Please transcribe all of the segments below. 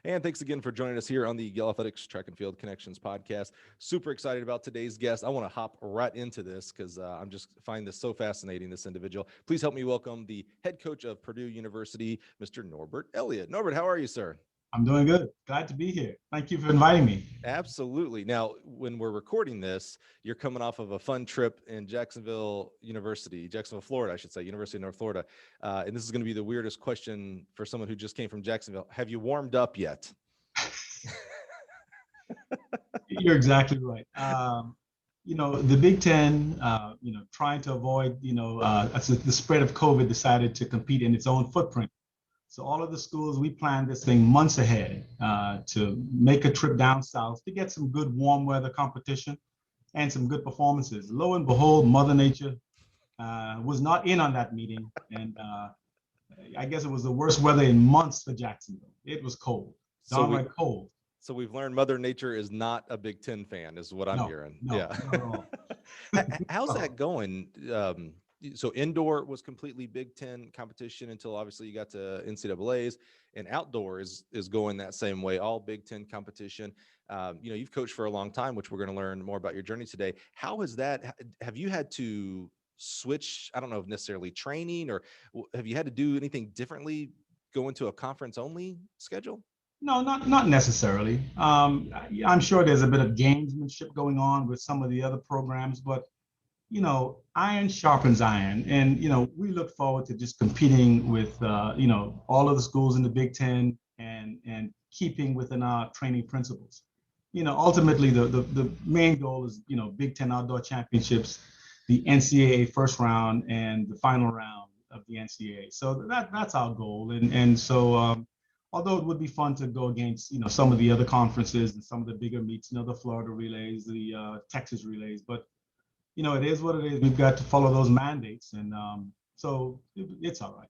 And thanks again for joining us here on the Yale Athletics Track and Field Connections podcast. Super excited about today's guest. I want to hop right into this because I'm just find this so fascinating, this individual. Please help me welcome the head coach of Purdue University, Mr. Norbert Elliott. Norbert, how are you, sir? I'm doing good. Glad to be here. Thank you for inviting me. Absolutely. Now, when we're recording this, you're coming off of a fun trip in Jacksonville, Florida, I should say, University of North Florida. And this is going to be the weirdest question for someone who just came from Jacksonville. Have you warmed up yet? You're exactly right. The Big Ten, trying to avoid, the spread of COVID, decided to compete in its own footprint. So all of the schools, we planned this thing months ahead to make a trip down south to get some good warm weather competition and some good performances. Lo and behold, Mother Nature was not in on that meeting. And I guess it was the worst weather in months for Jacksonville. It was cold, downright cold. So we've learned Mother Nature is not a Big Ten fan, is what I'm hearing. No, yeah. not at all. How's that going? So indoor was completely Big Ten competition until obviously you got to NCAA's, and outdoor is going that same way, all Big Ten competition. You've coached for a long time, which we're going to learn more about your journey today. How is that? Have you had to switch? I don't know if necessarily training, or have you had to do anything differently, go into a conference only schedule? No, not necessarily. I'm sure there's a bit of gamesmanship going on with some of the other programs, but iron sharpens iron, and we look forward to just competing with all of the schools in the Big Ten and keeping within our training principles. Ultimately the main goal is Big Ten outdoor championships, the NCAA first round, and the final round of the NCAA. So that's our goal, and so. Although it would be fun to go against, some of the other conferences and some of the bigger meets, the Florida relays, the Texas relays, but it is what it is. We've got to follow those mandates, and so it's all right.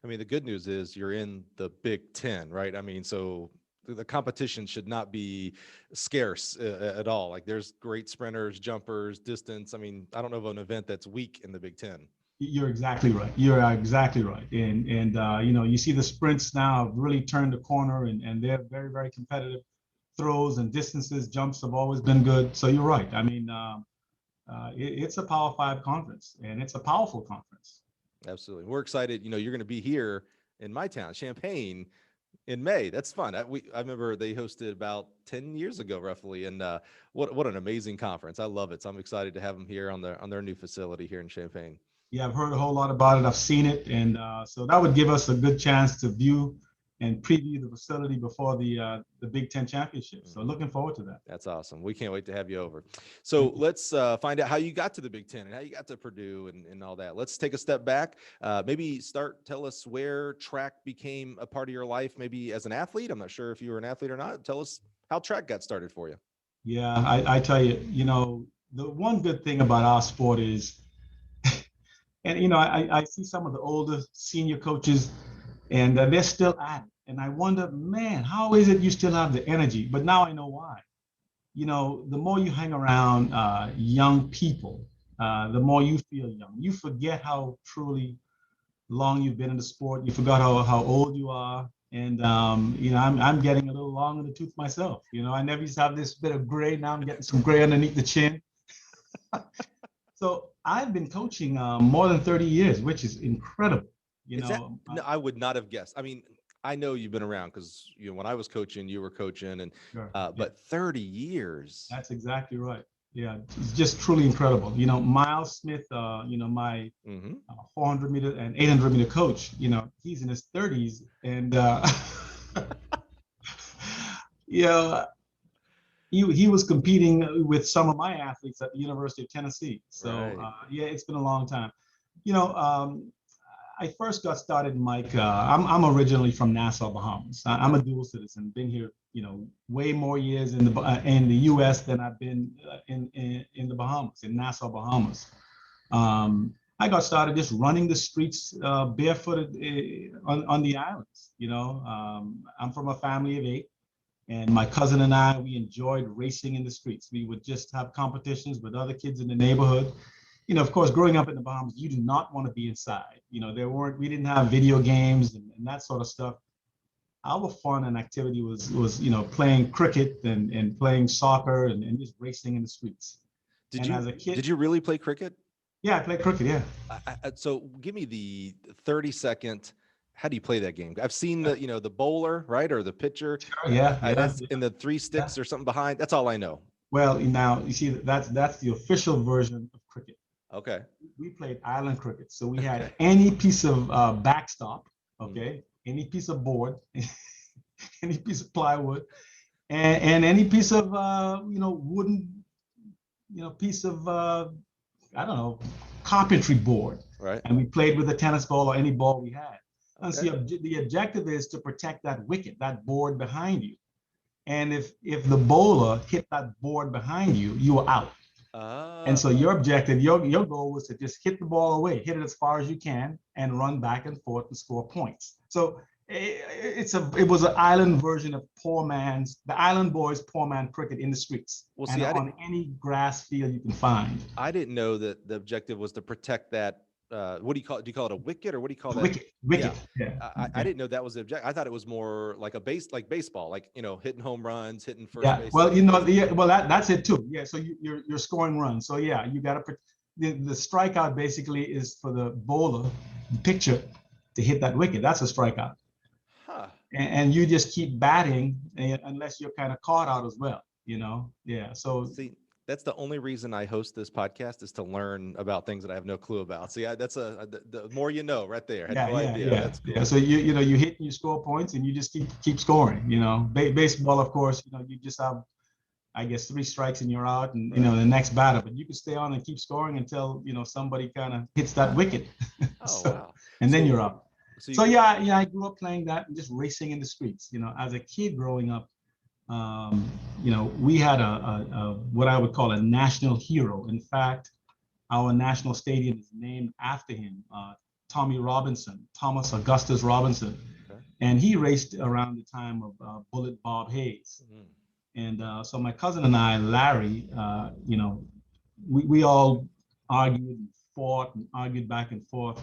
I mean, the good news is you're in the Big Ten, right? I mean, so the competition should not be scarce at all. Like, there's great sprinters, jumpers, distance. I mean, I don't know of an event that's weak in the Big Ten. You're exactly right. You're exactly right. And you see the sprints now have really turned the corner, and they're very, very competitive. Throws and distances, jumps have always been good. So you're right. I mean, it's a Power 5 conference, and it's a powerful conference. Absolutely. We're excited. You're going to be here in my town, Champaign, in May. That's fun. I remember they hosted about 10 years ago, roughly. And what an amazing conference. I love it. So I'm excited to have them here on their new facility here in Champaign. Yeah, I've heard a whole lot about it. I've seen it. And so that would give us a good chance to view and preview the facility before the Big Ten championship. So looking forward to that. That's awesome. We can't wait to have you over. So let's find out how you got to the Big Ten and how you got to Purdue and all that. Let's take a step back. Maybe tell us where track became a part of your life, maybe as an athlete. I'm not sure if you were an athlete or not. Tell us how track got started for you. Yeah, I tell you, the one good thing about our sport is, and, I see some of the older senior coaches, and they're still at it. And I wonder, man, how is it you still have the energy? But now I know why. The more you hang around young people, the more you feel young. You forget how truly long you've been in the sport. You forgot how old you are. And, I'm getting a little long in the tooth myself. I never used to have this bit of gray. Now I'm getting some gray underneath the chin. So I've been coaching more than 30 years, which is incredible. No, I would not have guessed. I mean, I know you've been around because when I was coaching, you were coaching, and sure. But 30 years. That's exactly right. Yeah, it's just truly incredible. Miles Smith, my 400 meter and 800 meter coach. He's in his 30s, and he was competing with some of my athletes at the University of Tennessee. So right. It's been a long time. I first got started, Mike. I'm originally from Nassau, Bahamas. I'm a dual citizen. Been here, way more years in the U.S. than I've been in the Bahamas, in Nassau, Bahamas. I got started just running the streets barefooted on the islands. I'm from a family of 8. And my cousin and I, we enjoyed racing in the streets. We would just have competitions with other kids in the neighborhood. Of course, growing up in the Bahamas, you do not want to be inside. We didn't have video games and that sort of stuff. our fun and activity was playing cricket and playing soccer and just racing in the streets. Did And you as a kid, did you really play cricket? yeah, I played cricket. Yeah. So give me the 30-second. How do you play that game? I've seen the bowler, right, or the pitcher. Yeah, That's in the three yeah. sticks or something behind. That's all I know. Well, now you see that's the official version of cricket. Okay. We played island cricket, so we had Okay. any piece of backstop, Mm. okay, any piece of board, any piece of plywood, and any piece of wooden, piece of I don't know, carpentry board. Right. And we played with a tennis ball or any ball we had. And Okay. so the objective is to protect that wicket, that board behind you. And if the bowler hit that board behind you, you were out. And so your objective, your goal was to just hit the ball away, hit it as far as you can, and run back and forth and score points. So it was an island version of the island boys poor man cricket in the streets. Well, and see, on any grass field you can find. I didn't know that the objective was to protect that. What do you call it? Do you call it a wicket, or what do you call that? Wicket. Yeah. I didn't know that was the objective. I thought it was more like like baseball, like hitting home runs, hitting first Yeah. base. Well, that's it too. Yeah. So you're scoring runs. So yeah, you got to the strikeout basically is for the bowler, the pitcher, to hit that wicket. That's a strikeout. Huh. And you just keep batting unless you're kind of caught out as well. Yeah. So See, that's the only reason I host this podcast, is to learn about things that I have no clue about. So yeah, that's the more you know, right there. I had no idea. That's cool. Yeah. So you hit and you score points and you just keep scoring. Baseball, of course, you just have, I guess, 3 strikes and you're out, and the next batter. But you can stay on and keep scoring until somebody kind of hits that wicket. Oh wow! And then you're up. So yeah, I grew up playing that and just racing in the streets. As a kid growing up, we had a what I would call a national hero. In fact, our national stadium is named after him, Thomas Augustus Robinson. Okay. And he raced around the time of Bullet Bob Hayes. Mm-hmm. And so my cousin and I, Larry, we all argued and fought and argued back and forth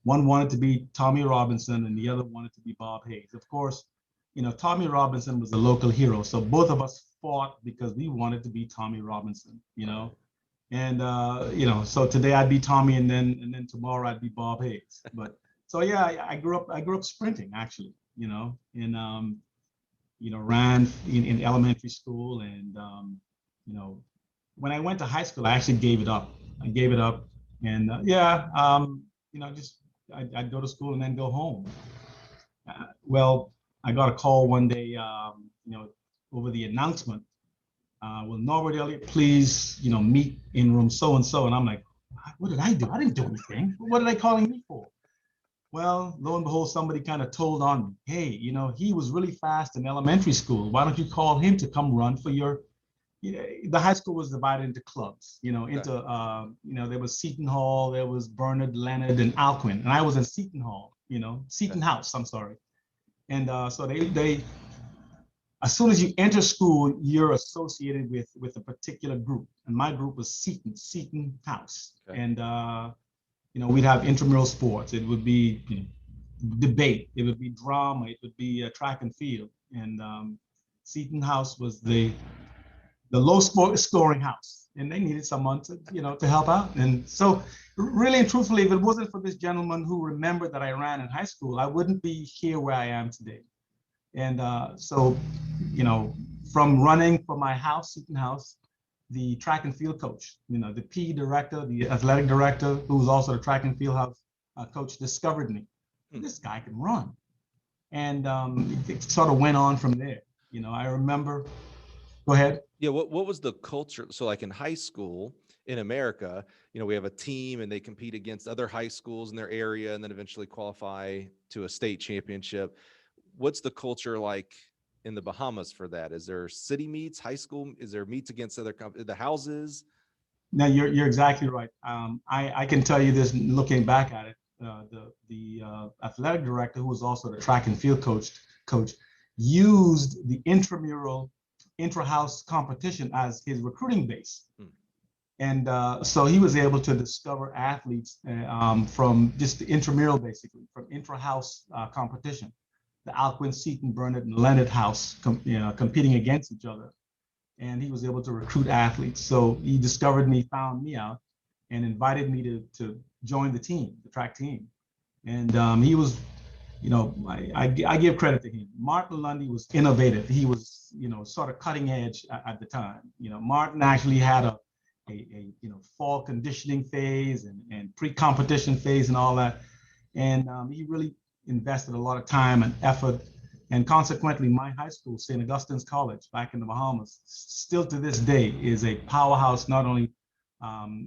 one wanted to be Tommy Robinson and the other wanted to be Bob Hayes. Of course, Tommy Robinson was a local hero. So both of us fought because we wanted to be Tommy Robinson, and, so today I'd be Tommy and then tomorrow I'd be Bob Hayes. But so, yeah, I grew up sprinting actually, ran in elementary school. And, when I went to high school, I actually gave it up. And I'd go to school and then go home. Well, I got a call one day, over the announcement. Will Norbert Elliott please, meet in room so-and-so? And I'm like, what did I do? I didn't do anything. What are they calling me for? Well, lo and behold, somebody kind of told on me, hey, he was really fast in elementary school. Why don't you call him to come run for your, the high school was divided into clubs, there was Seton Hall, there was Bernard, Leonard, and Alcuin. And I was in Seton Hall, Seton House, I'm sorry. And so they as soon as you enter school, you're associated with a particular group. And my group was Seton House. Okay. And, we'd have intramural sports. It would be debate. It would be drama. It would be track and field. And Seton House was the low scoring house. And they needed someone to help out. And so really and truthfully, if it wasn't for this gentleman who remembered that I ran in high school, I wouldn't be here where I am today. And so, from running for my house, Seton House, the track and field coach, the PE director, the athletic director, who was also the track and field house coach, discovered me. This guy can run. And it sort of went on from there. I remember, go ahead. Yeah, what was the culture? So like in high school in America, we have a team and they compete against other high schools in their area and then eventually qualify to a state championship. What's the culture like in the Bahamas for that? Is there city meets, high school? Is there meets against the houses? No, you're exactly right. I can tell you this, looking back at it, the athletic director, who was also the track and field coach, used the intra-house competition as his recruiting base. And so he was able to discover athletes from just the intramural, basically, from intra-house competition. The Alcuin, Seton, Burnett, and Leonard House competing against each other. And he was able to recruit athletes. So he discovered me, found me out, and invited me to join the team, the track team. And he was, I give credit to him. Martin Lundy was innovative. He was, sort of cutting edge at the time. Martin actually had a fall conditioning phase and pre-competition phase and all that. And he really invested a lot of time and effort. And consequently, my high school, St. Augustine's College, back in the Bahamas, still to this day is a powerhouse, not only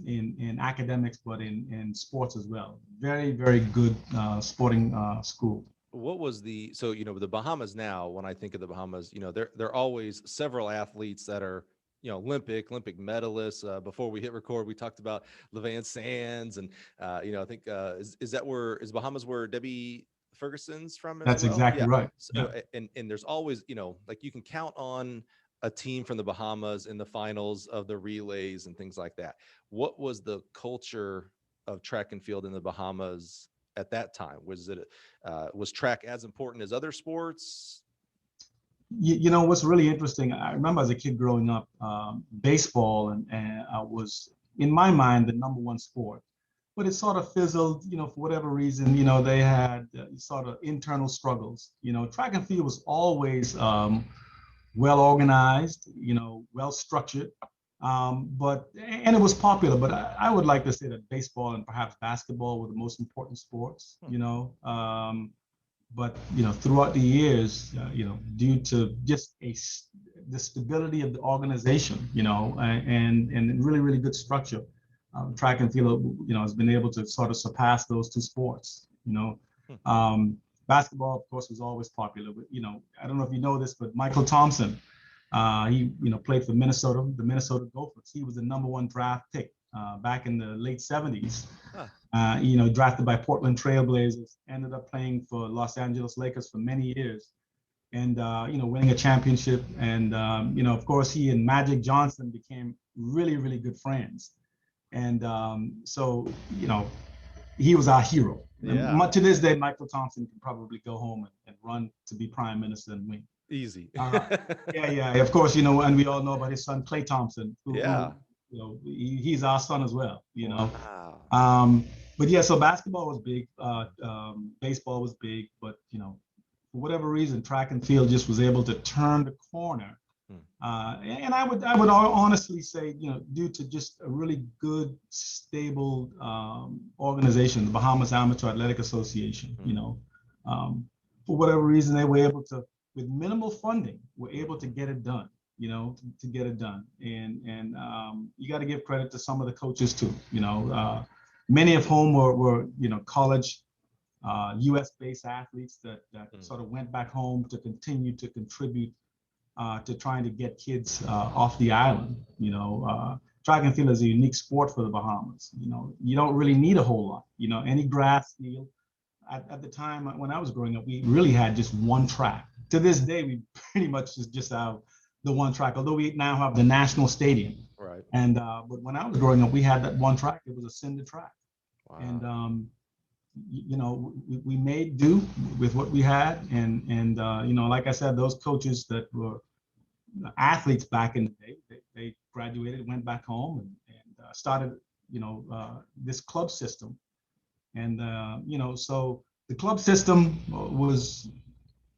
in academics, but in sports as well. Very, very good sporting school. What was the the Bahamas now, when I think of the Bahamas, there are always several athletes that are, Olympic medalists. Before we hit record, we talked about Levan Sands, and I think is Bahamas where Debbie Ferguson's from as That's well? exactly right. So, and there's always, like you can count on a team from the Bahamas in the finals of the relays and things like that. What was the culture of track and field in the Bahamas at that time? Was track as important as other sports? What's really interesting, I remember as a kid growing up, baseball and was, in my mind, the number one sport. But it sort of fizzled, for whatever reason, they had sort of internal struggles. Track and field was always well organized, well structured, and it was popular. But I would like to say that baseball and perhaps basketball were the most important sports, but throughout the years, due to just the stability of the organization, and really, really good structure, track and field, has been able to sort of surpass those two sports. Basketball, of course, was always popular. But I don't know if you know this, but Michael Thompson, he played for the Minnesota Gophers. He was the number one draft pick back in the late 70s. Drafted by Portland Trailblazers, ended up playing for Los Angeles Lakers for many years, and winning a championship. And of course, he and Magic Johnson became really, really good friends. And so he was our hero. Yeah. To this day, Michael Thompson can probably go home and run to be prime minister and win. Easy. Yeah. Of course, and we all know about his son Klay Thompson. Who, he's our son as well. Wow. But yeah, so basketball was big, baseball was big, but for whatever reason, track and field just was able to turn the corner. And I would honestly say, due to just a really good, stable organization, the Bahamas Amateur Athletic Association, for whatever reason, they were able to, with minimal funding, were able to get it done, to get it done. And you got to give credit to some of the coaches too, many of whom were college, US-based athletes that sort of went back home to continue to contribute to trying to get kids off the island. Track and field is a unique sport for the Bahamas. You don't really need a whole lot. Any grass field. At the time when I was growing up, we really had just one track. To this day, we pretty much just have the one track, although we now have the national stadium. Right. And but when I was growing up, we had that one track. It was a cinder track. Wow. And we made do with what we had, and like I said, those coaches that were athletes back in the day, they graduated, went back home, and started this club system. And so the club system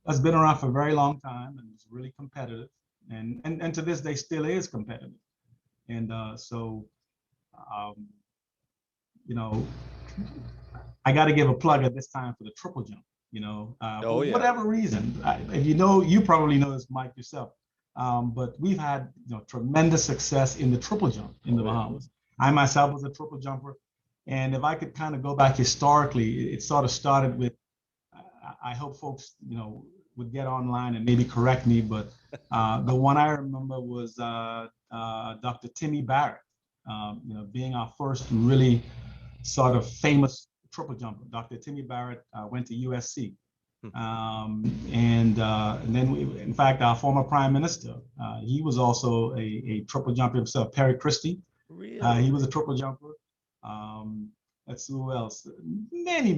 has been around for a very long time, and it's really competitive, and to this day still is competitive. And I got to give a plug at this time for the triple jump. For whatever reason, you probably know this, Mike, yourself. But we've had tremendous success in the triple jump in the Bahamas. I myself was a triple jumper, and if I could kind of go back historically, it sort of started with. I hope folks would get online and maybe correct me, but the one I remember was Dr. Timmy Barrett. Being our first really sort of famous triple jumper. Dr. Timmy Barrett went to USC. And then, in fact, our former prime minister, he was also a triple jumper himself, Perry Christie. He Really? was a triple jumper. Let's see who else. Many.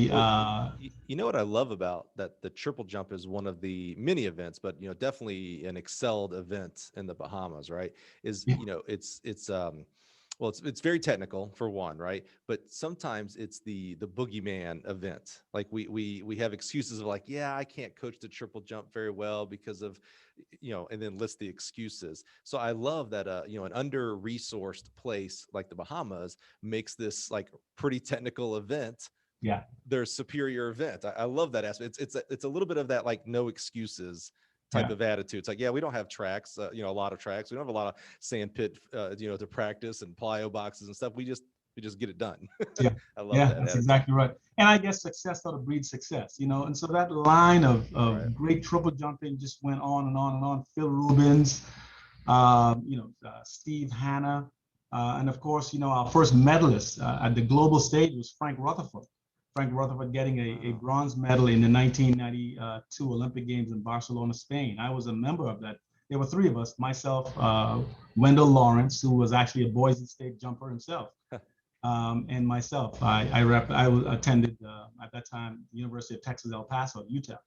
Well, you know what I love about that the triple jump is one of the many events, but definitely an excelled event in the Bahamas, right? Is Yeah, it's well, it's very technical for one, right? But sometimes it's the boogeyman event. Like we have excuses of like, yeah, I can't coach the triple jump very well because of, and then list the excuses. So I love that an under-resourced place like the Bahamas makes this like pretty technical event yeah, their superior event. I love that aspect. It's a little bit of that like no excuses type yeah, of attitude. It's like, yeah, we don't have tracks, a lot of tracks. We don't have a lot of sand pit, to practice and plyo boxes and stuff. We just get it done. yeah, I love yeah. that That's attitude. exactly right. And I guess success sort of breeds success, And so that line Right. of great triple jumping just went on and on and on. Phil Rubens, Steve Hanna, and of course, our first medalist at the global stage was Frank Rutherford. Frank Rutherford getting a Wow. bronze medal in the 1992 Olympic Games in Barcelona, Spain. I was a member of that. There were three of us, myself, Wendell Lawrence, who was actually a Boise State jumper himself, and myself. I attended at that time the University of Texas-El Paso, UTEP.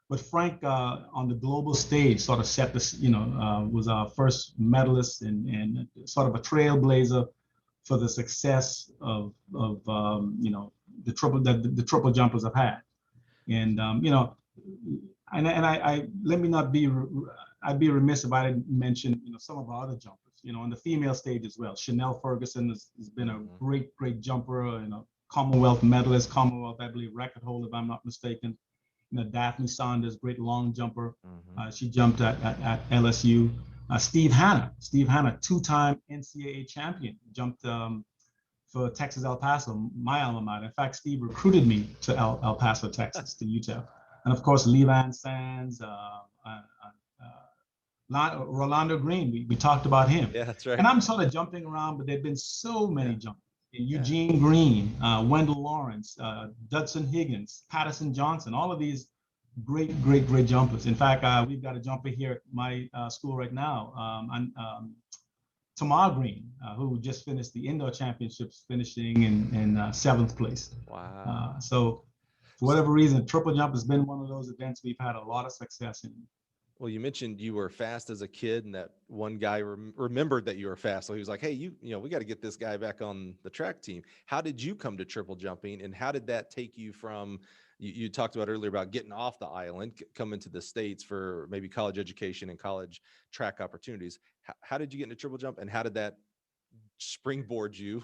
But Frank, on the global stage, sort of set this, was our first medalist and sort of a trailblazer for the success of the triple jumpers have had. And I let me not be I'd be remiss if I didn't mention some of our other jumpers. On the female stage as well. Chanel Ferguson has been a great jumper. Commonwealth medalist, Commonwealth, I believe, record holder, if I'm not mistaken. Daphne Saunders, great long jumper. She jumped at LSU. Steve Hanna, two-time NCAA champion, jumped for Texas El Paso, my alma mater. In fact, Steve recruited me to El Paso, Texas, to UTEP. And of course, Levan Sands, Rolando Greene, we talked about him. Yeah, that's And right. I'm sort of jumping around, but there've been so Yeah. many jumpers. Yeah. Eugene Green, Wendell Lawrence, Dudson Higgins, Patterson Johnson, all of these great jumpers. In fact, we've got a jumper here at my school right now, Tamar Green, who just finished the indoor championships, finishing in seventh place. Wow. So for whatever reason, triple jump has been one of those events we've had a lot of success in. Well, you mentioned you were fast as a kid, and that one guy remembered that you were fast. So he was like, "Hey, we got to get this guy back on the track team." How did you come to triple jumping, and how did that take you from? You talked about earlier about getting off the island, coming to the States for maybe college education and college track opportunities. How did you get into triple jump, and how did that springboard you?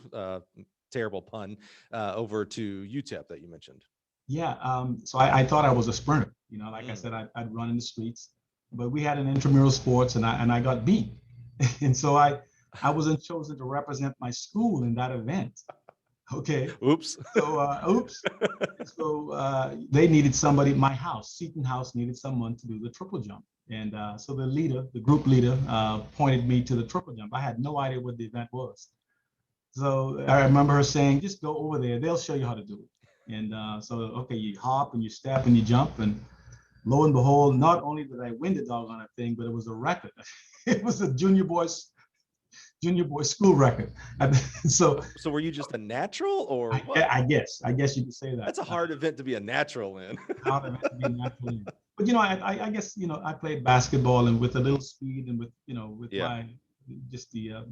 Terrible pun. Over to UTEP that you mentioned. Yeah, so I thought I was a sprinter. Like I said, I'd run in the streets, but we had an intramural sports, and I got beat, and so I wasn't chosen to represent my school in that event. Okay, Oops. so oops. So they needed somebody. My house, Seton House, needed someone to do the triple jump, and so the group leader, pointed me to the triple jump. I had no idea what the event was. So I remember her saying, just go over there. They'll show you how to do it. And okay, you hop and you step and you jump. And lo and behold, not only did I win the doggone thing, but it was a record. It was a junior boy school record. So were you just a natural or what? I guess you could say that. That's a hard event to be a natural in. Hard event to be a natural in. But I guess I played basketball, and with a little speed and with my just the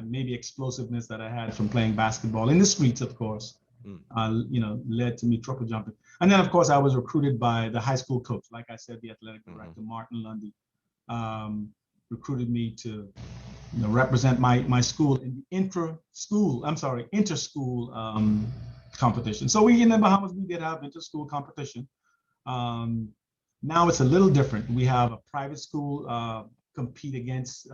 maybe explosiveness that I had from playing basketball in the streets, of course, led to me triple jumping. And then, of course, I was recruited by the high school coach. Like I said, the athletic director, Martin Lundy, recruited me to represent my school in the inter-school competition. So in the Bahamas, we did have inter-school competition. Now it's a little different. We have a private school compete against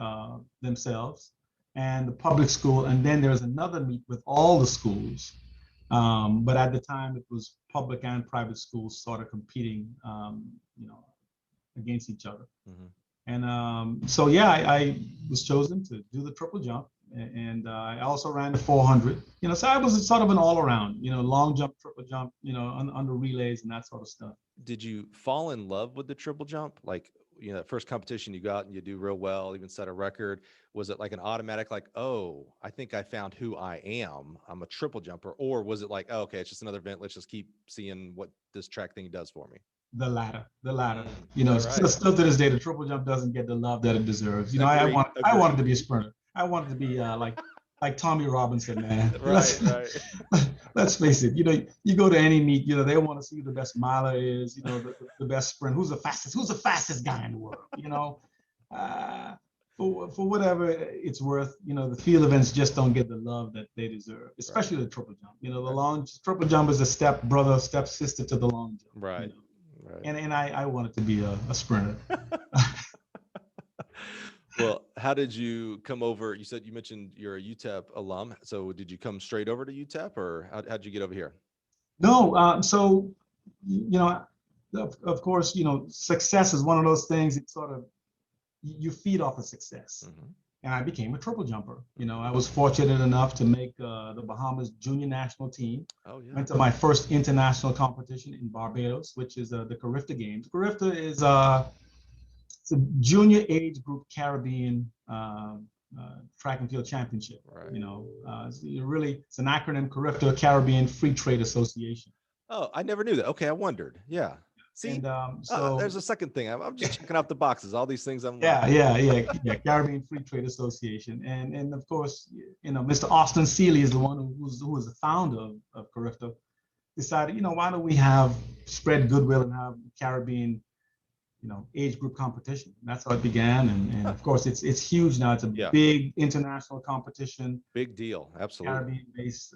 themselves, and the public school, and then there's another meet with all the schools. But at the time, it was public and private schools sort of competing, against each other. And so, yeah, I was chosen to do the triple jump, and I also ran the 400. So I was sort of an all-around, long jump, triple jump, under relays and that sort of stuff. Did you fall in love with the triple jump? Like, that first competition you got and you do real well, even set a record, was it like an automatic, like, oh, I think I found who I am, I'm a triple jumper? Or was it like, oh, okay, it's just another event, let's just keep seeing what this track thing does for me? The latter, the latter. All Still, right. still to this day, the triple jump doesn't get the love that it deserves. Agree. I wanted to be a sprinter. I wanted to be like Tommy Robinson, man. Right, right. Let's face it. You go to any meet, they want to see who the best miler is. The best sprint. Who's the fastest guy in the world? For whatever it's worth, the field events just don't get the love that they deserve, especially the triple jump. The long triple jump is a step brother, step sister to the long jump. Right. Right. And I wanted to be a sprinter. Well, how did you come over? You said you mentioned you're a UTEP alum. So did you come straight over to UTEP, or how'd you get over here? No, so of course, success is one of those things. It's sort of you feed off of success. Mm-hmm. And I became a triple jumper. I was fortunate enough to make the Bahamas junior national team. Oh, yeah. Went to my first international competition in Barbados, which is the Carifta Games. Carifta is it's a junior age group Caribbean track and field championship. Right. It's an acronym, Carifta, Caribbean Free Trade Association. Oh, I never knew that. Okay, I wondered. Yeah. See, so there's a second thing. I'm just checking off the boxes. All these things I'm yeah. Caribbean Free Trade Association, and of course, Mr. Austin Seeley is the one who was the founder of Carifta. Decided, why don't we spread goodwill and have Caribbean, age group competition. And that's how it began, and of course, it's huge now. It's a big international competition. Big deal, absolutely. Caribbean-based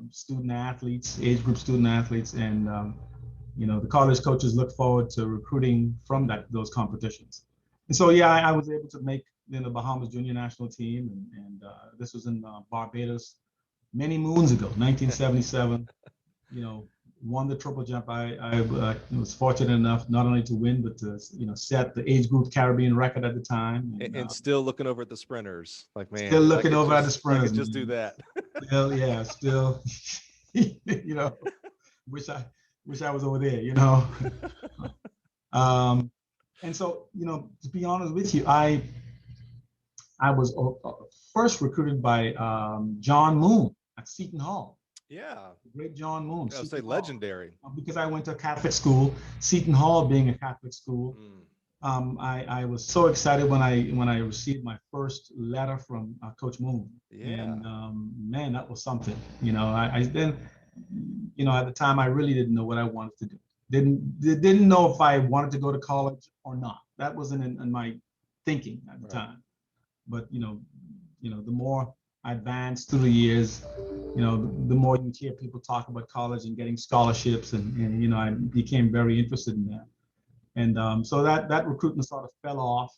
student athletes, age group student athletes, and the college coaches look forward to recruiting from those competitions. And so, I was able to make the Bahamas junior national team, and this was in Barbados many moons ago, 1977. Won the triple jump. I was fortunate enough not only to win, but to set the age group Caribbean record at the time. And still looking over at the sprinters, like, man. Still looking over at the sprinters. I could just do that. Still, wish I was over there, and so, to be honest with you, I was first recruited by John Moon at Seton Hall. Yeah. The great John Moon. I would say legendary. Because I went to a Catholic school, Seton Hall being a Catholic school. I was so excited when I received my first letter from Coach Moon. Yeah. And man, that was something. I then, at the time, I really didn't know what I wanted to do. Didn't know if I wanted to go to college or not. That wasn't in my thinking at the time. But the more I advanced through the years, the more you hear people talk about college and getting scholarships, and I became very interested in that. And so that recruitment sort of fell off.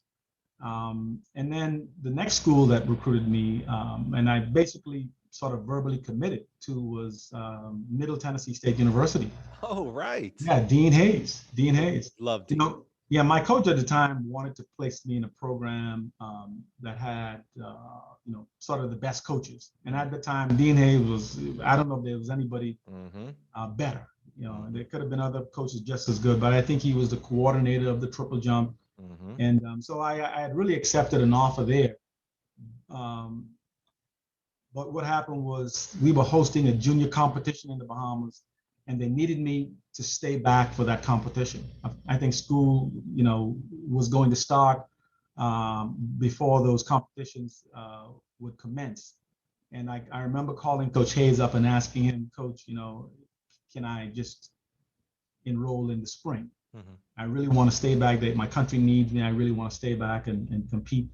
And then the next school that recruited me, and I basically sort of verbally committed to, was Middle Tennessee State University. Oh, right. Yeah, Dean Hayes. Loved Dean. My coach at the time wanted to place me in a program that had, sort of the best coaches. And at the time, Dean Hayes was, I don't know if there was anybody better. There could have been other coaches just as good, but I think he was the coordinator of the triple jump. And so I had really accepted an offer there. But what happened was we were hosting a junior competition in the Bahamas, and they needed me to stay back for that competition. I think school, was going to start before those competitions would commence. And I remember calling Coach Hayes up and asking him, Coach, can I just enroll in the spring? I really want to stay back. My country needs me. I really want to stay back and compete.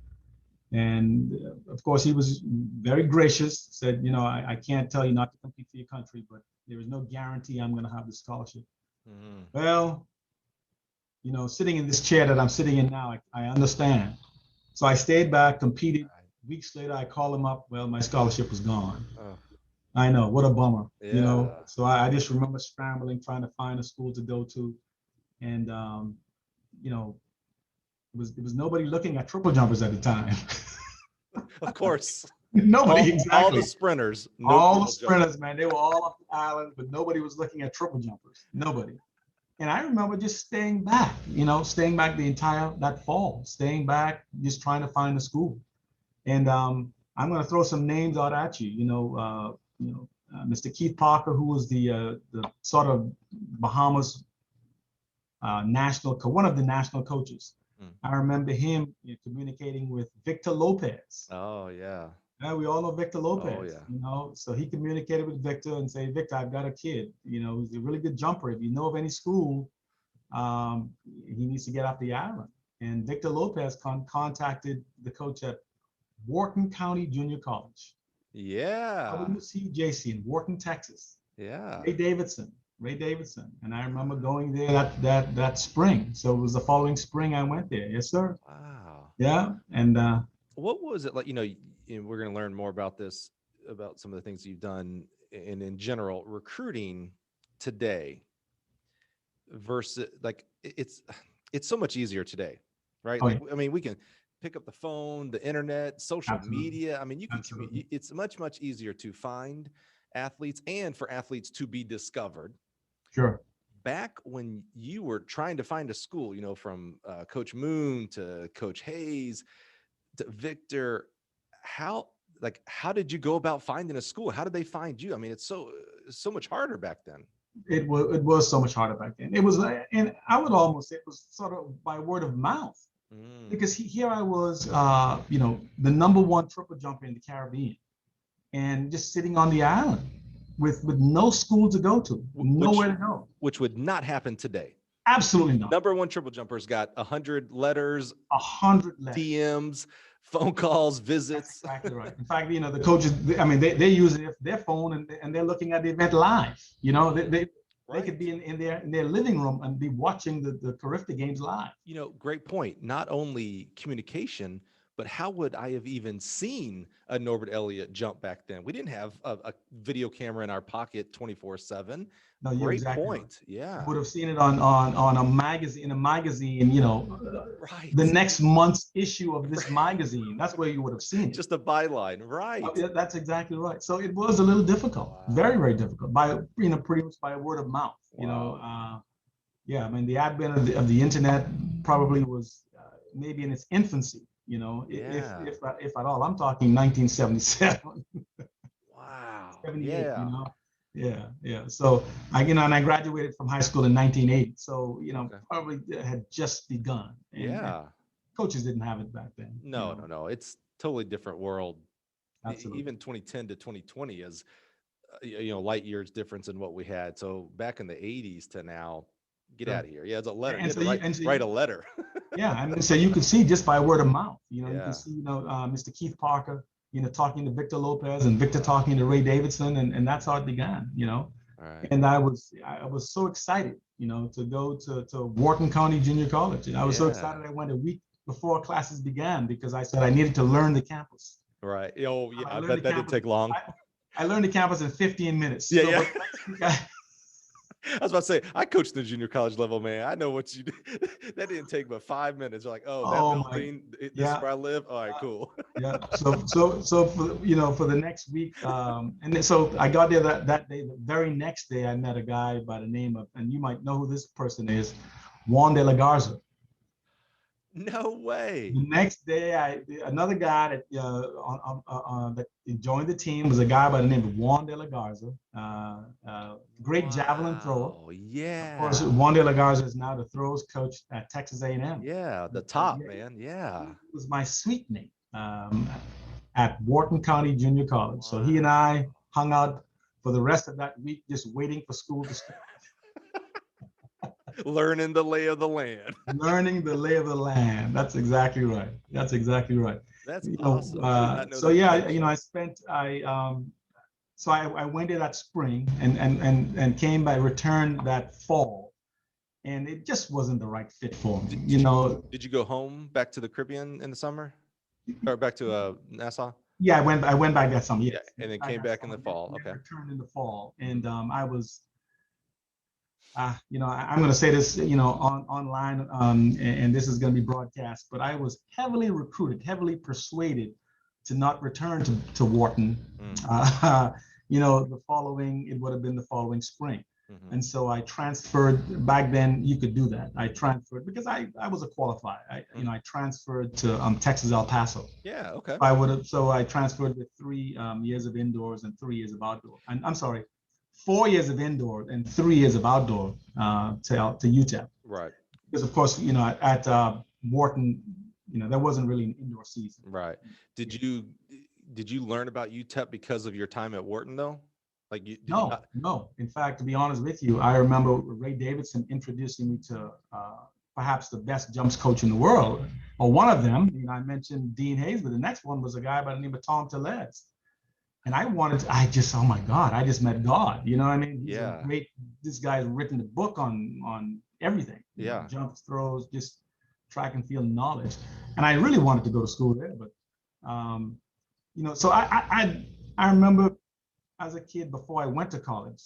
And of course, he was very gracious, said, I can't tell you not to compete for your country, but there is no guarantee I'm going to have the scholarship. Well, sitting in this chair that I'm sitting in now, I understand. So I stayed back, competed. Weeks later, I called him up. Well, my scholarship was gone. I know, what a bummer, So I just remember scrambling, trying to find a school to go to. And, it was nobody looking at triple jumpers at the time. Of course. Nobody, exactly. All the sprinters. All the sprinters, man. They were all up the island, but nobody was looking at triple jumpers. Nobody. And I remember just staying back, that fall, staying back, just trying to find a school. And I'm going to throw some names out at you. Mr. Keith Parker, who was the sort of Bahamas one of the national coaches. I remember him communicating with Victor Lopez. Oh, yeah. We all know Victor Lopez. Oh, yeah. So he communicated with Victor and say, Victor, I've got a kid, who's a really good jumper. If you know of any school, he needs to get off the island. And Victor Lopez contacted the coach at Wharton County Junior College. Yeah. WCJC in Wharton, Texas. Yeah. Ray Davidson. And I remember going there that spring. So it was the following spring I went there. Yes, sir. Wow. Yeah. And what was it like? We're going to learn more about this, about some of the things you've done, and in general, recruiting today versus like it's so much easier today, right? Oh, like, yeah. I mean, we can pick up the phone, the internet, social Absolutely. media. I mean, you can Absolutely. it's much easier to find athletes and for athletes to be discovered. Sure. Back when you were trying to find a school, from Coach Moon to Coach Hayes to Victor, how did you go about finding a school? How did they find you? I mean, it's so much harder back then. It was so much harder back then. It was, and I would almost say it was sort of by word of mouth, because here I was, the number one triple jumper in the Caribbean, and just sitting on the island with no school to go to, nowhere to go. Which would not happen today. Absolutely not. Number one triple jumpers got 100 letters, 100 letters, DMs, phone calls, visits. That's exactly right. In fact, the coaches, I mean, they're using their phone and they're looking at the event live. They could be in their living room and be watching the Carifta games live. Great point. Not only communication, but how would I have even seen a Norbert Elliott jump back then? We didn't have a video camera in our pocket 24/7. No, you're Great exactly point. Right. Yeah. You would have seen it on a magazine, right. The next month's issue of this magazine. That's where you would have seen it. Just a byline, right? That's exactly right. So it was a little difficult, very, very difficult. Pretty much by word of mouth. Wow. I mean, the advent of the internet probably was maybe in its infancy. If at all. I'm talking 1977. Wow. 78. Yeah. Yeah. So I graduated from high school in 1980. So probably had just begun. And coaches didn't have it back then. No. It's totally different world. Absolutely. Even 2010 to 2020 is light years difference in what we had. So back in the 80s to now, get out of here. Yeah, it's a letter. Write a letter. Yeah, I mean, so you can see just by word of mouth. You can see Mr. Keith Parker talking to Victor Lopez and Victor talking to Ray Davidson, and that's how it began. Right. And I was so excited to go to Wharton County Junior College. And I was so excited I went a week before classes began because I said I needed to learn the campus. Right. Oh yeah, I bet that didn't take long. I learned the campus in 15 minutes. Yeah. I was about to say, I coached the junior college level, man. I know what you did. That didn't take but 5 minutes. You're like, that building, this is where I live. All right, cool. Yeah. So for the next week, and then, so I got there that day. The very next day, I met a guy by the name of, and you might know who this person is, Juan de la Garza. No way. The next day, another guy that joined the team was a guy by the name of Juan de la Garza, great javelin thrower. Oh yeah. Of course, Juan de la Garza is now the throws coach at Texas A&M. Yeah, the top man. Yeah. It was my suite mate at Wharton County Junior College. So he and I hung out for the rest of that week, just waiting for school to start. Learning the lay of the land. Learning the lay of the land. That's exactly right. That's awesome. I went there that spring and came back, returned that fall, and it just wasn't the right fit for me. Did you go home back to the Caribbean in the summer, or back to Nassau? Yeah, I went back that summer. Yes. Yeah, and then came back in the fall. Okay. Returned in the fall, and I was. I'm going to say this, online, and this is going to be broadcast, but I was heavily recruited, heavily persuaded to not return to Wharton. It would have been the following spring. Mhm. And so I transferred. Back then, you could do that. I transferred because I was a qualified. I transferred to Texas-El Paso. Yeah. Okay. I would have. So I transferred with 3 years of indoors and 3 years of outdoor. And I'm sorry, 4 years of indoor and 3 years of outdoor to UTEP. Right. Because of course, at Wharton, there wasn't really an indoor season. Right. Did you learn about UTEP because of your time at Wharton though? Like you did you No, not? no. In fact, to be honest with you, I remember Ray Davidson introducing me to perhaps the best jumps coach in the world, or one of them. I mentioned Dean Hayes, but the next one was a guy by the name of Tom Tellez. And oh my God, I just met God. You know what I mean? He's a Yeah. great, this guy's written a book on everything. Yeah. Jumps, throws, just track and field knowledge. And I really wanted to go to school there, but, so I remember as a kid before I went to college,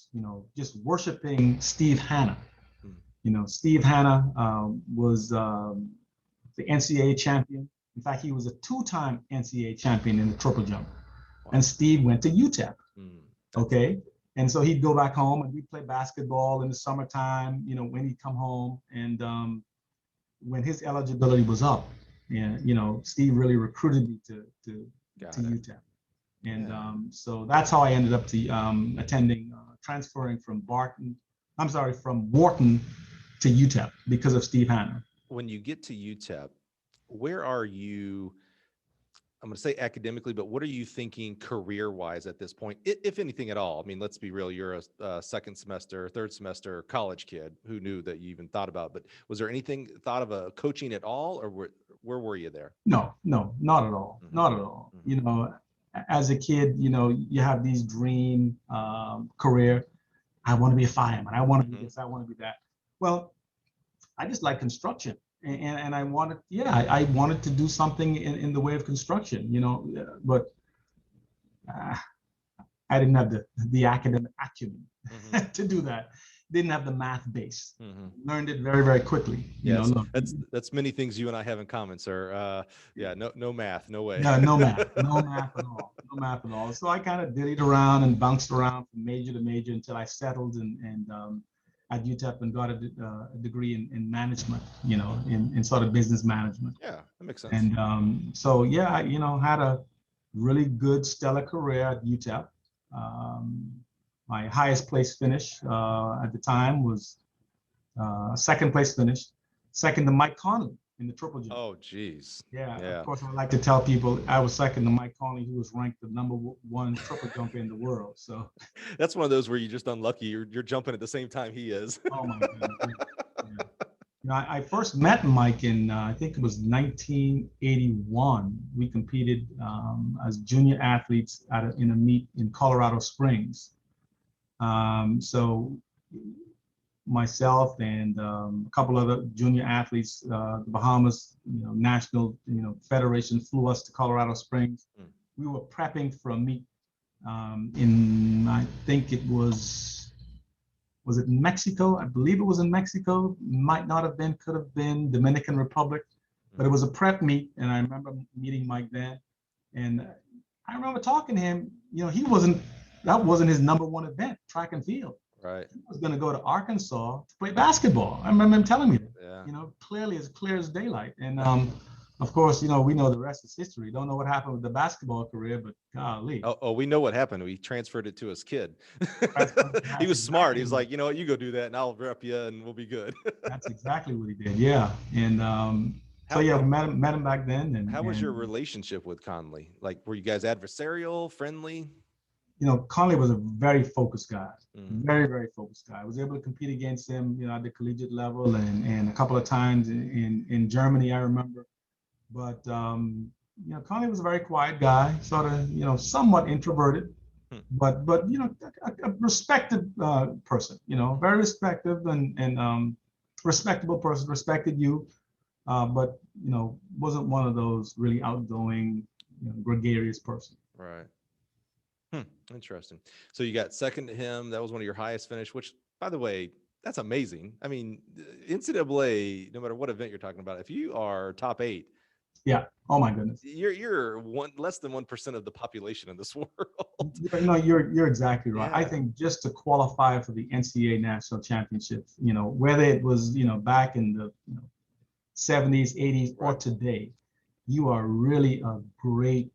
just worshiping Steve Hanna. Steve Hanna was the NCAA champion. In fact, he was a two-time NCAA champion in the triple jump. And Steve went to UTEP. Okay. And so he'd go back home and we'd play basketball in the summertime, when he'd come home. And when his eligibility was up, and Steve really recruited me to UTEP. And so that's how I ended up transferring from Wharton to UTEP because of Steve Hanna. When you get to UTEP, where are you? I'm going to say academically, but what are you thinking career-wise at this point, if anything at all? I mean, let's be real. You're a second semester, third semester college kid. Who knew that you even thought about? But was there anything thought of a coaching at all, or where were you there? No, not at all. Mm-hmm. Not at all. Mm-hmm. As a kid, you have these dream career. I want to be a fireman. I want to be this. I want to be that. Well, I just like construction. And I wanted to do something in the way of construction, but I didn't have the academic acumen to do that. Didn't have the math base. Learned it very, very quickly. Yes, that's many things you and I have in common, sir. No math, no way. Yeah, no math at all. No math at all. So I kind of dillied around and bounced around from major to major until I settled and at UTEP and got a degree in management, in sort of business management. Yeah, that makes sense. And I had a really good stellar career at UTEP. My highest place finish at the time was second place finish, second to Mike Conley in the triple jump. Oh, geez. Yeah. Of course, I like to tell people I was second to Mike Conley, who was ranked the number one triple jumper in the world. So that's one of those where you're just unlucky. You're jumping at the same time he is. Oh my goodness. Yeah. I first met Mike in I think it was 1981. We competed as junior athletes in a meet in Colorado Springs. So myself and a couple other junior athletes, the Bahamas, national, federation flew us to Colorado Springs. We were prepping for a meet I think it was it Mexico? I believe it was in Mexico. Might not have been, could have been Dominican Republic, but it was a prep meet. And I remember meeting Mike then. And I remember talking to him, that wasn't his number one event, track and field. Right. He was going to go to Arkansas to play basketball. I remember him telling me that, yeah. Clear as daylight. And of course, we know the rest is history. Don't know what happened with the basketball career, but golly. Oh, we know what happened. We transferred it to his kid. He was smart. He was like, you know what, you go do that and I'll rep you and we'll be good. That's exactly what he did. Yeah. And we met him back then. And how was your relationship with Conley? Like, were you guys adversarial, friendly? Conley was a very focused guy, very, very focused guy. I was able to compete against him, at the collegiate level and a couple of times in Germany, I remember. But, Conley was a very quiet guy, sort of, somewhat introverted, but a respected person, very respective and respectable person, respected you, but, wasn't one of those really outgoing, gregarious person. Right. Interesting. So you got second to him. That was one of your highest finish, which, by the way, that's amazing. I mean, NCAA, no matter what event you're talking about, if you are top 8, Yeah. Oh my goodness. You're less than 1% of the population in this world. No, you're exactly right. I Yeah. think just to qualify for the NCAA national championships, whether it was, back in the 70s, 80s, or Right. today, you are really a great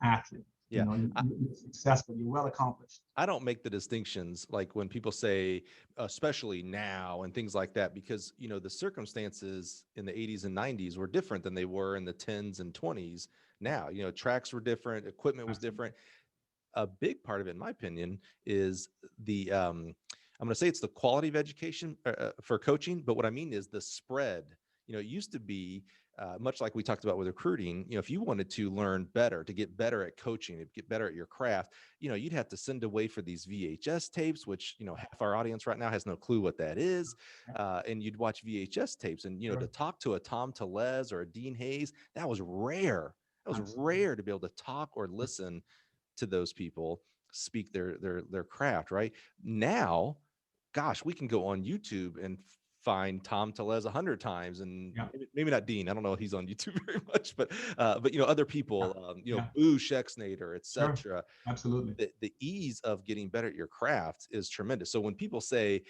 athlete. Yeah. You're successful, you're well accomplished. I don't make the distinctions like when people say, especially now and things like that, because, the circumstances in the 80s and 90s were different than they were in the 10s and 20s. Now, tracks were different, equipment was different. A big part of it, in my opinion, is I'm going to say it's the quality of education for coaching, but what I mean is the spread. It used to be much like we talked about with recruiting. If you wanted to learn better, to get better at coaching, to get better at your craft, you'd have to send away for these VHS tapes, which half our audience right now has no clue what that is, and you'd watch VHS tapes, and to talk to a Tom Tellez or a Dean Hayes, that was rare. That was rare to be able to talk or listen to those people speak their craft. Right now, gosh, we can go on YouTube and find Tom Tellez 100 times, and Yeah. maybe not Dean. I don't know if he's on YouTube very much, but other people, Yeah. Boo Schexnayder, Sure. etc. Absolutely. The ease of getting better at your craft is tremendous. So when people say,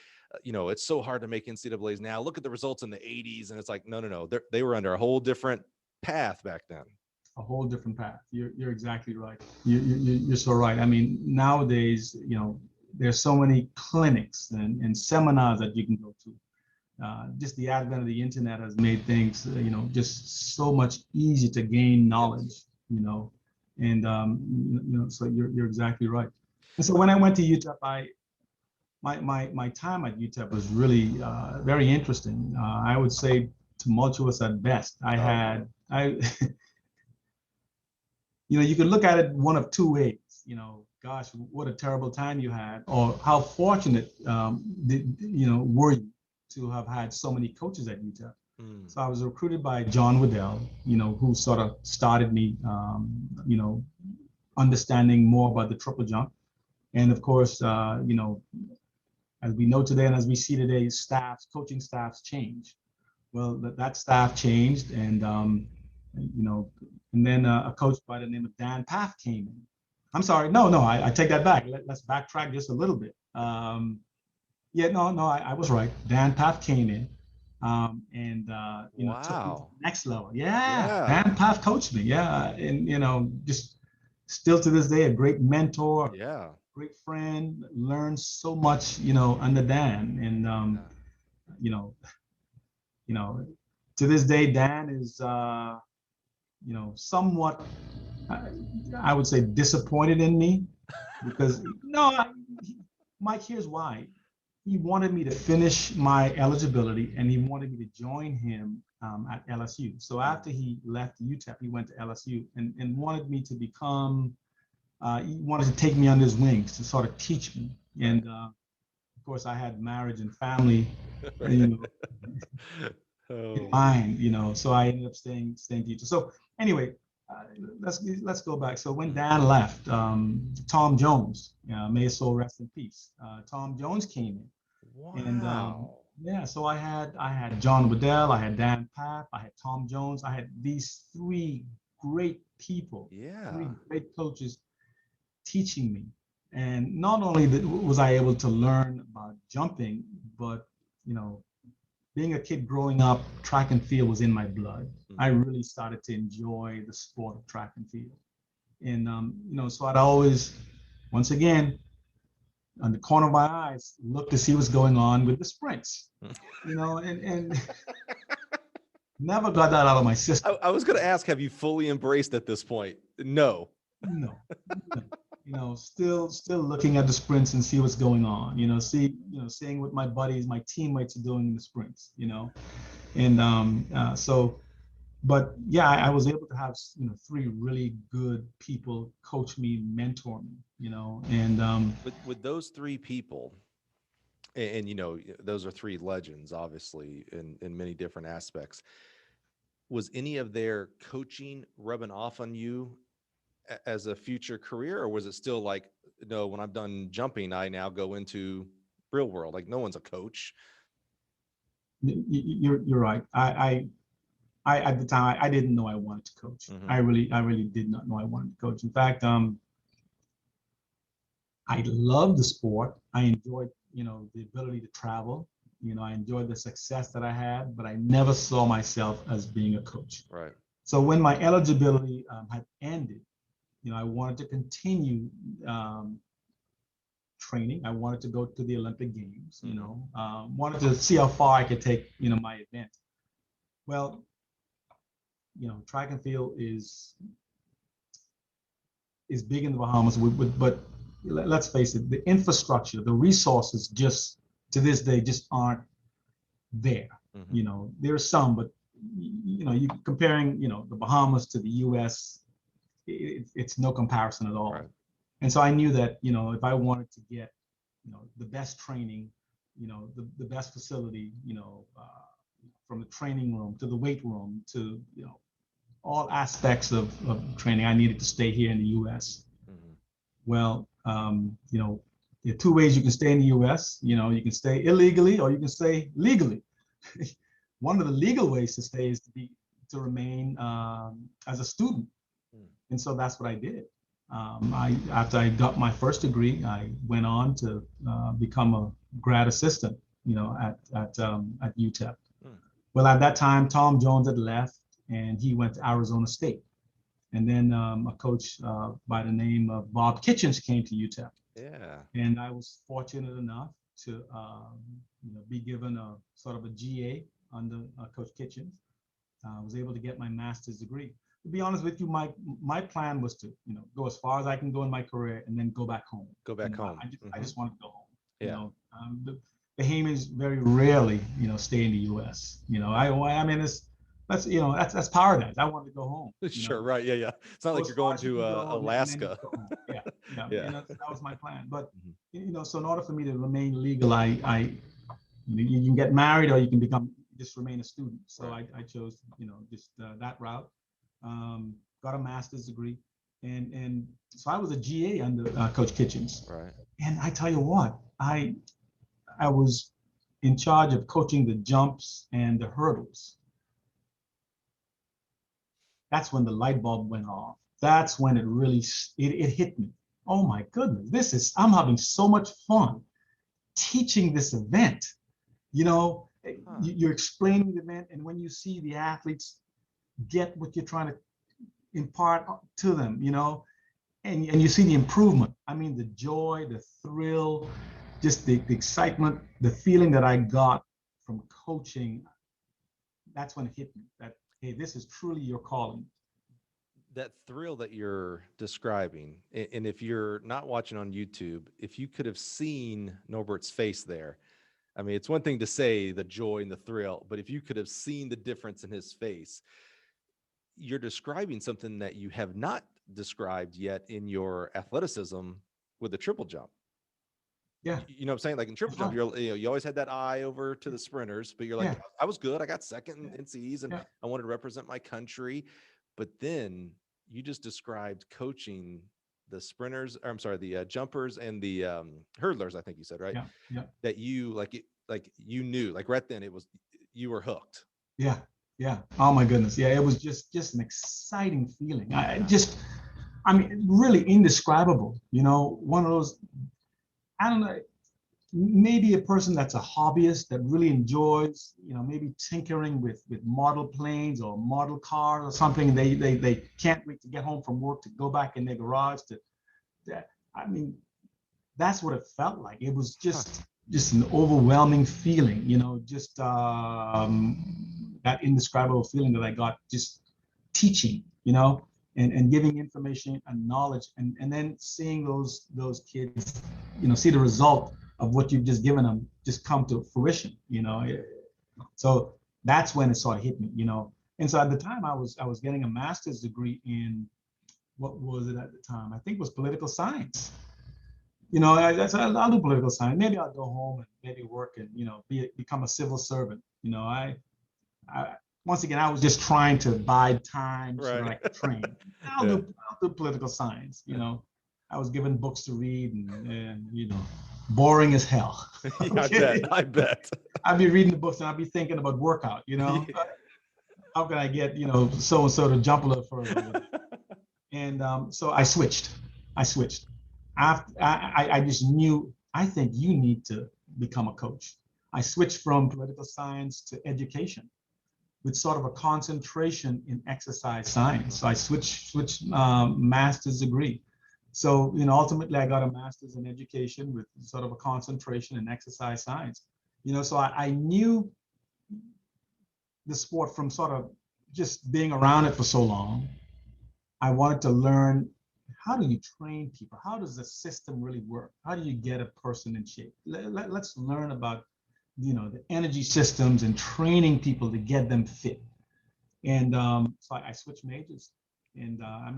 it's so hard to make NCAAs now, look at the results in the 80s, and it's like, no, they were under a whole different path back then. A whole different path. You're exactly right. You're so right. I mean, nowadays, there's so many clinics and seminars that you can go to. Just the advent of the internet has made things, just so much easier to gain knowledge, and so you're exactly right. And so when I went to UTEP, my time at UTEP was really very interesting. I would say tumultuous at best. You can look at it one of two ways. Gosh, what a terrible time you had, or how fortunate were you to have had so many coaches at UTEP. So I was recruited by John Waddell, who sort of started me, understanding more about the triple jump. And of course, as we know today and as we see today, coaching staffs change. Well, that staff changed, and and then a coach by the name of Dan Paff came in. I'm sorry, no, I take that back. Let's backtrack just a little bit. I was right. Dan Paff came in, and took me to the next level. Yeah. Dan Paff coached me. Yeah, and just still to this day a great mentor. Yeah. Great friend. Learned so much, under Dan, and to this day, Dan is somewhat, I would say, disappointed in me because Mike, here's why. He wanted me to finish my eligibility, and he wanted me to join him at LSU. So after he left UTEP, he went to LSU and wanted me to become, he wanted to take me under his wings to sort of teach me. And of course, I had marriage and family, in mind, so I ended up staying teacher. So anyway, let's go back. So when Dan left, Tom Jones, may his soul rest in peace. Tom Jones came in. Wow. And so I had John Waddell, I had Dan Paff, I had Tom Jones, I had these three great people, three great coaches teaching me. And not only was I able to learn about jumping, but being a kid growing up, track and field was in my blood. I really started to enjoy the sport of track and field. And, so I'd always, once again, on the corner of my eyes, look to see what's going on with the sprints, and never got that out of my system. I was going to ask, have you fully embraced at this point? No. Still looking at the sprints and see what's going on, seeing what my buddies, my teammates are doing in the sprints, and but yeah, I was able to have, three really good people coach me, mentor me, and with those three people, and those are three legends, obviously, in many different aspects. Was any of their coaching rubbing off on you as a future career, or was it still like, no, when I'm done jumping, I now go into real world? Like, no one's a coach. You're right. I At the time, I didn't know I wanted to coach. Mm-hmm. I really did not know I wanted to coach. In fact, I loved the sport. I enjoyed, the ability to travel. I enjoyed the success that I had, but I never saw myself as being a coach. Right. So when my eligibility had ended, I wanted to continue training. I wanted to go to the Olympic Games, wanted to see how far I could take, my event. Well, track and field is big in the Bahamas, but let's face it, the infrastructure, the resources just to this day just aren't there. Mm-hmm. There's some, but you comparing, the Bahamas to the U.S., it's no comparison at all. Right. And so I knew that, if I wanted to get, the best training, the best facility, from the training room to the weight room to, all aspects of training, I needed to stay here in the U.S. Mm-hmm. Well, there are two ways you can stay in the U.S. You can stay illegally or you can stay legally. One of the legal ways to stay is to remain as a student, and so that's what I did. After I got my first degree, I went on to become a grad assistant, at UTEP. Well, at that time, Tom Jones had left, and he went to Arizona State. And then a coach by the name of Bob Kitchens came to UTEP. Yeah. And I was fortunate enough to be given a sort of a GA under Coach Kitchens. I was able to get my master's degree. To be honest with you, my plan was to go as far as I can go in my career and then go back home. Go back home. I just wanted to go home. Yeah. The Bahamians very rarely stay in the U.S. I mean that's paradise. I wanted to go home. Sure. Right. Yeah. It's not like you're going to Alaska. Yeah. And that was my plan. But so in order for me to remain legal, you can get married or you can just remain a student. So right. I chose just that route. Got a master's degree, and so I was a GA under Coach Kitchens. Right. And I tell you what, I was in charge of coaching the jumps and the hurdles. That's when the light bulb went off. That's when it really it hit me. Oh my goodness, I'm having so much fun teaching this event. You're explaining the event, and when you see the athletes get what you're trying to impart to them, and you see the improvement. I mean, the joy, the thrill, just the excitement, the feeling that I got from coaching, that's when it hit me that, hey, this is truly your calling. That thrill that you're describing, and if you're not watching on YouTube, if you could have seen Norbert's face there, I mean, it's one thing to say the joy and the thrill, but if you could have seen the difference in his face, you're describing something that you have not described yet in your athleticism with the triple jump. Yeah. You know what I'm saying? Like in triple jump, you always had that eye over to the sprinters, but you're like, I was good. I got second in C's and I wanted to represent my country. But then you just described coaching the sprinters, or I'm sorry, the jumpers and the hurdlers, I think you said, right? Yeah. That you you knew, like right then you were hooked. Yeah. Oh my goodness. Yeah. It was just an exciting feeling. Really indescribable, one of those, I don't know, maybe a person that's a hobbyist that really enjoys, maybe tinkering with model planes or model cars or something. They can't wait to get home from work to go back in their garage that's what it felt like. It was just an overwhelming feeling, that indescribable feeling that I got just teaching, and giving information and knowledge, and then seeing those kids, see the result of what you've just given them just come to fruition, So that's when it sort of hit me, And so at the time I was getting a master's degree in, what was it at the time? I think it was political science. I said, I'll do political science. Maybe I'll go home and maybe work and, become a civil servant. Once again, I was just trying to bide time so that I could train. I'll do political science. I was given books to read and boring as hell. Okay. I bet. I'd be reading the books and I'd be thinking about workout, how can I get, so and so to jump a little further? And so I switched. After I just knew, I think you need to become a coach. I switched from political science to education with sort of a concentration in exercise science. So I switched master's degree. So, ultimately I got a master's in education with sort of a concentration in exercise science. So I knew the sport from sort of just being around it for so long. I wanted to learn, how do you train people? How does the system really work? How do you get a person in shape? Let's learn about, the energy systems and training people to get them fit. And so I switched majors. And I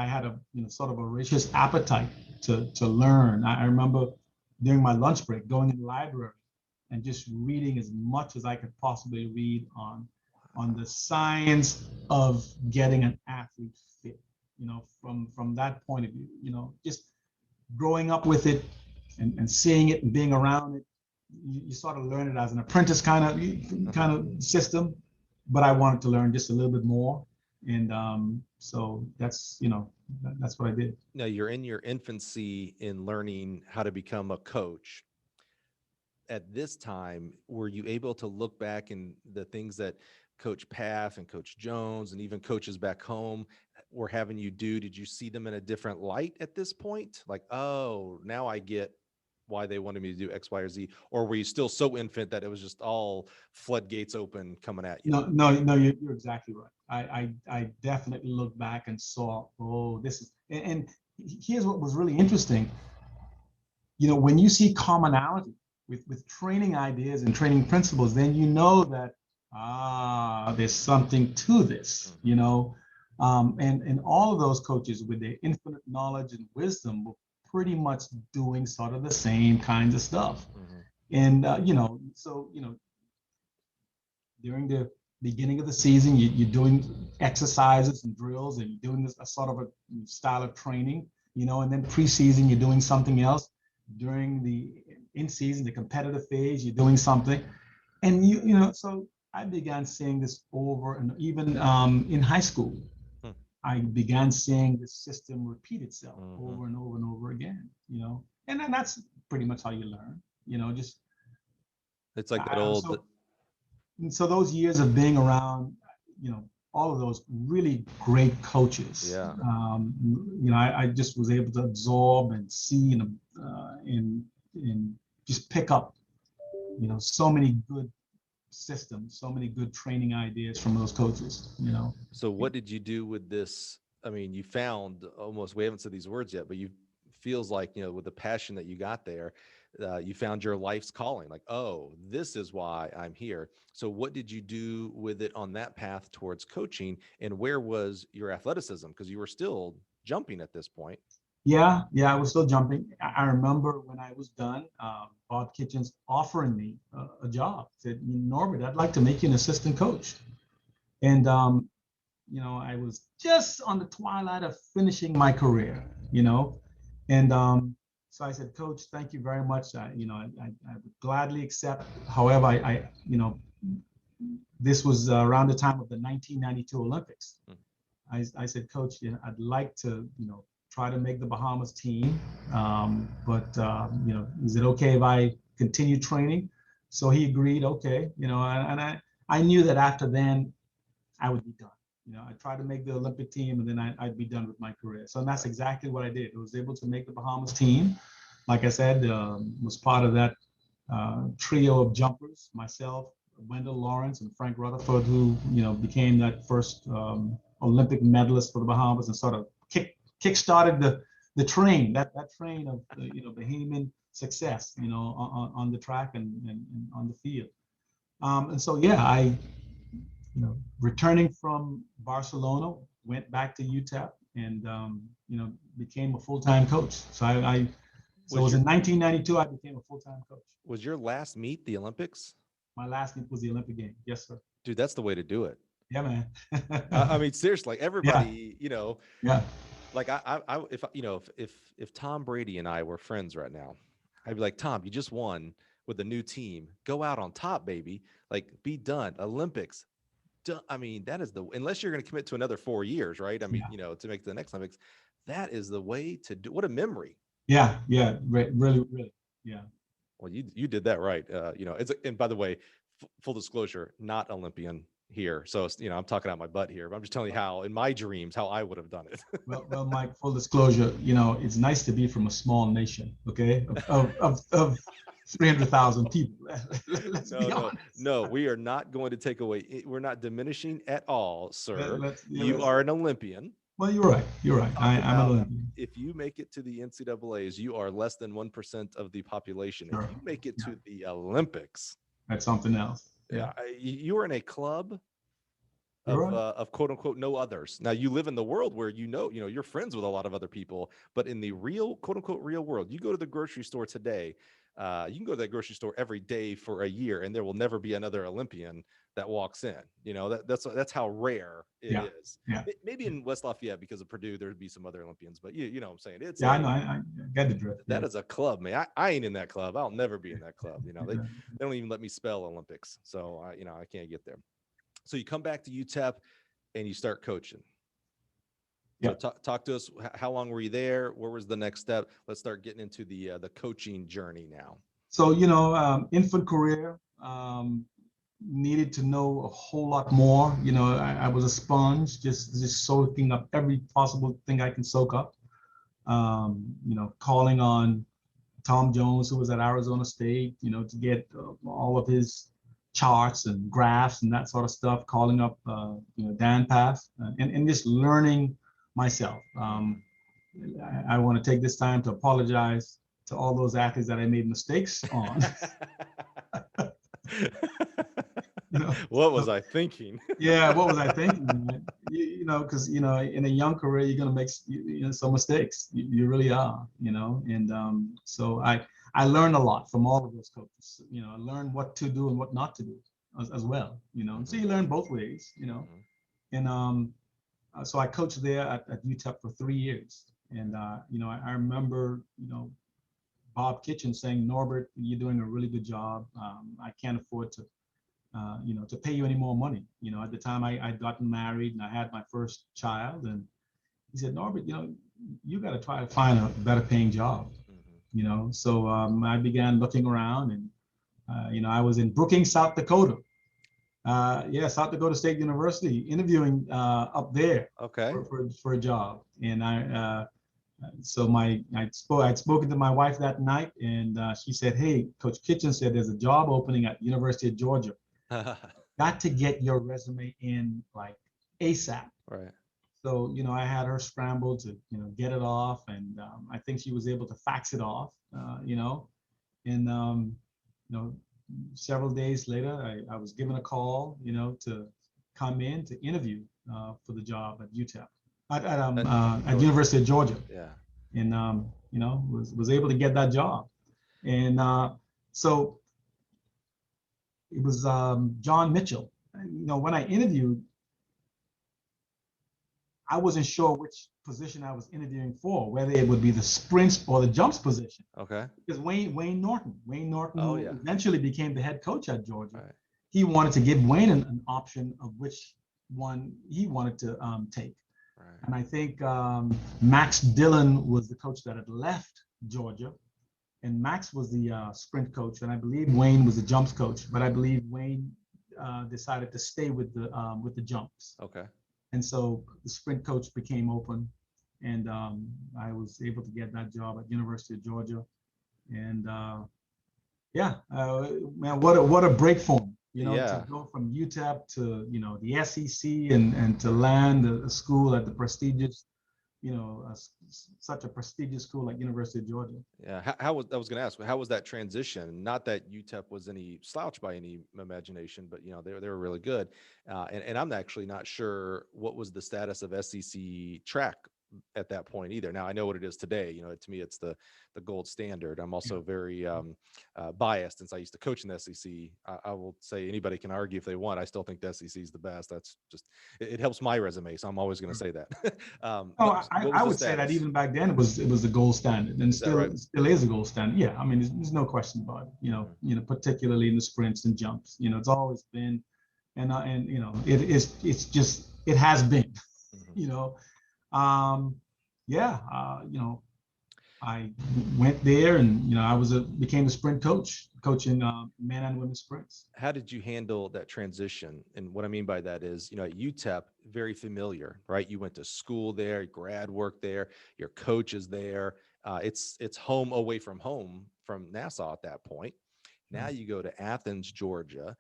had a, sort of a voracious appetite to learn. I remember during my lunch break going in the library and just reading as much as I could possibly read on the science of getting an athlete fit, from that point of view, just growing up with it and seeing it and being around it. You sort of learn it as an apprentice kind of system, but I wanted to learn just a little bit more. And so that's what I did. Now you're in your infancy in learning how to become a coach. At this time, were you able to look back and the things that Coach Paff and Coach Jones and even coaches back home were having you do? Did you see them in a different light at this point? Like, oh, now I get why they wanted me to do X, Y, or Z? Or were you still so infant that it was just all floodgates open coming at you? No, you're exactly right. I definitely looked back and saw, oh, this is, and here's what was really interesting. When you see commonality with training ideas and training principles, then you know that, there's something to this, and all of those coaches with their infinite knowledge and wisdom were pretty much doing sort of the same kinds of stuff. And, so, during the beginning of the season, you're doing exercises and drills and you're doing this a sort of a style of training, and then preseason, you're doing something else. During the in season, the competitive phase, you're doing something. And so I began seeing this over, and even in high school, I began seeing the system repeat itself over and over and over again, and then that's pretty much how you learn, just. It's like that old. So those years of being around, all of those really great coaches, Yeah. I just was able to absorb and see and just pick up, so many good systems, so many good training ideas from those coaches, So what did you do with this? I mean, you found almost, we haven't said these words yet, but you feels like, with the passion that you got there, you found your life's calling, like, oh, this is why I'm here. So what did you do with it on that path towards coaching, and where was your athleticism? Because you were still jumping at this point. Yeah, I was still jumping. I remember when I was done, Bob Kitchens offering me a job. Said, Norbert, I'd like to make you an assistant coach. And, I was just on the twilight of finishing my career, and so I said, Coach, thank you very much. I would gladly accept. However, this was around the time of the 1992 Olympics. I said, Coach, I'd like to, try to make the Bahamas team. But is it okay if I continue training? So he agreed, okay, and I knew that after then I would be done. I tried to make the Olympic team and then I'd be done with my career. So that's exactly what I did. I was able to make the Bahamas team. Like I said, was part of that trio of jumpers, myself, Wendell Lawrence, and Frank Rutherford, who, became that first Olympic medalist for the Bahamas and sort of kick-started the train, that train of Bahamian success, on the track and on the field. And so, I returning from Barcelona, went back to UTEP and, became a full-time coach. So so it was in 1992, I became a full-time coach. Was your last meet the Olympics? My last meet was the Olympic game. Yes, sir. Dude, that's the way to do it. Yeah, man. I mean, seriously, like everybody, Yeah. Like if Tom Brady and I were friends right now, I'd be like, Tom, you just won. with a new team, go out on top, baby. Like, be done. Olympics. I mean, that is unless you're going to commit to another 4 years, right? I mean, Yeah. to make the next Olympics, that is the way to do. What a memory. Yeah. Yeah. Really, really. Yeah. Well, you did that right. And by the way, full disclosure, not Olympian here. So, I'm talking out my butt here, but I'm just telling you how, in my dreams, how I would have done it. Well, Mike, full disclosure, it's nice to be from a small nation, okay, of 300,000 people. Let's be honest. No, we are not going to take away. We're not diminishing at all, sir. Yeah, You are an Olympian. well, you're right. You're right. I'm an Olympian. If you make it to the NCAAs, you are less than 1% of the population. Sure. If you make it to the Olympics, that's something else. Yeah, you are in a club Right. of quote unquote no others. Now you live in the world where you're friends with a lot of other people, but in the real quote unquote real world, you go to the grocery store today. You can go to that grocery store every day for a year, and there will never be another Olympian that walks in. That's how rare it is. Yeah. Maybe in West Lafayette, because of Purdue, there'd be some other Olympians, but you know what I'm saying. It's I know. I get the drift. That is a club, man. I ain't in that club. I'll never be in that club. They don't even let me spell Olympics, so I can't get there. So you come back to UTEP and you start coaching. Yeah. So talk to us. How long were you there? Where was the next step? Let's start getting into the coaching journey now. So, infant career, needed to know a whole lot more. I was a sponge, just soaking up every possible thing I can soak up. Calling on Tom Jones, who was at Arizona State, to get all of his charts and graphs and that sort of stuff, calling up, Dan Path, and just learning myself. I want to take this time to apologize to all those athletes that I made mistakes on. What was I thinking? Yeah, what was I thinking? Because in a young career, you're gonna make some mistakes. You really are. And so I learned a lot from all of those coaches. I learned what to do and what not to do as well. So you learn both ways. And so I coached there at UTEP for 3 years. And I remember Bob Kitchen saying, "Norbert, you're doing a really good job. I can't afford to to pay you any more money." At the time I'd gotten married and I had my first child, and he said, "Norbert, you got to try to find a better paying job." So I began looking around, and I was in Brookings, South Dakota. South Dakota State University, interviewing up there. Okay. For a job. And I'd spoken to my wife that night, and she said, "Hey, Coach Kitchen said there's a job opening at the University of Georgia. Got to get your resume in like ASAP." Right. So, I had her scramble to, get it off. And I think she was able to fax it off, and, several days later, I was given a call, to come in to interview for the job at UTEP, at University of Georgia. Yeah. And, was able to get that job. And so it was John Mitchell. When I interviewed, I wasn't sure which position I was interviewing for, whether it would be the sprints or the jumps position. Okay. Because Wayne Norton, who eventually became the head coach at Georgia, right. He wanted to give Wayne an option of which one he wanted to take. Right. And I think Max Dillon was the coach that had left Georgia, and Max was the sprint coach, and I believe Wayne was the jumps coach. But I believe Wayne decided to stay with the jumps. Okay. And so the sprint coach became open, and I was able to get that job at University of Georgia. And man, what a break for me, to go from UTEP to the SEC and to land a school at the prestigious, such a prestigious school like University of Georgia. Yeah, I was going to ask, how was that transition? Not that UTEP was any slouch by any imagination, but they were really good. And I'm actually not sure what was the status of SEC track at that point either. Now I know what it is today. You know, to me, it's the gold standard. I'm also very biased since I used to coach in the SEC. I will say anybody can argue if they want. I still think the SEC is the best. That's just, it helps my resume. So I'm always going to say that. I would say that even back then it was the gold standard, and still is a gold standard. Yeah, I mean, there's no question about it. You know, particularly in the sprints and jumps. You know, it's always been, and you know, it has been. You know, you know, I went there, and you know, I became a sprint coach, coaching men and women sprints. How did you handle that transition? And what I mean by that is, you know, at UTEP, very familiar, right? You went to school there, grad work there, your coach is there. It's home away from home from Nassau at that point. Now you go to Athens, Georgia.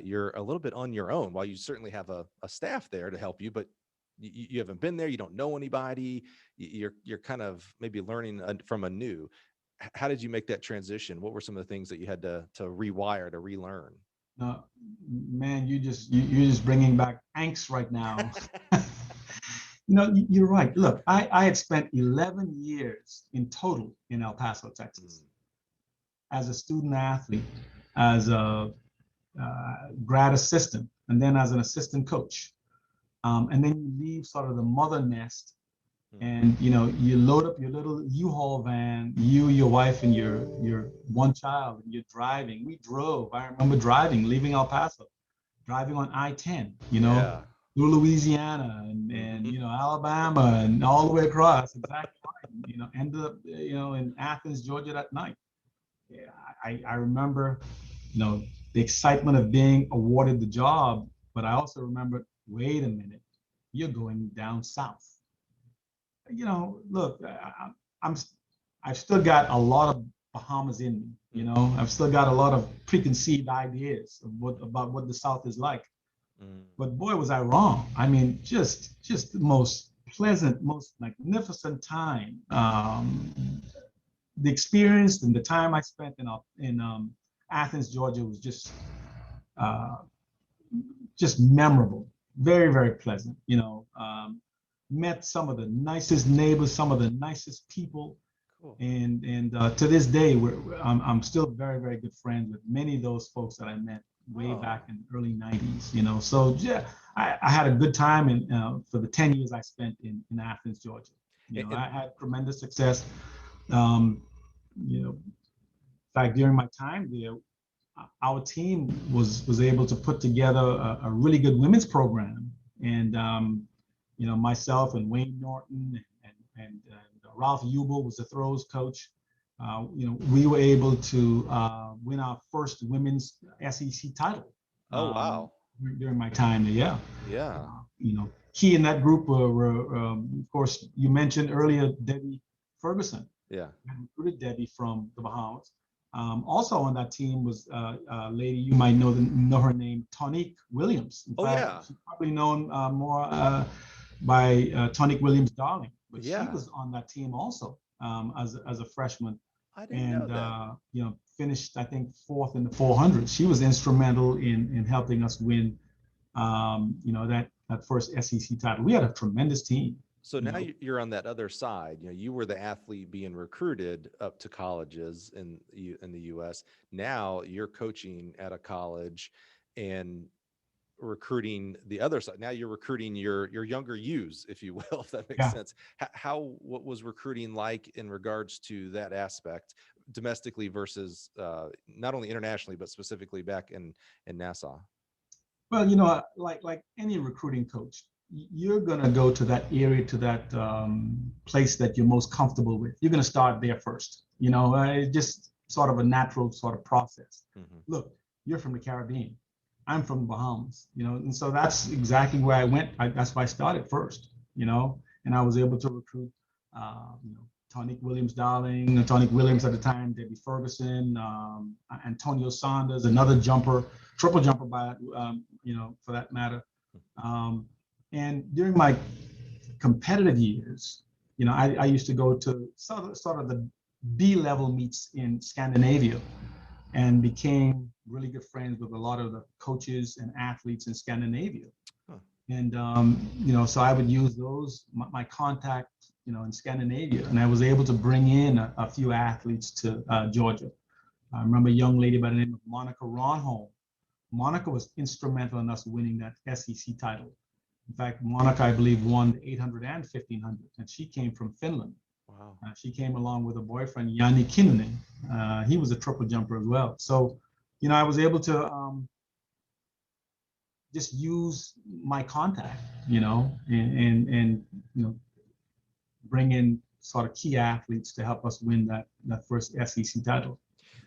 You're a little bit on your own. While you certainly have a staff there to help you, but you haven't been there. You don't know anybody. You're kind of maybe learning from anew. How did you make that transition? What were some of the things that you had to rewire, to relearn? Man, you're just bringing back angst right now. You know, you're right. Look, I had spent 11 years in total in El Paso, Texas, as a student athlete, as a grad assistant, and then as an assistant coach. And then you leave sort of the mother nest, and you know, you load up your little U-Haul van, you, your wife, and your one child, and you're driving. We drove. I remember driving, leaving El Paso, driving on I-10, you know, through Louisiana and you know, Alabama, and all the way across. Exactly right. You know, ended up, you know, in Athens, Georgia that night. Yeah, I remember, you know, the excitement of being awarded the job, but I also remember, wait a minute, you're going down south. You know, look, I've still got a lot of Bahamas in me. You know, I've still got a lot of preconceived ideas of about what the South is like. But boy, was I wrong. I mean, just the most pleasant, most magnificent time. The experience and the time I spent in Athens, Georgia, was just memorable. Very, very pleasant. You know, met some of the nicest neighbors, some of the nicest people. Cool. And to this day, I'm still very, very good friends with many of those folks that I met way back in the early 90s. You know, so yeah, I had a good time for the 10 years I spent in Athens, Georgia. You know, I had tremendous success. You know, in fact, during my time there, our team was able to put together a really good women's program, and you know, myself and Wayne Norton and Ralph Ubel was the throws coach. You know, we were able to win our first women's SEC title. Oh wow! During my time there, yeah. You know, key in that group were of course, you mentioned earlier Debbie Ferguson. Yeah, I recruited Debbie from the Bahamas. Also on that team was a lady, you might know her name, Tonique Williams. In fact, she's probably known more by Tonique Williams-Darling, but she was on that team also as a freshman. I didn't know that. You know, finished I think 4th in the 400. She was instrumental in helping us win, you know, that first SEC title. We had a tremendous team. So now you're on that other side. You know, you were the athlete being recruited up to colleges in the U.S. Now you're coaching at a college and recruiting the other side. Now you're recruiting your younger U's, if you will, if that makes sense. What was recruiting like in regards to that aspect, domestically versus not only internationally, but specifically back in Nassau? Well, you know, like any recruiting coach, you're going to go to that area, to that place that you're most comfortable with. You're going to start there first. You know, it's just sort of a natural sort of process. Look, you're from the Caribbean. I'm from the Bahamas, you know, and so that's exactly where I went. That's why I started first, you know, and I was able to recruit, you know, Tonique Williams-Darling, Tonique Williams at the time, Debbie Ferguson, Antonio Saunders, another jumper, triple jumper by, you know, for that matter. And during my competitive years, you know, I used to go to sort of the B-level meets in Scandinavia, and became really good friends with a lot of the coaches and athletes in Scandinavia. And, so I would use those, my contact, in Scandinavia. And I was able to bring in a few athletes to Georgia. I remember a young lady by the name of Monica Ronholm. Monica was instrumental in us winning that SEC title. In fact, Monica, I believe, won the 800 and 1500, and she came from Finland. Wow. She came along with her boyfriend, Jani Kinnunen. He was a triple jumper as well. So, I was able to just use my contact, and bring in sort of key athletes to help us win that first SEC title.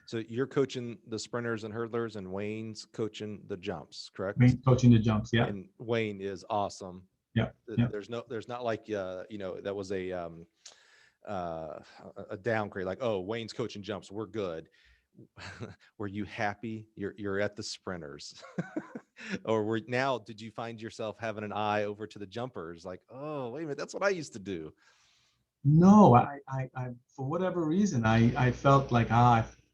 So you're coaching the sprinters and hurdlers, and Wayne's coaching the jumps, correct? Wayne's coaching the jumps, yeah. And Wayne is awesome. Yeah. There's not like that was a downgrade, like, oh, Wayne's coaching jumps, we're good. Were you happy you're at the sprinters? Or did you find yourself having an eye over to the jumpers, like, oh, wait a minute, that's what I used to do? No, I for whatever reason, I felt like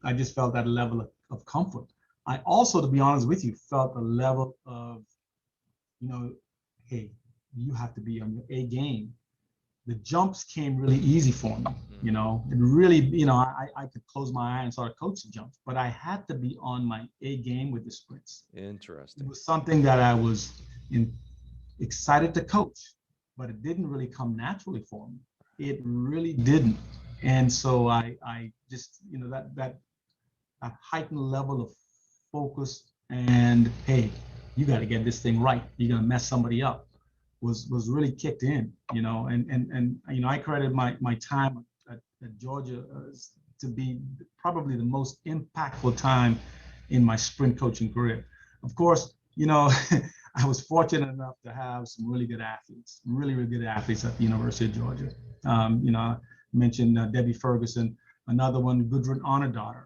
I just felt that level of comfort. I also, to be honest with you, felt a level of, hey, you have to be on your A game. The jumps came really easy for me. It really, I could close my eye and sort of coach the jumps, but I had to be on my A game with the sprints. Interesting. It was something that I was excited to coach, but it didn't really come naturally for me. It really didn't. And so I just, that heightened level of focus and, hey, you got to get this thing right. You're going to mess somebody up was really kicked in, and I credit my time at Georgia to be probably the most impactful time in my sprint coaching career. Of course, I was fortunate enough to have some really good athletes, really good athletes at the University of Georgia. I mentioned Debbie Ferguson, another one, Gudrun Arnardottir.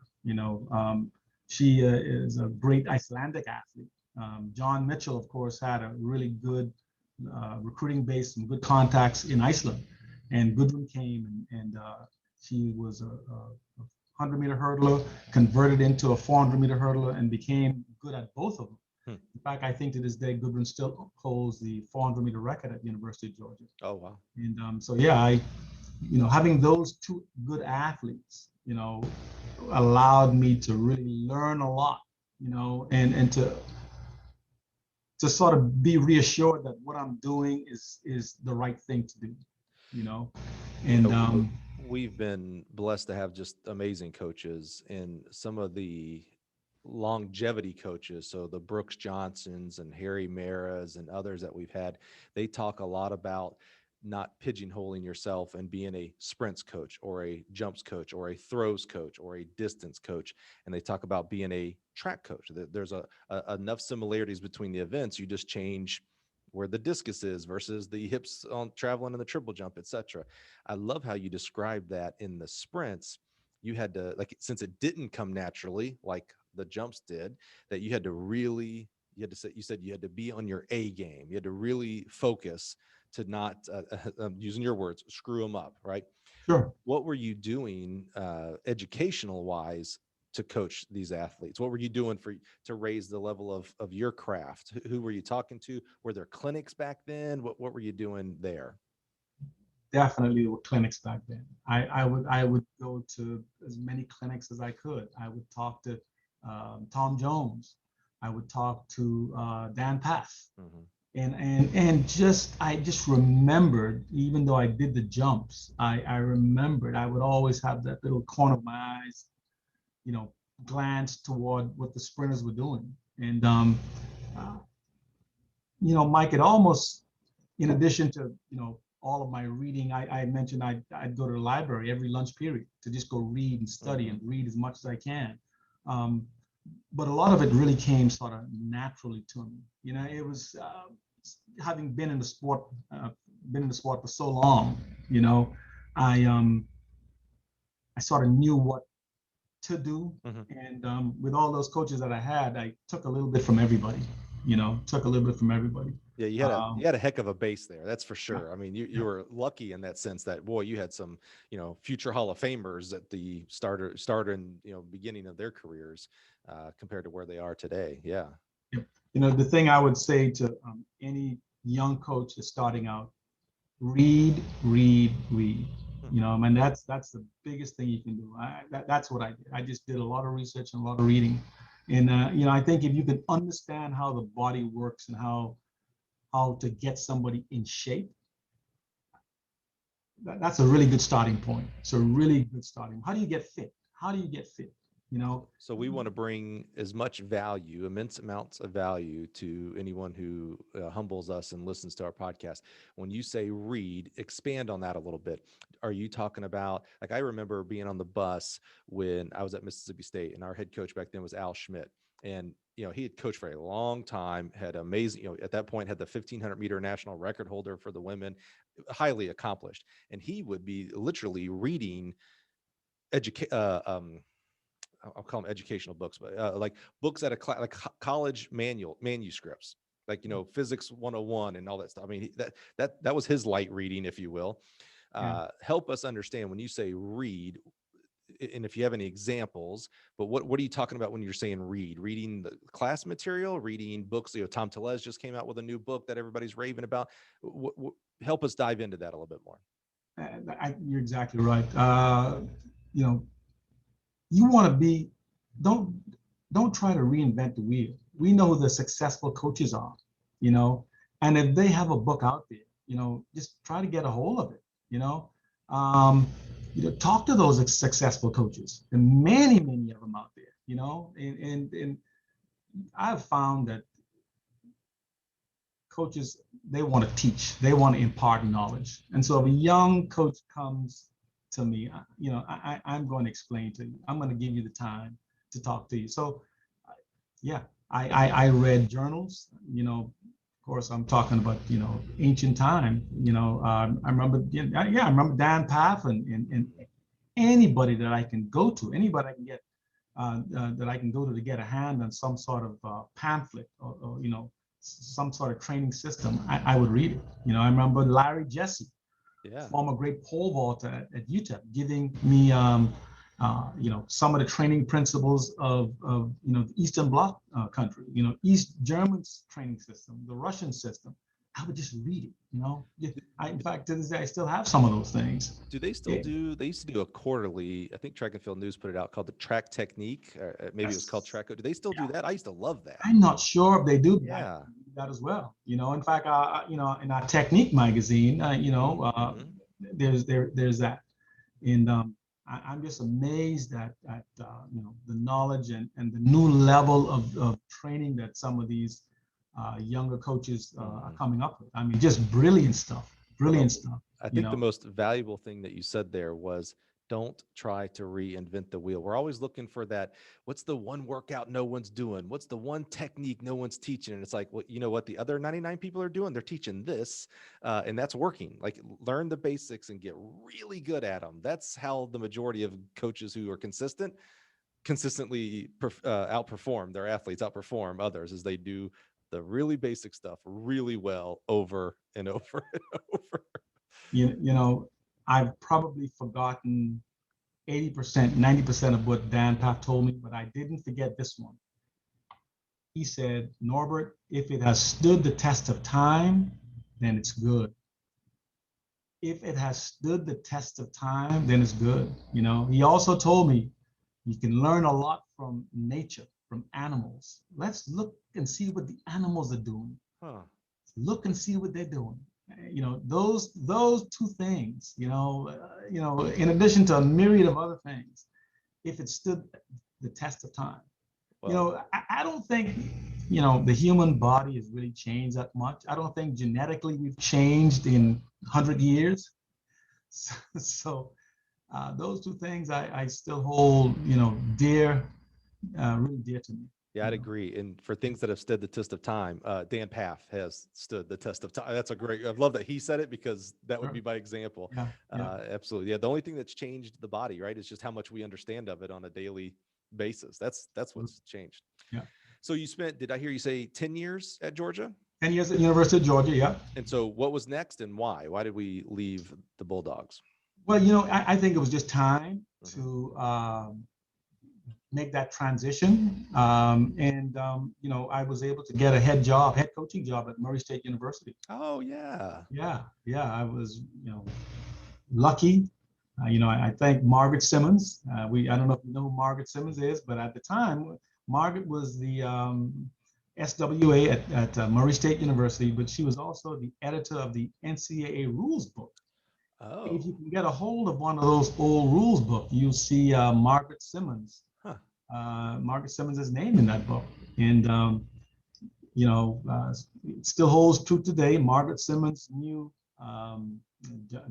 She is a great Icelandic athlete. John Mitchell, of course, had a really good recruiting base, some good contacts in Iceland. And Gudrun came and she was a 100-meter hurdler, converted into a 400-meter hurdler, and became good at both of them. In fact, I think to this day, Gudrun still holds the 400-meter record at the University of Georgia. Oh, wow. And so, yeah, having those two good athletes, allowed me to really learn a lot, and to sort of be reassured that what I'm doing is the right thing to do, and we've been blessed to have just amazing coaches, and some of the longevity coaches, so the Brooks Johnsons and Harry Maras and others that we've had, they talk a lot about not pigeonholing yourself and being a sprints coach or a jumps coach or a throws coach or a distance coach. And they talk about being a track coach. There's enough similarities between the events. You just change where the discus is versus the hips on traveling in the triple jump, etc. I love how you describe that in the sprints. You had to, like, since it didn't come naturally, like the jumps did, that you had to say, you said you had to be on your A game. You had to really focus to not, using your words, screw them up, right? Sure. What were you doing educational wise to coach these athletes? What were you doing to raise the level of your craft? Who were you talking to? Were there clinics back then? What were you doing there? Definitely there were clinics back then. I would go to as many clinics as I could. I would talk to Tom Jones. I would talk to Dan Path. Mm-hmm. And I just remembered, even though I did the jumps, I remembered I would always have that little corner of my eyes, glance toward what the sprinters were doing. And, Mike, it almost, in addition to, all of my reading, I mentioned I'd go to the library every lunch period to just go read and study and read as much as I can. But a lot of it really came sort of naturally to me. It was having been in the sport for so long. I sort of knew what to do, and with all those coaches that I had, I took a little bit from everybody. Yeah, you had a heck of a base there, that's for sure. I mean, you were lucky in that sense that, boy, you had some, future Hall of Famers at the starter and beginning of their careers compared to where they are today. Yeah. The thing I would say to any young coach that's starting out, read, read, read. I mean, that's the biggest thing you can do. That's what I did. I just did a lot of research and a lot of reading. And, I think if you can understand how the body works and how to get somebody in shape, that's a really good starting point. It's a really good starting. How do you get fit? How do you get fit? So we want to bring as much value, immense amounts of value, to anyone who humbles us and listens to our podcast. When you say read, expand on that a little bit. Are you talking about, like, I remember being on the bus when I was at Mississippi State, and our head coach back then was Al Schmidt. And, he had coached for a long time, had amazing, at that point had the 1500 meter national record holder for the women, highly accomplished. And he would be literally reading I'll call them educational books, but like books at like college manuscripts, like, physics 101 and all that stuff. I mean, that was his light reading, if you will. Help us understand when you say read, and if you have any examples, but what are you talking about when you're saying read? Reading the class material, reading books? Tom Tellez just came out with a new book that everybody's raving about. Help us dive into that a little bit more. You're exactly right. You want to be, don't try to reinvent the wheel. We know who the successful coaches are, and if they have a book out there, just try to get a hold of it. Talk to those successful coaches, and many of them out there. And I've found that coaches, they want to teach, they want to impart knowledge, and so if a young coach comes to me, I'm going to explain to you. I'm going to give you the time to talk to you. So, I read journals. Of course, I'm talking about ancient time. I remember, I remember Dan Paff and anybody that I can go to, anybody I can get that I can go to get a hand on some sort of pamphlet or some sort of training system. I would read it. I remember Larry Jesse, former great pole vaulter at UTEP, giving me some of the training principles of the Eastern Bloc country, East German's training system, the Russian system. I would just read it. In fact, to this day, I still have some of those things. Do they still do? They used to do a quarterly, I think Track and Field News put it out, called the Track Technique, or maybe it was called Track. Do they still do that? I used to love that. I'm not sure if they do that as well. In fact, in our Technique magazine, there's that, and I'm just amazed at the knowledge and the new level of training that some of these younger coaches are coming up with. I mean, just brilliant stuff. I think the most valuable thing that you said there was, don't try to reinvent the wheel. We're always looking for that. What's the one workout no one's doing? What's the one technique no one's teaching? And it's like, well, you know what the other 99 people are doing? They're teaching this, and that's working. Like, learn the basics and get really good at them. That's how the majority of coaches who are consistently outperform their athletes, outperform others, as they do the really basic stuff really well over and over and over. I've probably forgotten 80%, 90% of what Dan Paff told me, but I didn't forget this one. He said, Norbert, if it has stood the test of time, then it's good. If it has stood the test of time, then it's good. He also told me, you can learn a lot from nature, from animals. Let's look and see what the animals are doing. Look and see what they're doing. Those two things, in addition to a myriad of other things, if it stood the test of time. I don't think, the human body has really changed that much. I don't think genetically we've changed in 100 years. So those two things I still hold, dear, really dear to me. Yeah, I'd agree. And for things that have stood the test of time, Dan Paff has stood the test of time. That's a great, I love that he said it, because that would be my example. Absolutely. Yeah. The only thing that's changed the body, right, is just how much we understand of it on a daily basis. That's what's changed. Yeah. So you spent, did I hear you say 10 years at Georgia? 10 years at the University of Georgia, yeah. And so what was next and why? Why did we leave the Bulldogs? Well, I think it was just time to make that transition. You know, I was able to get a head coaching job at Murray State University. Oh yeah. Yeah. I was, you know, lucky. You know, I thank Margaret Simmons. I don't know if you know who Margaret Simmons is, but at the time, Margaret was the SWA at Murray State University, but she was also the editor of the NCAA rules book. Oh. If you can get a hold of one of those old rules book, you'll see Margaret Simmons. Huh. Margaret Simmons' name in that book. And, you know, it still holds true today. Margaret Simmons knew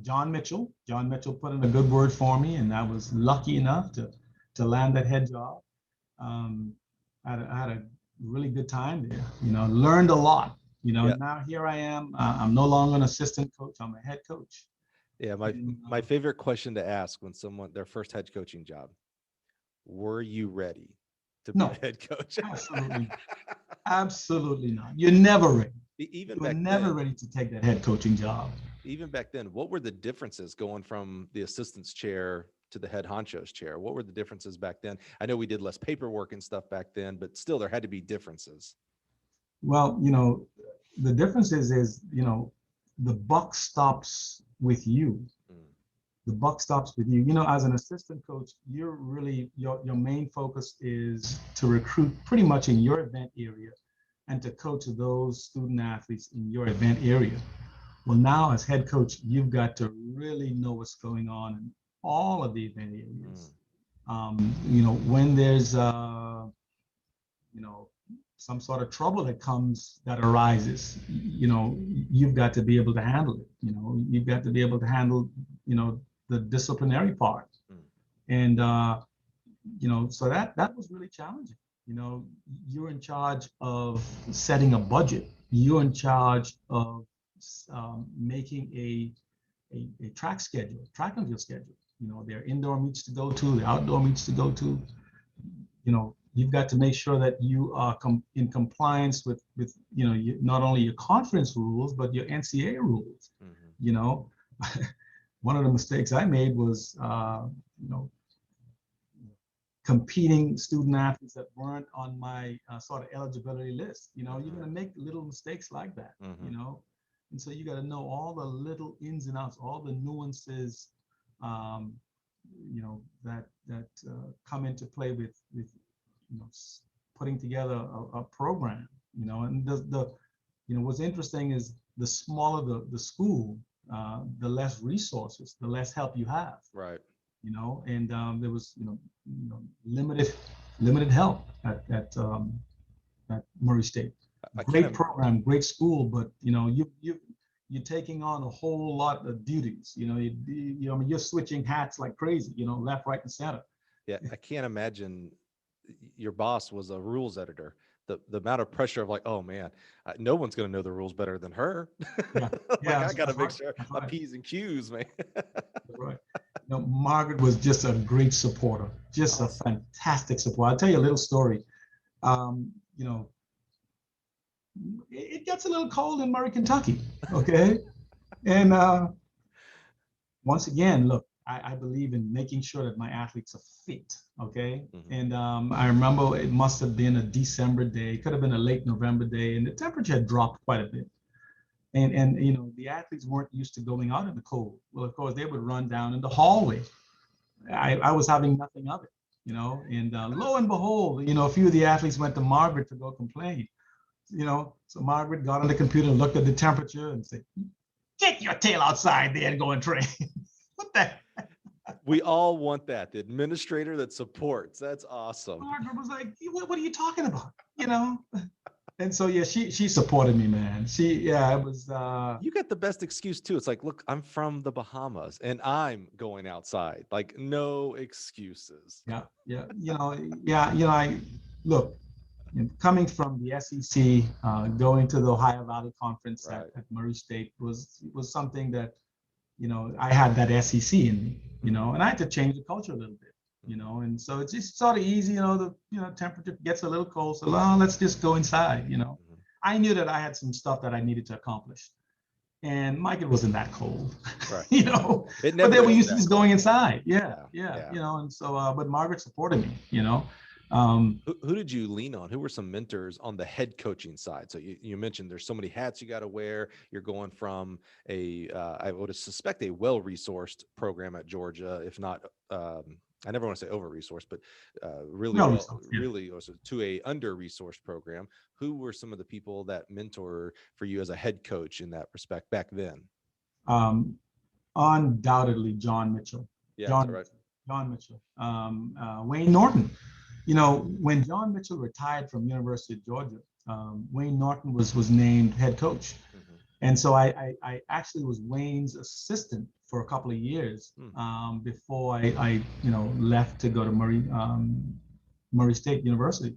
John Mitchell. John Mitchell put in a good word for me, and I was lucky enough to land that head job. I had a really good time there, you know, learned a lot, you know. Yeah. Now here I am. I'm no longer an assistant coach. I'm a head coach. Yeah, my favorite question to ask when someone their first head coaching job, were you ready to be a head coach? Absolutely not. You're never ready. You're never ready to take that head coaching job. Even back then, what were the differences going from the assistant's chair to the head honcho's chair? What were the differences back then? I know we did less paperwork and stuff back then, but still there had to be differences. Well, you know, the difference is, you know, the buck stops with you. The buck stops with you. You know, as an assistant coach, you're really, your main focus is to recruit pretty much in your event area and to coach those student athletes in your event area. Well, now as head coach, you've got to really know what's going on in all of the event areas. You know, when there's, you know, some sort of trouble that arises, you know, you've got to be able to handle it. You know, you've got to be able to handle, you know, the disciplinary part. And, you know, so that was really challenging. You know, you're in charge of setting a budget. You're in charge of making a track schedule, track and field schedule. You know, there are indoor meets to go to, the outdoor meets to go to. You know, you've got to make sure that you are in compliance with you know, not only your conference rules, but your NCAA rules. You know, one of the mistakes I made was, you know, competing student athletes that weren't on my sort of eligibility list. You know, you're going to make little mistakes like that, you know, and so you got to know all the little ins and outs, all the nuances, you know, that come into play with you know, putting together a program, you know. And you know, what's interesting is the smaller the school, the less resources, the less help you have. Right. You know, and there was, you know, limited help at Murray State. Great program, great school, but you know, you're taking on a whole lot of duties. You know, I mean, you're switching hats like crazy. You know, left, right, and center. Yeah, I can't imagine your boss was a rules editor. The amount of pressure of like, oh man, no one's going to know the rules better than her. I got to make sure my P's and Q's, man. Right. You know, Margaret was just a great supporter, just a fantastic supporter. I'll tell you a little story. You know, it gets a little cold in Murray, Kentucky. Okay. And once again, look, I believe in making sure that my athletes are fit. Okay. And I remember it must have been a December day, could have been a late November day, and the temperature had dropped quite a bit. And you know, the athletes weren't used to going out in the cold. Well, of course, they would run down in the hallway. I was having nothing of it, you know, and lo and behold, you know, a few of the athletes went to Margaret to go complain. You know, so Margaret got on the computer and looked at the temperature and said, "Get your tail outside there and go and train." What the heck? We all want that. The administrator that supports. That's awesome. Margaret was like, what are you talking about? You know? And so, yeah, she supported me, man. It was. You got the best excuse too. It's like, look, I'm from the Bahamas and I'm going outside. Like, no excuses. Yeah. You know, look, coming from the SEC, going to the Ohio Valley Conference at Murray State was something that, you know, I had that SEC in me, you know, and I had to change the culture a little bit, you know, and so it's just sort of easy, you know, the temperature gets a little cold, so let's just go inside, you know. I knew that I had some stuff that I needed to accomplish, and Mike, it wasn't that cold, you know, but they were used to just going inside, you know, and so, but Margaret supported me, you know. Who did you lean on? Who were some mentors on the head coaching side? So you mentioned there's so many hats you got to wear. You're going from I would suspect a well-resourced program at Georgia, if not, I never want to say over-resourced, but really well, really also to a under-resourced program. Who were some of the people that mentor for you as a head coach in that respect back then? Undoubtedly, John Mitchell. Yeah, right. John Mitchell. Wayne Norton. You know, when John Mitchell retired from University of Georgia, Wayne Norton was named head coach. Mm-hmm. And so I actually was Wayne's assistant for a couple of years before I left to go to Murray State University.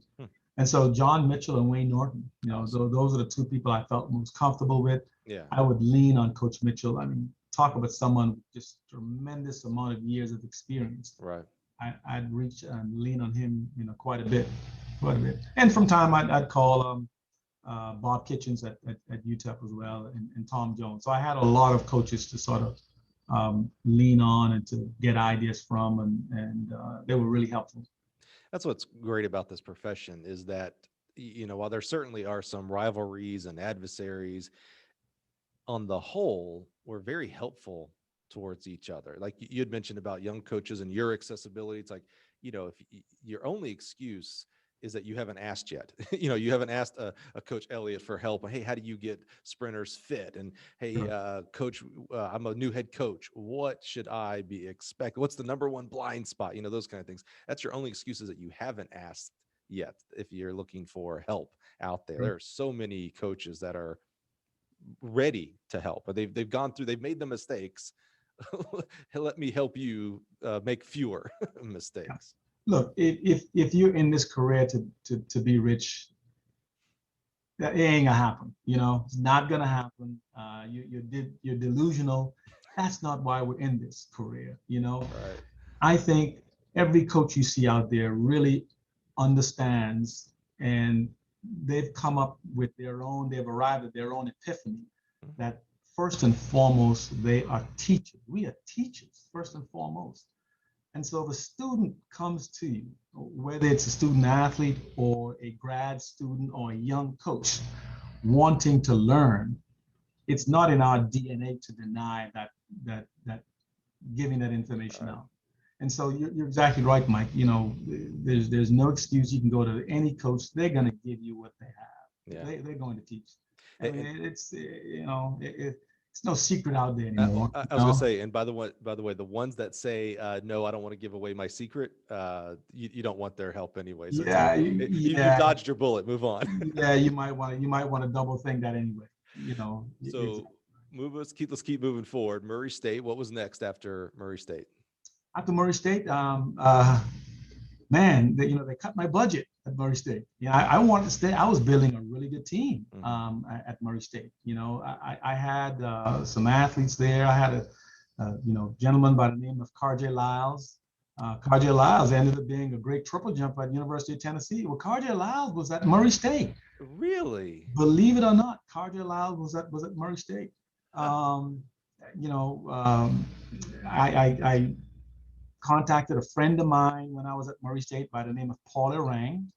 And so John Mitchell and Wayne Norton, so those are the two people I felt most comfortable with. Yeah. I would lean on Coach Mitchell. I mean, talk about someone with just tremendous amount of years of experience. Right. I'd reach and lean on him, quite a bit. And from time I'd call Bob Kitchens at UTEP as well, and Tom Jones. So I had a lot of coaches to sort of lean on and to get ideas from, and they were really helpful. That's what's great about this profession is that, while there certainly are some rivalries and adversaries, on the whole, we're very helpful towards each other. Like you had mentioned about young coaches and your accessibility. It's like, if your only excuse is that you haven't asked yet, you haven't asked a Coach Elliott for help. Hey, how do you get sprinters fit? And hey, coach, I'm a new head coach. What should I be expecting? What's the number one blind spot? Those kind of things. That's your only excuses that you haven't asked yet. If you're looking for help out there, there are so many coaches that are ready to help, but they've gone through, they've made the mistakes. Let me help you make fewer mistakes. Look, if you're in this career to be rich, that ain't gonna happen. It's not gonna happen. You're delusional. That's not why we're in this career. Right. I think every coach you see out there really understands, and they've come up with they've arrived at their own epiphany that first and foremost, they are teachers. We are teachers, first and foremost. And so if a student comes to you, whether it's a student athlete or a grad student or a young coach wanting to learn, it's not in our DNA to deny that giving that information out. And so you're exactly right, Mike. There's no excuse. You can go to any coach. They're going to give you what they have. Yeah. They're going to teach. I mean, it's it's no secret out there anymore. I was gonna say, and by the way, the ones that say no, I don't want to give away my secret, you don't want their help anyway. So yeah, you dodged your bullet. Move on. Yeah, you might want to double think that anyway. So let's keep moving forward. Murray State. What was next after Murray State? After Murray State, man, they cut my budget at Murray State. I wanted to stay. I was building a really good team at Murray State. I had some athletes there. I had a gentleman by the name of KJ Lyles. KJ Lyles ended up being a great triple jumper at University of Tennessee. Well, KJ Lyles was at Murray State. Really? Believe it or not, KJ Lyles was at Murray State. I contacted a friend of mine when I was at Murray State by the name of Paul Orang.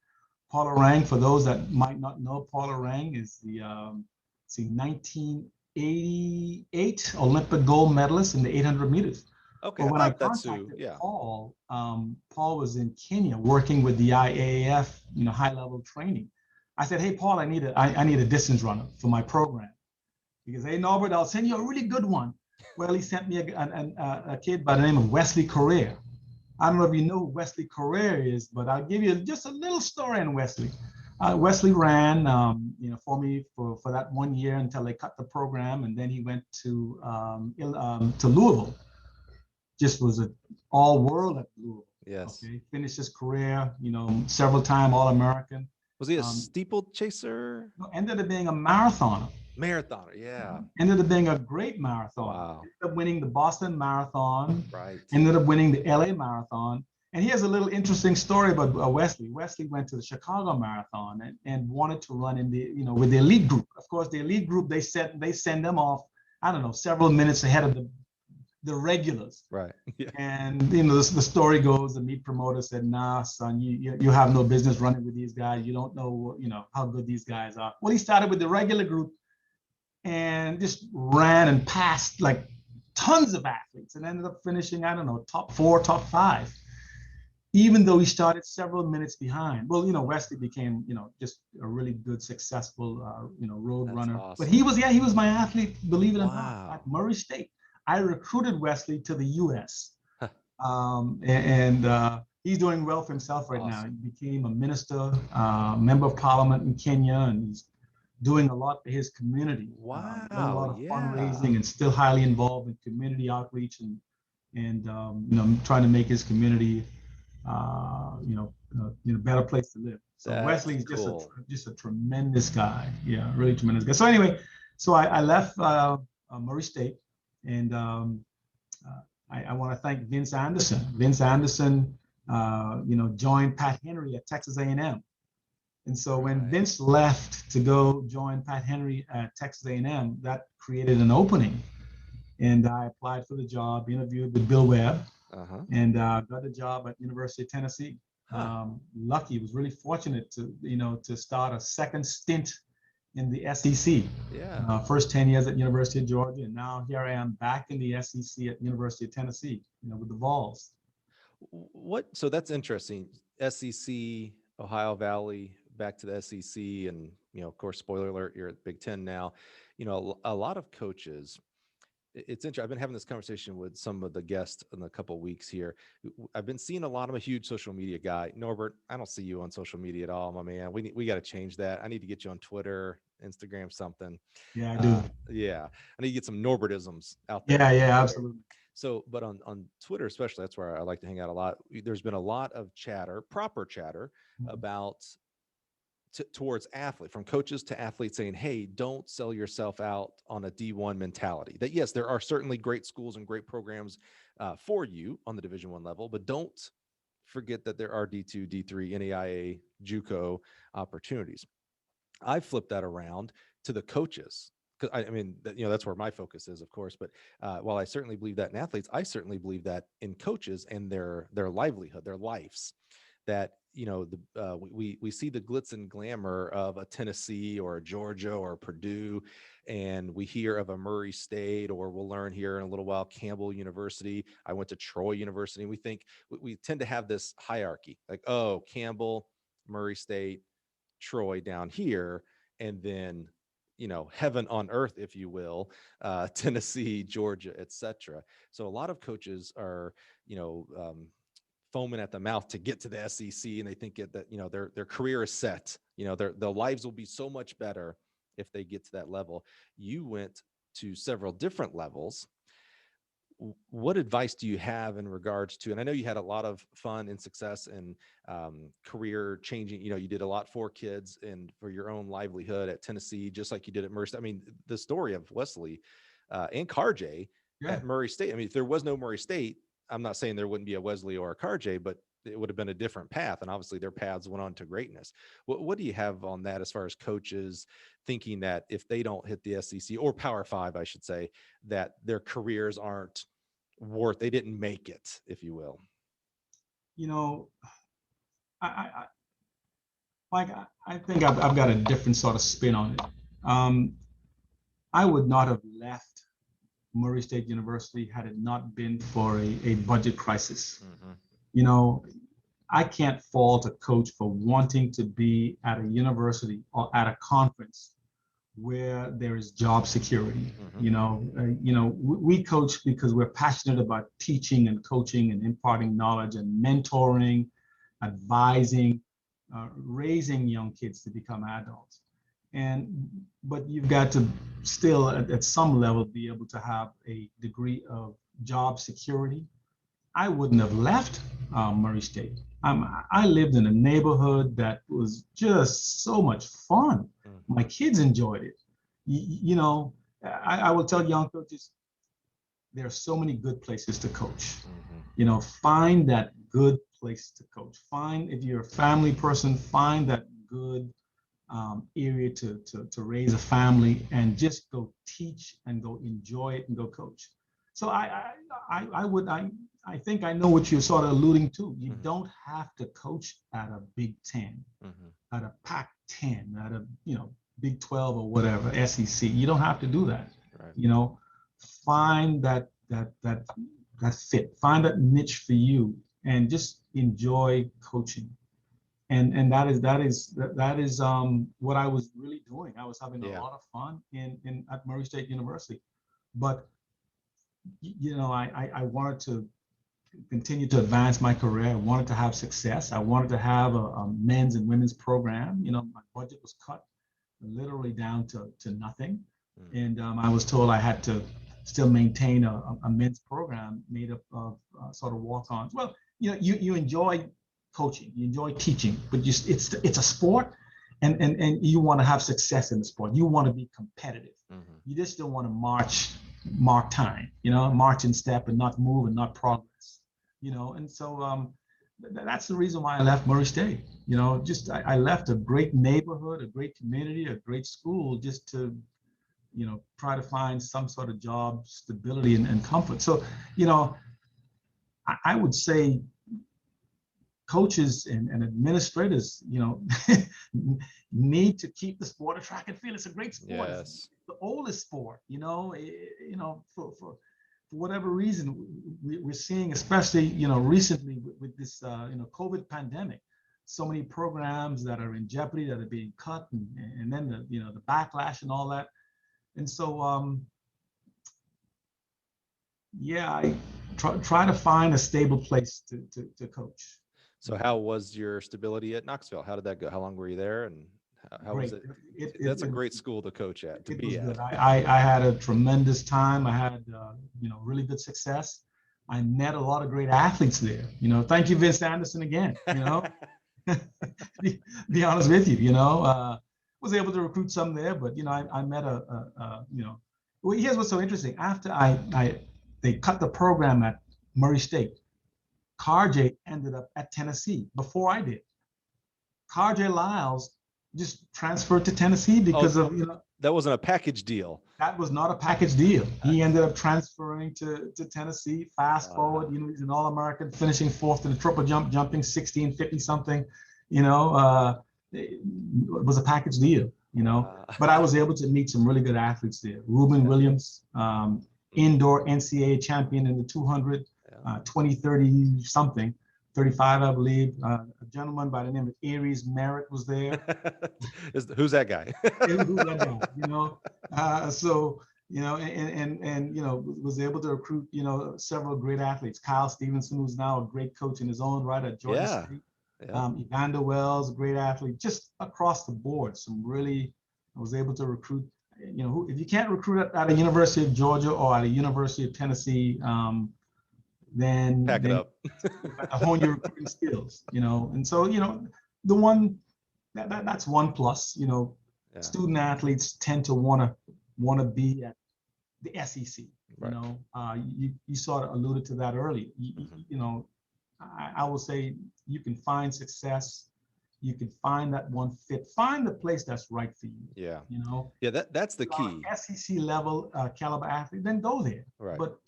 Paul Orang, for those that might not know, Paul Orang is the 1988 Olympic gold medalist in the 800 meters. Okay, but when I contacted Paul, Paul was in Kenya working with the IAAF, high-level training. I said, hey, Paul, I need a distance runner for my program. Because, hey, Norbert, I'll send you a really good one. Well, he sent me a kid by the name of Wesley Correa. I don't know if you know who Wesley Correa is, but I'll give you just a little story on Wesley. Wesley ran, for me for that 1 year until they cut the program, and then he went to Louisville. Just was an all-world at Louisville. Yes. Okay. Finished his career, several time All-American. Was he a steeplechaser? No, ended up being a marathoner. Marathoner, yeah. Ended up being a great marathoner. Wow. Ended up winning the Boston Marathon. Right. Ended up winning the LA Marathon. And here's a little interesting story about Wesley. Wesley went to the Chicago Marathon and wanted to run in the, with the elite group. Of course, the elite group, they send them off, I don't know, several minutes ahead of the regulars. Right. Yeah. And the story goes, the meat promoter said, "Nah, son, you have no business running with these guys. You don't know how good these guys are." Well, he started with the regular group and just ran and passed like tons of athletes and ended up finishing, I don't know, top 4, top 5, even though he started several minutes behind. Well, Wesley became, just a really good, successful, road That's runner. awesome. But he was my athlete, believe it or Wow. not, at Murray State. I recruited Wesley to the U.S. Huh. He's doing well for himself right now. Awesome. He became a minister, member of parliament in Kenya, and he's doing a lot for his community. Done a lot Wow. of Yeah. fundraising and still highly involved in community outreach and trying to make his community, better place to live. So That's Wesley's cool. just a tremendous guy. Yeah, really tremendous guy. So anyway, I left Murray State, and I want to thank Vince Anderson. Vince Anderson, joined Pat Henry at Texas A&M. And so when Right. Vince left to go join Pat Henry at Texas A&M, that created an opening. And I applied for the job, interviewed with Bill Webb, and got the job at University of Tennessee. Huh. Lucky, was really fortunate to start a second stint in the SEC. Yeah. First 10 years at University of Georgia, and now here I am back in the SEC at University of Tennessee, with the Vols. So that's interesting. SEC, Ohio Valley, back to the SEC, and of course, spoiler alert, you're at Big Ten now. A lot of coaches. It's interesting. I've been having this conversation with some of the guests in a couple of weeks here. I've been seeing a lot. I'm a huge social media guy. Norbert, I don't see you on social media at all, my man. We got to change that. I need to get you on Twitter, Instagram, something. Yeah, I do. Yeah, I need to get some Norbertisms out there. Yeah, absolutely. So, but on Twitter especially, that's where I like to hang out a lot. There's been a lot of chatter, proper chatter, about towards athletes, from coaches to athletes, saying, "Hey, don't sell yourself out on a D1 mentality. That yes, there are certainly great schools and great programs for you on the Division I level, but don't forget that there are D2, D3, NAIA, JUCO opportunities." I flipped that around to the coaches, because I mean, that's where my focus is, of course. But while I certainly believe that in athletes, I certainly believe that in coaches and their livelihood, their lives. That we see the glitz and glamour of a Tennessee or a Georgia or a Purdue, and we hear of a Murray State, or we'll learn here in a little while Campbell University. I went to Troy University, and we tend to have this hierarchy, like, oh, Campbell, Murray State, Troy down here, and then heaven on earth, if you will, Tennessee, Georgia, etc. So a lot of coaches are foaming at the mouth to get to the SEC, and they think that their career is set. Their lives will be so much better if they get to that level. You went to several different levels. What advice do you have in regards to, and I know you had a lot of fun and success and career changing, you did a lot for kids and for your own livelihood at Tennessee, just like you did at Murray State. I mean, the story of Wesley and Carjay at Murray State. I mean, if there was no Murray State, I'm not saying there wouldn't be a Wesley or a Carjay, but it would have been a different path. And obviously their paths went on to greatness. What do you have on that as far as coaches thinking that if they don't hit the SEC or Power 5, I should say, that their careers aren't they didn't make it, if you will? I think I've got a different sort of spin on it. I would not have left Murray State University had it not been for a budget crisis. I can't fault a coach for wanting to be at a university or at a conference where there is job security. We coach because we're passionate about teaching and coaching and imparting knowledge and mentoring, advising, raising young kids to become adults. But you've got to still, at some level, be able to have a degree of job security. I wouldn't have left Murray State. I lived in a neighborhood that was just so much fun. My kids enjoyed it. I will tell young coaches, there are so many good places to coach. Find that good place to coach. If you're a family person, find that good area to raise a family, and just go teach and go enjoy it and go coach. So I think I know what you're sort of alluding to. You don't have to coach at a Big Ten, at a Pac-10, at a Big 12 or whatever, SEC. You don't have to do that. Right. Find that fit, find that niche for you, and just enjoy coaching. And that is what I was really doing. I was having a lot of fun at Murray State University, but I wanted to continue to advance my career. I wanted to have success. I wanted to have a men's and women's program. My budget was cut literally down to nothing. And I was told I had to still maintain a men's program made up of sort of walk-ons. Well, you enjoy coaching, you enjoy teaching, but it's a sport, and you want to have success in the sport. You want to be competitive. You just don't want to mark time, march in step and not move and not progress. And so that's the reason why I left Murray State. I left a great neighborhood, a great community, a great school, just to try to find some sort of job stability and comfort. So I would say coaches and administrators need to keep the sport of track and field. It's a great sport. Yes. It's the oldest sport. For whatever reason, we're seeing, especially recently with this COVID pandemic, so many programs that are in jeopardy, that are being cut, and then the backlash and all that. And so I try to find a stable place to coach. So how was your stability at Knoxville? How did that go? How long were you there, and how was it? That's a great school to coach at, to be at. I had a tremendous time. I had really good success. I met a lot of great athletes there. Thank you, Vince Anderson, again. Be honest with you. Was able to recruit some there, but I met well, here's what's so interesting. After they cut the program at Murray State, Carjay ended up at Tennessee before I did. Carjay Lyles just transferred to Tennessee because of that wasn't a package deal. That was not a package deal. He ended up transferring to Tennessee. Fast forward, he's an All-American, finishing fourth in the triple jump, jumping 1650 something. It was a package deal. But I was able to meet some really good athletes there. Ruben Williams, indoor NCAA champion in the 200, 2030 something. 35, I believe. A gentleman by the name of Aries Merritt was there. Who's that guy? Who's that guy? So was able to recruit several great athletes. Kyle Stevenson, who's now a great coach in his own right at Georgia State. Evander Wells, a great athlete, just across the board. I was able to recruit. If you can't recruit at a University of Georgia or at a University of Tennessee, then pack it up. Hone your recruiting skills, and so the one that's one plus. Student athletes tend to want to be at the SEC. Right. You sort of alluded to that earlier. I will say you can find success. You can find that one fit. Find the place that's right for you. Yeah. That's the key. SEC level caliber athlete, then go there. Right. But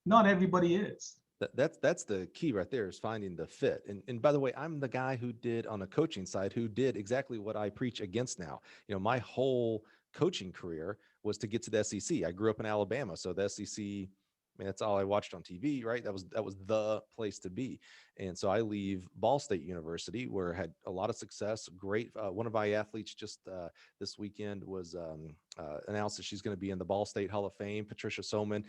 not everybody is. That's the key right there, is finding the fit. And by the way, I'm the guy who did, on the coaching side, who did exactly what I preach against now. My whole coaching career was to get to the SEC. I grew up in Alabama, so the SEC, that's all I watched on TV, right? That was the place to be. And so I leave Ball State University, where I had a lot of success. Great. One of my athletes just this weekend was announced that she's going to be in the Ball State Hall of Fame. Patricia Soman,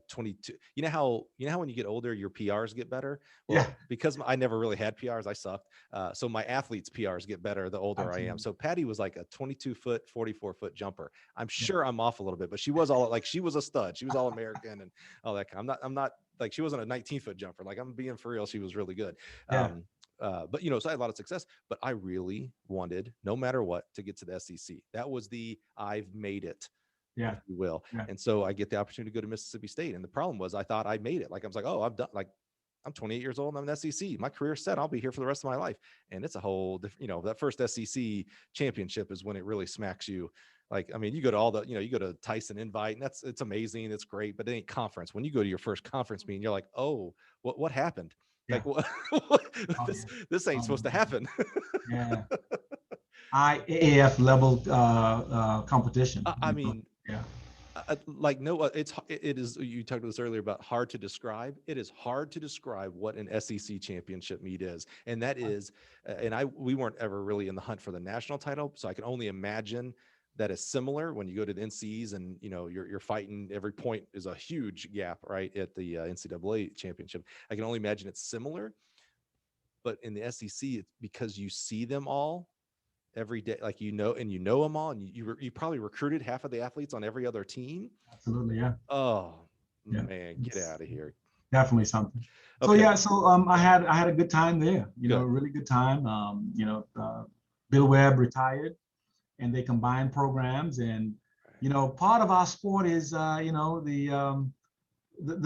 22. You know how when you get older, your PRs get better? Well, because I never really had PRs, I sucked. So my athletes' PRs get better the older I am. So Patty was like a 22-foot, 44-foot jumper. I'm sure I'm off a little bit, but she was she was a stud. She was all American and all that. I'm not like, she wasn't a 19-foot jumper. Like, I'm being for real. She was really good. But so I had a lot of success, but I really wanted, no matter what, to get to the SEC. That was I've made it, if you will. And so I get the opportunity to go to Mississippi State. And the problem was, I thought I made it. Like, I was like, oh, I've done, like, I'm 28 years old and I'm in the SEC. My career's set. I'll be here for the rest of my life. And it's a whole different, that first SEC championship is when it really smacks you Like, I mean, you go to all the, you go to Tyson Invite, and it's amazing. It's great, but it ain't conference. When you go to your first conference meeting, you're like, oh, what happened? Yeah. Like, what, Oh, this ain't supposed to happen. yeah. IAAF level competition. I mean, Yeah. like, no, it is, you talked about this earlier about hard to describe. It is hard to describe what an SEC championship meet is. And that is, we weren't ever really in the hunt for the national title. So I can only imagine that is similar when you go to the NCs and, you're fighting, every point is a huge gap, right, at the NCAA championship. I can only imagine it's similar, but in the SEC, it's because you see them all every day, like, and you know them all, and you probably recruited half of the athletes on every other team. Absolutely, yeah. Oh, yeah. man, get out of here. Definitely something. Okay. So yeah, I had a good time there. Good. A really good time. Bill Webb retired, and they combined programs, and part of our sport is the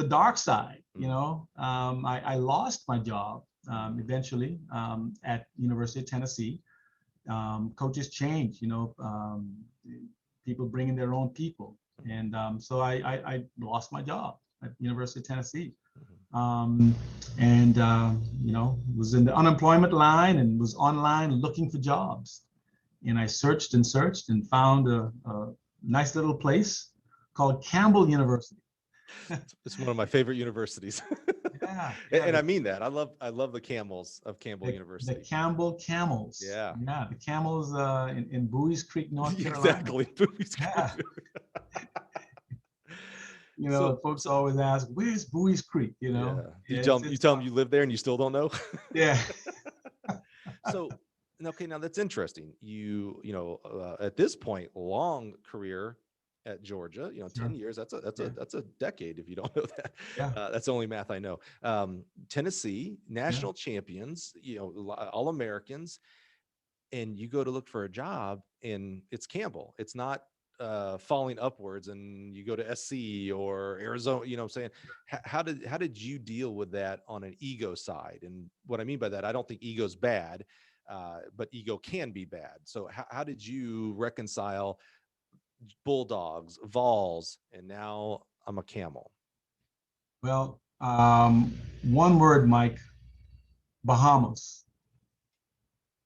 dark side. I lost my job eventually at University of Tennessee. Coaches change, people bring in their own people. And so I lost my job at University of Tennessee. Was in the unemployment line and was online looking for jobs. And I searched and searched and found a nice little place called Campbell University. It's one of my favorite universities. Yeah, and I mean that. I love the Camels of Campbell University. The Campbell Camels. Yeah. Yeah, the Camels in Bowie's Creek, North Carolina. Exactly. Bowie's Creek. Yeah. Folks always ask, "Where's Bowie's Creek?" Yeah. You tell them you live there and you still don't know. Yeah. So, okay, now that's interesting. At this point, long career at Georgia, 10 years, that's a decade if you don't know that. Yeah. That's the only math I know. Tennessee, national champions, All-Americans, and you go to look for a job and it's Campbell. It's not falling upwards and you go to SC or Arizona, what I'm saying? How did you deal with that on an ego side? And what I mean by that, I don't think ego's bad, but ego can be bad. So how did you reconcile Bulldogs, Vols, and now I'm a Camel? Well, one word, Mike: Bahamas.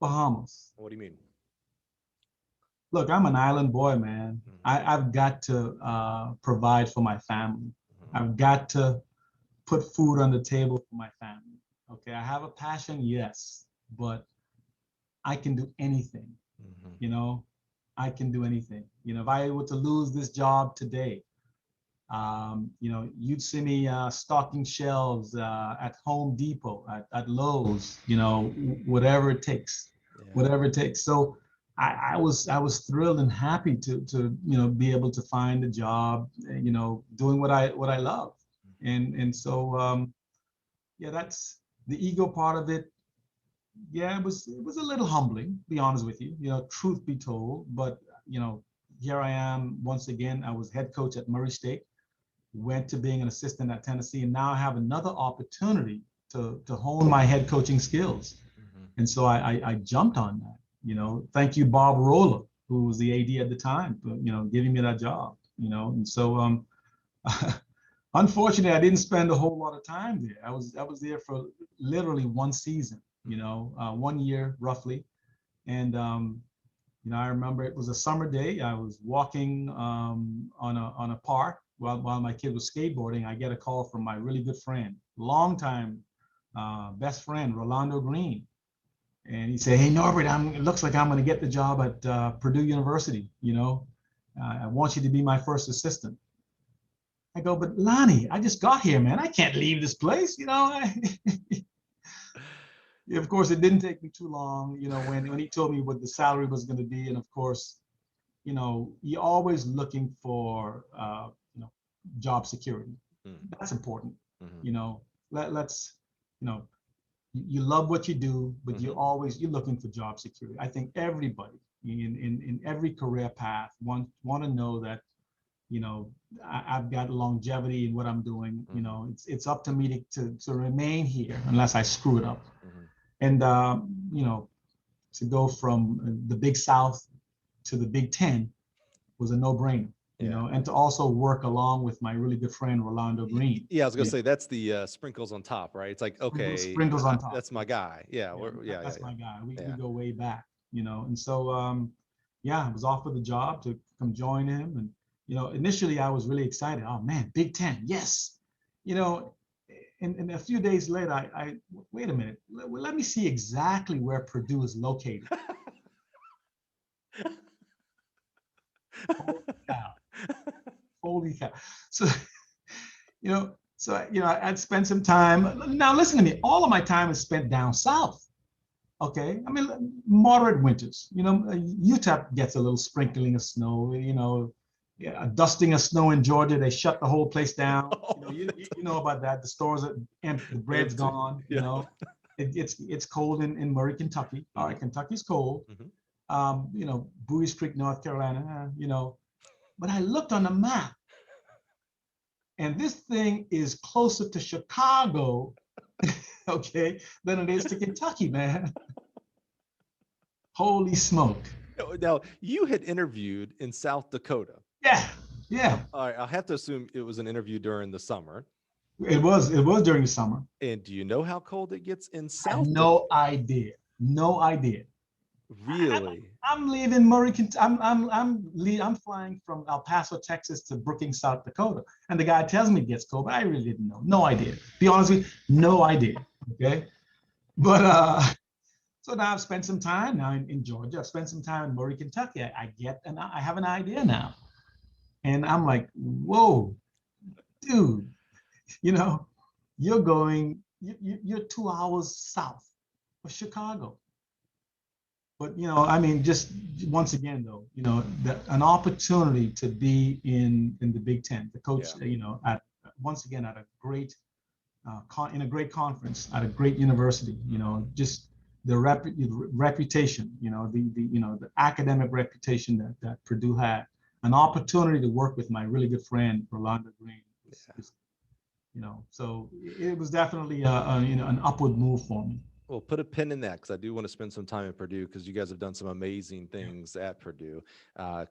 Bahamas. What do you mean? Look, I'm an island boy, man. Mm-hmm. I've got to provide for my family. Mm-hmm. I've got to put food on the table for my family. Okay, I have a passion, yes, but I can do anything. Mm-hmm. I can do anything. If I were to lose this job today, you'd see me stocking shelves at Home Depot, at Lowe's, whatever it takes, whatever it takes. So I was thrilled and happy to be able to find a job, doing what I love. And so, that's the ego part of it. Yeah, it was a little humbling, to be honest with you, truth be told. But, here I am once again. I was head coach at Murray State, went to being an assistant at Tennessee, and now I have another opportunity to hone my head coaching skills. Mm-hmm. And so I jumped on that. Thank you, Bob Roller, who was the AD at the time, for, giving me that job, And so, unfortunately, I didn't spend a whole lot of time there. I was there for literally one season, 1 year roughly. And, I remember it was a summer day. I was walking on a park while my kid was skateboarding. I get a call from my really good friend, longtime best friend, Rolando Greene. And he said, "Hey, Norbert, it looks like I'm going to get the job at Purdue University. I want you to be my first assistant." I go, "But Lonnie, I just got here, man. I can't leave this place." Of course, it didn't take me too long, when he told me what the salary was going to be. And of course, you're always looking for, job security. Mm-hmm. That's important. Mm-hmm. Let's, you love what you do, but mm-hmm. you're looking for job security. I think everybody in every career path want to know that, I've got longevity in what I'm doing. Mm-hmm. It's up to me to remain here unless I screw it up. Mm-hmm. And, to go from the Big South to the Big Ten, was a no-brainer, you know, and to also work along with my really good friend, Rolando Greene. Yeah, I was gonna say that's the sprinkles on top, right? It's like, okay, sprinkles on top. that's my guy. Yeah, that's my guy. We go way back, you know, and so yeah, I was offered the job to come join him, and you know, initially I was really excited. Oh man, Big Ten, yes, you know. And a few days later, I wait a minute. Let me see exactly where Purdue is located. Holy cow! Holy cow! So, I'd spent some time. Now, listen to me. All of my time is spent down south. Okay, I mean, moderate winters. You know, UTEP gets a little sprinkling of snow. You know, a dusting of snow in Georgia. They shut the whole place down. You know about that. The stores are empty. The bread's gone. You know, it's cold in Murray, Kentucky. All right, Kentucky's cold. You know, Buies Creek, North Carolina. You know, but I looked on the map, and this thing is closer to Chicago, okay, than it is to Kentucky, man. Holy smoke. Now, you had interviewed in South Dakota. Yeah. All right, I'll have to assume it was an interview during the summer. It was during the summer. And do you know how cold it gets in South Dakota? No idea. Really? I'm leaving Murray. I'm flying from El Paso, Texas to Brookings, South Dakota, and the guy tells me it gets cold, but I really didn't know. No idea. Be honest with you, no idea. Okay, but so now I've spent some time now in Georgia. I've spent some time in Murray, Kentucky. I have an idea now, and I'm like, whoa, dude, you know, you're 2 hours south of Chicago. But, you know, I mean, just once again, though, you know, an opportunity to be in the Big Ten, the coach, you know, once again at a great, in a great conference, at a great university, you know, just the reputation, you know, the academic reputation that Purdue had, an opportunity to work with my really good friend Rolando Greene, you know, so it was definitely an upward move for me. Well, put a pin in that, because I do want to spend some time at Purdue, because you guys have done some amazing things at Purdue,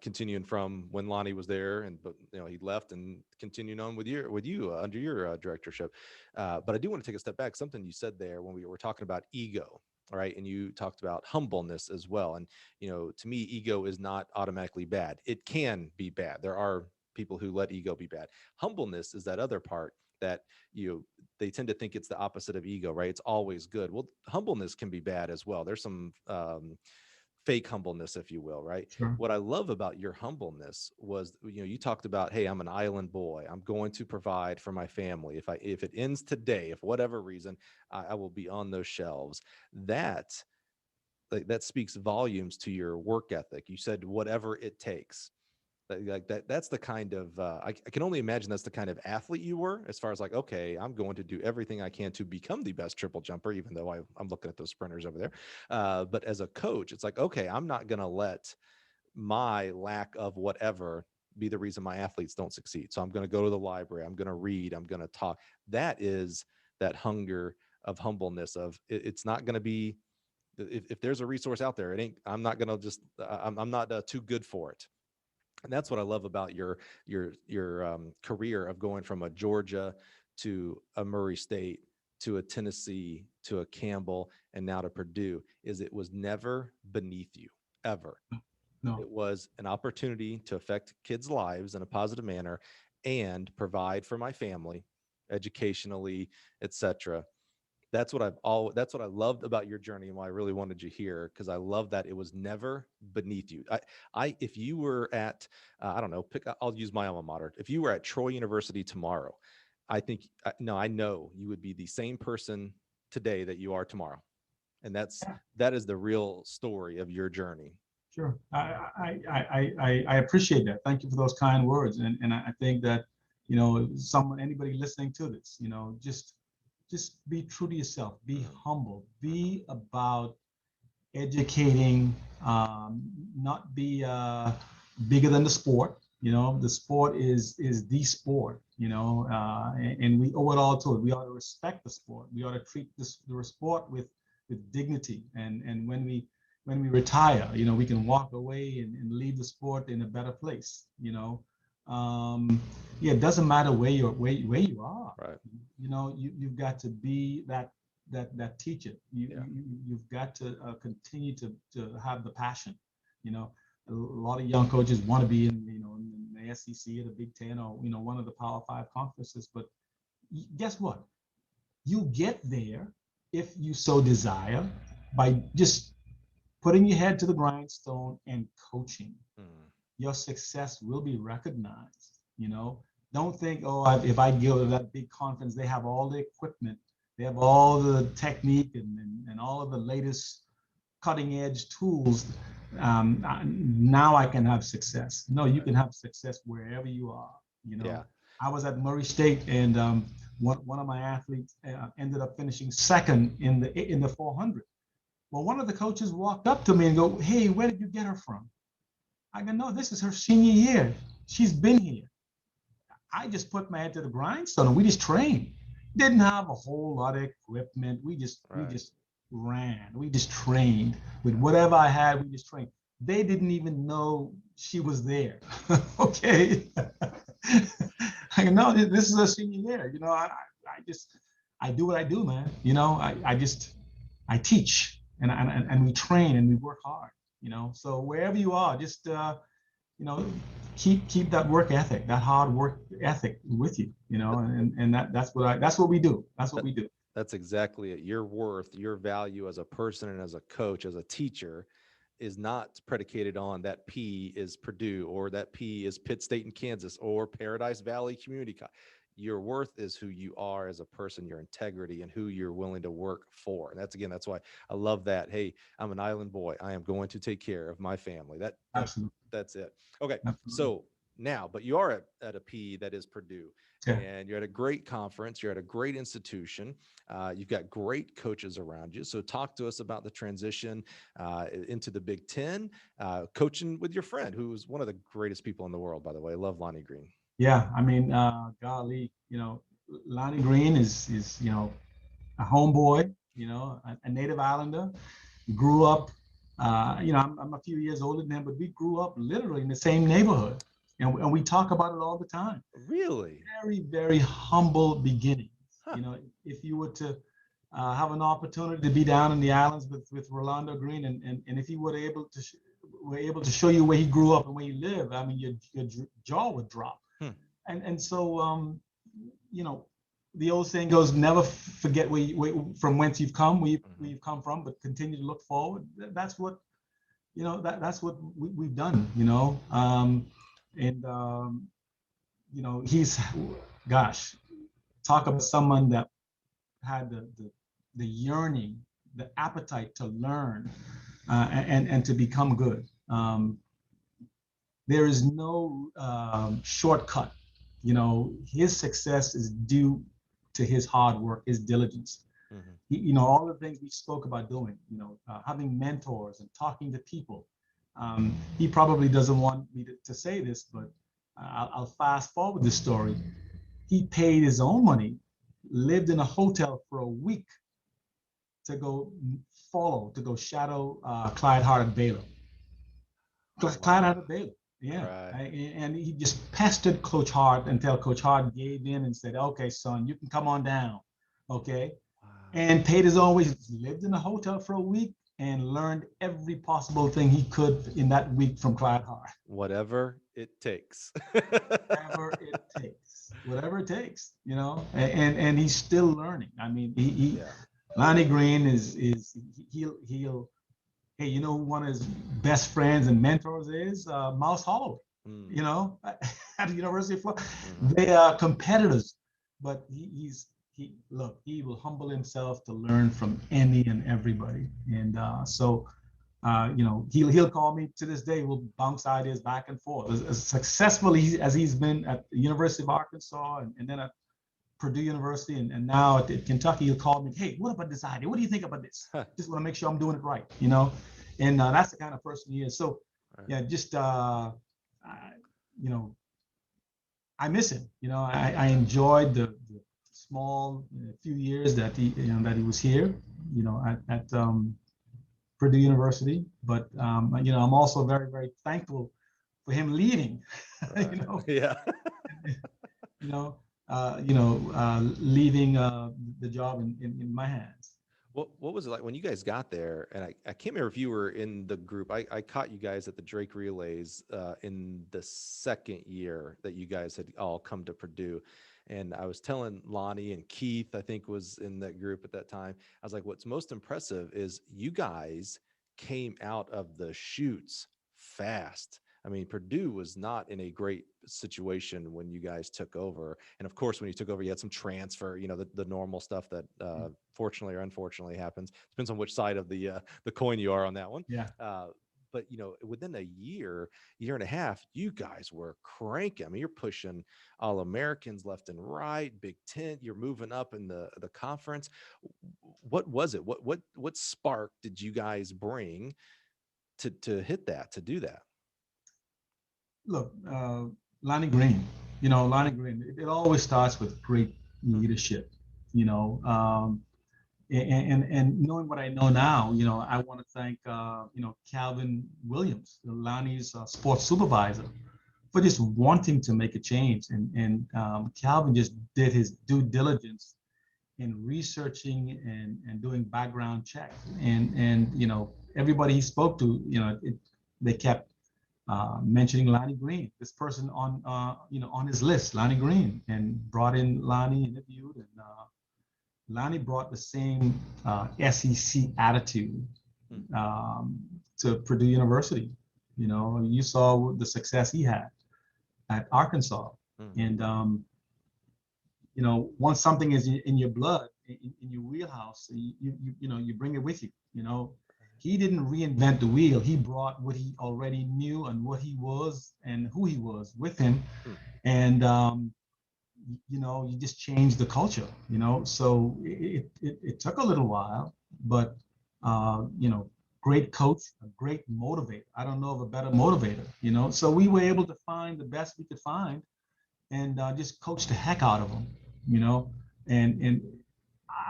continuing from when Lonnie was there, but you know, he left, and continuing on with you under your directorship. But I do want to take a step back. Something you said there when we were talking about ego, all right, and you talked about humbleness as well. And you know, to me, ego is not automatically bad. It can be bad. There are people who let ego be bad. Humbleness is that other part that they tend to think it's the opposite of ego, right? It's always good. Well, humbleness can be bad as well. There's some fake humbleness, if you will, right? Sure. What I love about your humbleness was, you know, you talked about, hey, I'm an island boy. I'm going to provide for my family. If it ends today, if whatever reason, I will be on those shelves. That speaks volumes to your work ethic. You said whatever it takes. That's the kind of I can only imagine that's the kind of athlete you were, as far as like, okay, I'm going to do everything I can to become the best triple jumper, even though I'm looking at those sprinters over there. But as a coach, it's like, okay, I'm not going to let my lack of whatever be the reason my athletes don't succeed. So I'm going to go to the library. I'm going to read. I'm going to talk. That is that hunger of humbleness of it's not going to be, if there's a resource out there, I'm not going to just, I'm not too good for it. And that's what I love about your career of going from a Georgia to a Murray State to a Tennessee to a Campbell and now to Purdue, is it was never beneath you, ever. No. It was an opportunity to affect kids' lives in a positive manner and provide for my family educationally, etc. That's what that's what I loved about your journey, and why I really wanted you here, because I love that it was never beneath you. If you were at, I don't know, I'll use my alma mater. If you were at Troy University tomorrow, I know you would be the same person today that you are tomorrow. And that is the real story of your journey. Sure. I appreciate that. Thank you for those kind words. And I think that, you know, anybody listening to this, you know, just be true to yourself, be humble, be about educating, not be bigger than the sport. You know, the sport is the sport, you know, and we owe it all to it. We ought to respect the sport. We ought to treat the sport with dignity. And when we, when we retire, we can walk away and leave the sport in a better place, yeah, it doesn't matter where you are. Right. You've got to be that teacher. You've got to continue to have the passion. A lot of young coaches want to be in the SEC or the Big Ten or one of the Power 5 conferences, but guess what? You get there if you so desire by just putting your head to the grindstone and coaching. Your success will be recognized. Don't think, if I go to that big conference, they have all the equipment, they have all the technique and all of the latest cutting edge tools. Now I can have success. No, you can have success wherever you are. Yeah. I was at Murray State, and one of my athletes ended up finishing second in the 400. Well, one of the coaches walked up to me and go, "Hey, where did you get her from?" I go, "No, this is her senior year. She's been here." I just put my head to the grindstone and we just trained. Didn't have a whole lot of equipment. We just ran. We just trained with whatever I had. We just trained. They didn't even know she was there. Okay. I know this is a senior year. I do what I do, man. I teach and we train and we work hard. So wherever you are, just keep that work ethic, that hard work ethic with you. And that's what we do. That's what we do. That's exactly it. Your worth, your value as a person and as a coach, as a teacher, is not predicated on that P is Purdue or that P is Pitt State in Kansas or Paradise Valley Community College. Your worth is who you are as a person, your integrity, and who you're willing to work for. And that's why I love that. Hey, I'm an island boy. I am going to take care of my family. That's it. Okay. Absolutely. So now, but you are at a P that is Purdue. Yeah. And you're at a great conference. You're at a great institution. You've got great coaches around you. So talk to us about the transition into the Big Ten, coaching with your friend, who's one of the greatest people in the world, by the way. I love Lonnie Greene. Yeah, I mean, golly, Lonnie Greene is a homeboy, a native islander. He grew up, I'm a few years older than him, but we grew up literally in the same neighborhood. And we talk about it all the time. Really? Very, very humble beginnings. Huh. If you were to have an opportunity to be down in the islands with Rolando Greene, and if he were able to show you where he grew up and where he lived, I mean, your jaw would drop. And so, the old saying goes, never forget from whence you've come, where you've come from, but continue to look forward. That's what, that's what we've done, he's, gosh, talk about someone that had the yearning, the appetite to learn and to become good. There is no shortcut. His success is due to his hard work, his diligence. All the things we spoke about doing, having mentors and talking to people. He probably doesn't want me to say this, but I'll fast forward this story. He paid his own money, lived in a hotel for a week to go shadow Clyde Hart Baylor. Clyde Hart Baylor. Yeah, right. And he just pestered Coach Hart until Coach Hart gave in and said, "Okay, son, you can come on down." Okay, wow. And paid his own way. He lived in a hotel for a week and learned every possible thing he could in that week from Clyde Hart. Whatever it takes. Whatever it takes, and he's still learning. I mean, Lonnie Greene he'll. Hey, who one of his best friends and mentors is? Mouse Holloway, at the University of Florida. They are competitors, but he will humble himself to learn from any and everybody. And he'll call me to this day. We'll bounce ideas back and forth. As successful as he's been at the University of Arkansas and then at Purdue University and now at Kentucky, he'll call me, "Hey, what about this idea? What do you think about this?" Just want to make sure I'm doing it right, and that's the kind of person he is. So, yeah, just, I miss him. I enjoyed the small few years that he was here, at Purdue University, but I'm also very, very thankful for him leaving. Right. Yeah. You know, leaving the job in my hands. What was it like when you guys got there? And I can't remember if you were in the group. I caught you guys at the Drake Relays in the second year that you guys had all come to Purdue. And I was telling Lonnie and Keith, I think was in that group at that time. I was like, what's most impressive is you guys came out of the chutes fast. I mean, Purdue was not in a great situation when you guys took over. And of course, when you took over, you had some transfer, the normal stuff that fortunately or unfortunately happens. Depends on which side of the coin you are on that one. Yeah. But within a year and a half, you guys were cranking. I mean, you're pushing all Americans left and right, Big Ten. You're moving up in the conference. What was it? What spark did you guys bring to hit that, to do that? Look, Lonnie Greene, Lonnie Greene, it always starts with great leadership, and knowing what I know now, I want to thank, Calvin Williams, Lonnie's sports supervisor, for just wanting to make a change. And Calvin just did his due diligence in researching and doing background checks. And everybody he spoke to, they kept mentioning Lonnie Greene, this person on his list, Lonnie Greene, and brought in Lonnie, interviewed, and Lonnie brought the same SEC attitude to Purdue University. You saw the success he had at Arkansas. And, once something is in your blood, in your wheelhouse, you bring it with you. He didn't reinvent the wheel. He brought what he already knew and what he was and who he was with him. And, you just change the culture, so it took a little while, but, great coach, a great motivator. I don't know of a better motivator, so we were able to find the best we could find and just coach the heck out of them, and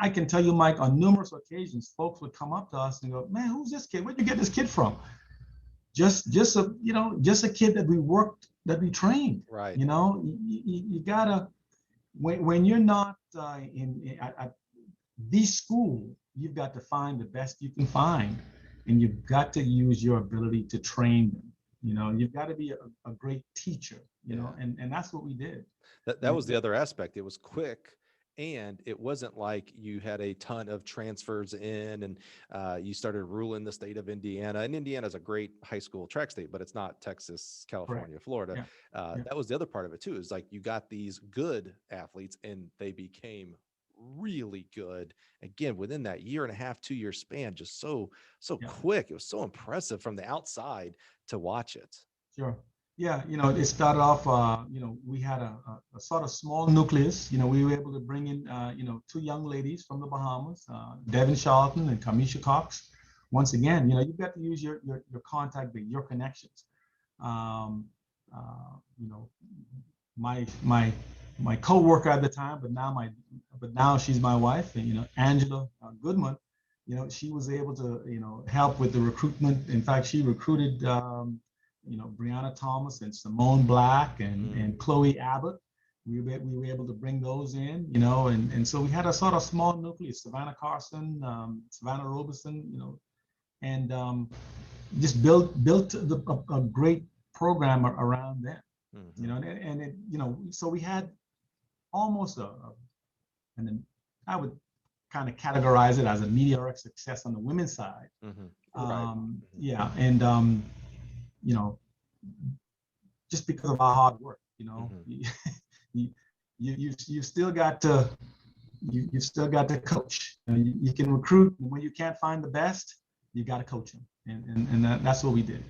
I can tell you, Mike, on numerous occasions, folks would come up to us and go, man, who's this kid? Where'd you get this kid from? Just a kid that we trained. Right. You gotta, when you're not at the school, you've got to find the best you can find, and you've got to use your ability to train them. You've got to be a great teacher, and that's what we did. That was the other aspect. It was quick. And it wasn't like you had a ton of transfers in and you started ruling the state of Indiana. And Indiana is a great high school track state, but it's not Texas, California, Correct. Florida. Yeah. That was the other part of it too, is like you got these good athletes and they became really good. Again, within that year and a half, 2 year span, just so quick. It was so impressive from the outside to watch it. Sure. Yeah, it started off, we had a sort of small nucleus. We were able to bring in, two young ladies from the Bahamas, Devin Charlton and Kamisha Cox. Once again, you've got to use your contact, your connections. My co-worker at the time, but now she's my wife, and Angela Goodman. She was able to, help with the recruitment. In fact, she recruited. Brianna Thomas and Simone Black and Chloe Abbott. We were able to bring those in, and so we had a sort of small nucleus, Savannah Carson, Savannah Robeson, and just built a great program around them, and it, so we had almost and then I would kind of categorize it as a meteoric success on the women's side. Right. Yeah, and just because of our hard work, you've still got to coach. You can recruit, and when you can't find the best, you got to coach them, and that's what we did.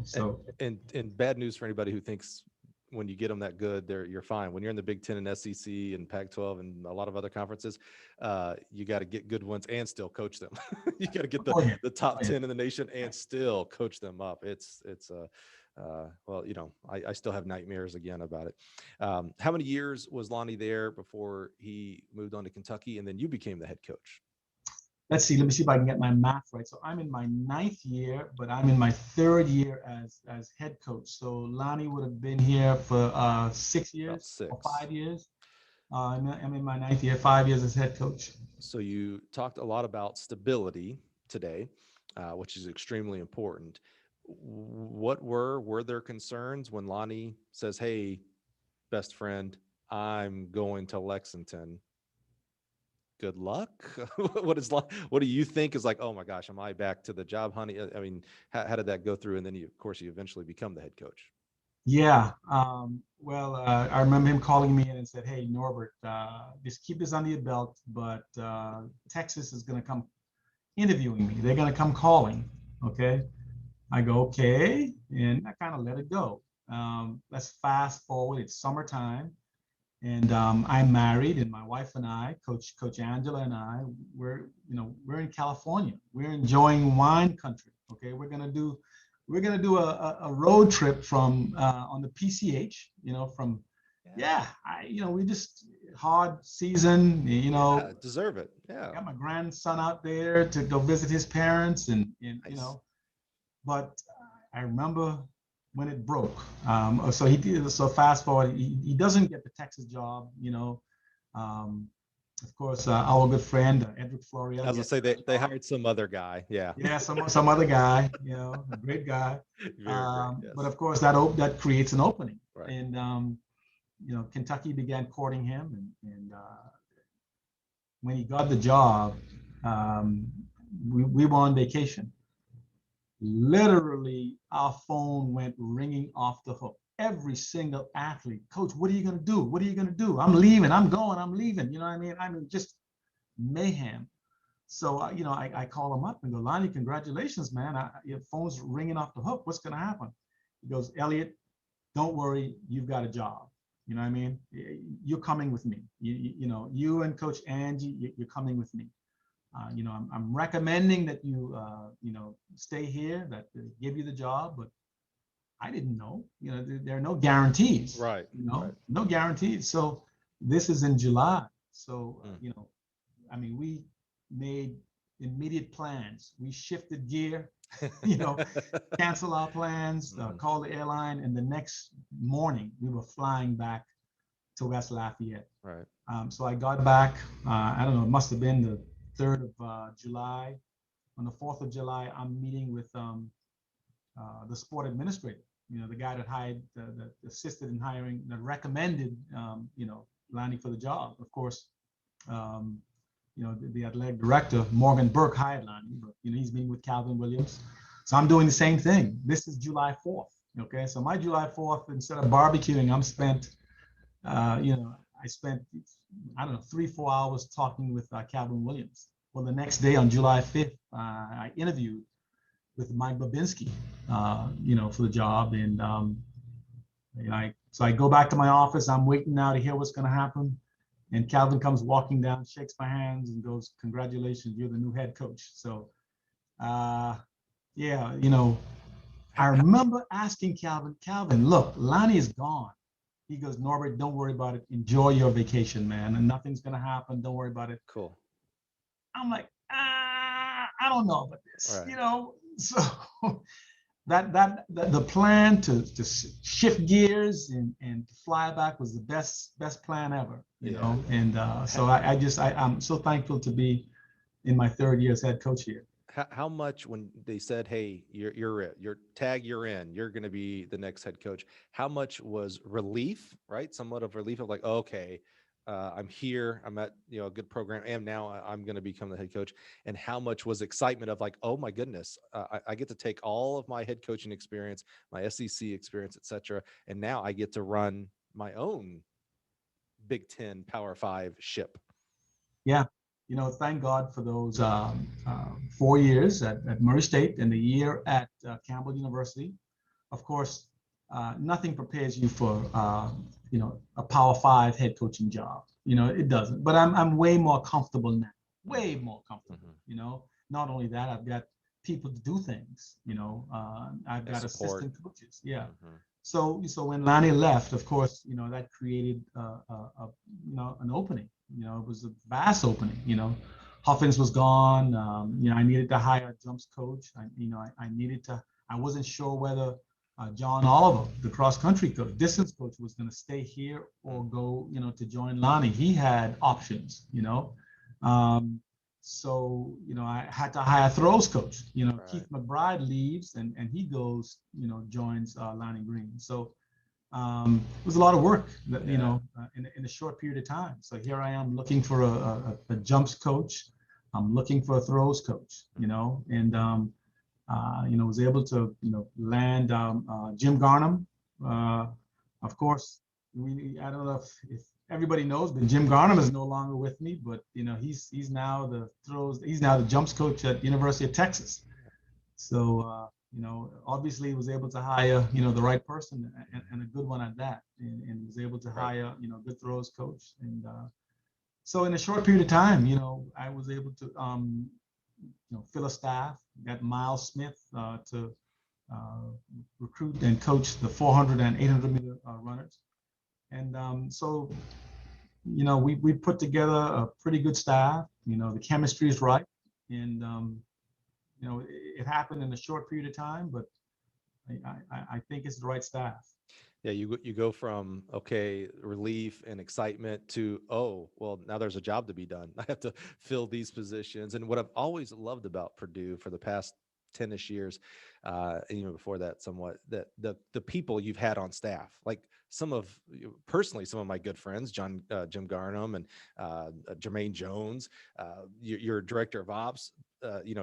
So and bad news for anybody who thinks when you get them that good, you're fine. When you're in the Big Ten and SEC and Pac-12 and a lot of other conferences, you got to get good ones and still coach them. You got to get the top 10 in the nation and still coach them up. It's well, I still have nightmares again about it. How many years was Lonnie there before he moved on to Kentucky, and then you became the head coach? let's see, let me see if I can get my math right. So I'm in my 9th year, but I'm in my 3rd year as head coach. So Lonnie would have been here for 6 About years or 6. 5 years. I'm in my 9th year, 5 years as head coach. So you talked a lot about stability today, which is extremely important. What were there concerns when Lonnie says, "Hey, best friend, I'm going to Lexington. Good luck." What do you think is like, oh my gosh, am I back to the job honey? I mean, how did that go through? And then of course, you eventually become the head coach. Yeah. Well, I remember him calling me in and said, "Hey, Norbert, just keep this under your belt, but Texas is going to come interviewing me. They're going to come calling." Okay. I go, okay. And I kind of let it go. Let's fast forward. It's summertime. And I'm married, and my wife and I, Coach Angela and I, we're in California. We're enjoying wine country. Okay, we're gonna do a road trip from on the PCH. From we just hard season. Yeah, deserve it. Yeah, got my grandson out there to go visit his parents, and nice. But I remember when it broke. So he did. So fast forward, he doesn't get the Texas job. Of course, our good friend Edric Florio. I was gonna say they hired some other guy. Yeah. Yeah, some other guy. A great guy. Very great. Yes. But of course, that creates an opening. Right. And Kentucky began courting him, and when he got the job, we were on vacation. Literally, our phone went ringing off the hook. Every single athlete, "Coach, what are you going to do? What are you going to do? I'm leaving. I'm going. I'm leaving." You know what I mean? Just mayhem. So, I call him up and go, "Lonnie, congratulations, man. Your phone's ringing off the hook. What's going to happen?" He goes, "Elliott, don't worry. You've got a job. You know what I mean? You're coming with me. You and Coach Angie, you're coming with me. I'm recommending that you stay here, that they give you the job, but I didn't know. There are no guarantees. Right. Right. No guarantees. So this is in July. So we made immediate plans. We shifted gear. Cancel our plans, call the airline, and the next morning we were flying back to West Lafayette. Right. So I got back. I don't know. It must have been the 3rd of July. On the 4th of July, I'm meeting with the sport administrator, the guy that hired, that assisted in hiring, that recommended, Lonnie for the job. Of course, the athletic director, Morgan Burke, hired Lonnie, but, he's meeting with Calvin Williams. So I'm doing the same thing. This is July 4th. Okay. So my July 4th, instead of barbecuing, I spent, I don't know, 3-4 hours talking with Calvin Williams. Well, the next day on July 5th, I interviewed with Mike Babinski, for the job. And so I go back to my office. I'm waiting now to hear what's going to happen. And Calvin comes walking down, shakes my hands, and goes, "Congratulations, you're the new head coach." So, I remember asking Calvin, "Look, Lonnie is gone." He goes, "Norbert, don't worry about it. Enjoy your vacation, man, and nothing's gonna happen. Don't worry about it." Cool. I'm like, I don't know about this, Right. So that the plan to shift gears and to fly back was the best plan ever, And so I'm so thankful to be in my 3rd year as head coach here. How much, when they said, "Hey, you're in, you're going to be the next head coach," how much was relief, right? Somewhat of relief of like, okay, I'm here, I'm at a good program, and now I'm going to become the head coach. And how much was excitement of like, oh my goodness, I get to take all of my head coaching experience, my SEC experience, etc., and now I get to run my own Big Ten Power 5 ship. Yeah. Thank God for those 4 years at Murray State and the year at Campbell University. Of course, nothing prepares you for a Power 5 head coaching job. It doesn't. But I'm way more comfortable now. Way more comfortable. Not only that, I've got people to do things. I've got assistant coaches. Yeah. So when Lonnie left, of course, that created an opening. It was a vast opening. Huffins was gone. I needed to hire a jumps coach. I wasn't sure whether John Oliver, the cross country coach, distance coach, was going to stay here or go, to join Lonnie. He had options, I had to hire a throws coach. Right. Keith McBride leaves and he goes, joins Lonnie Greene. So it was a lot of work, in a short period of time. So here I am looking for a jumps coach. I'm looking for a throws coach, was able to, land Jim Garnham. Of course, I don't know if everybody knows, but Jim Garnham is no longer with me, but, he's now the jumps coach at University of Texas. So, obviously was able to hire, the right person and a good one at that, and was able to hire, good throws coach. And so in a short period of time, I was able to, fill a staff, got Miles Smith to recruit and coach the 400 and 800 meter runners. And so, we put together a pretty good staff. The chemistry is right. And, it happened in a short period of time, but I think it's the right staff. Yeah, you go from, okay, relief and excitement to, oh, well, now there's a job to be done. I have to fill these positions. And what I've always loved about Purdue for the past 10-ish years, and even before that somewhat, that the people you've had on staff, like some of my good friends, Jim Garnham and Jermaine Jones, your director of ops,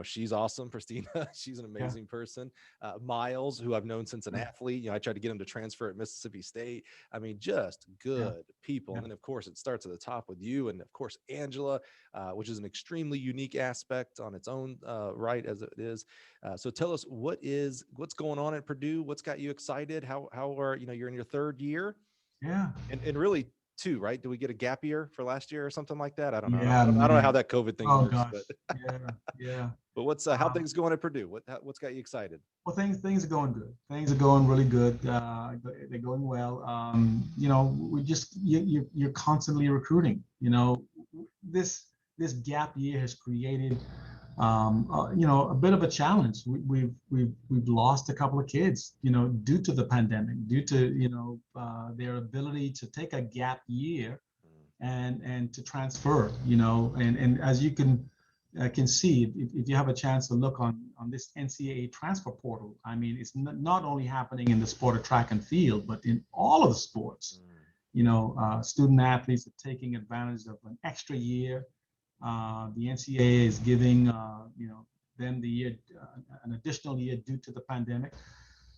she's awesome. Christina, she's an amazing person. Miles, who I've known since an athlete, I tried to get him to transfer at Mississippi State. I mean, just good people. And then of course it starts at the top with you. And of course, Angela, which is an extremely unique aspect on its own right, as it is. So tell us what's going on at Purdue? What's got you excited? How are, you're in your third year? Yeah. And really two, right? Do we get a gap year for last year or something like that? I don't know. Yeah, I don't know how that COVID thing works. Gosh. But Yeah. But what's how things going at Purdue? What's got you excited? Well, things are going good. Things are going really good. They're going well. You're constantly recruiting. This gap year has created a bit of a challenge. We've lost a couple of kids, due to the pandemic, due to their ability to take a gap year and to transfer, and as you can see, if you have a chance to look on this NCAA transfer portal, I mean, it's not only happening in the sport of track and field, but in all of the sports. Student athletes are taking advantage of an extra year. The NCAA is giving them the year, an additional year due to the pandemic,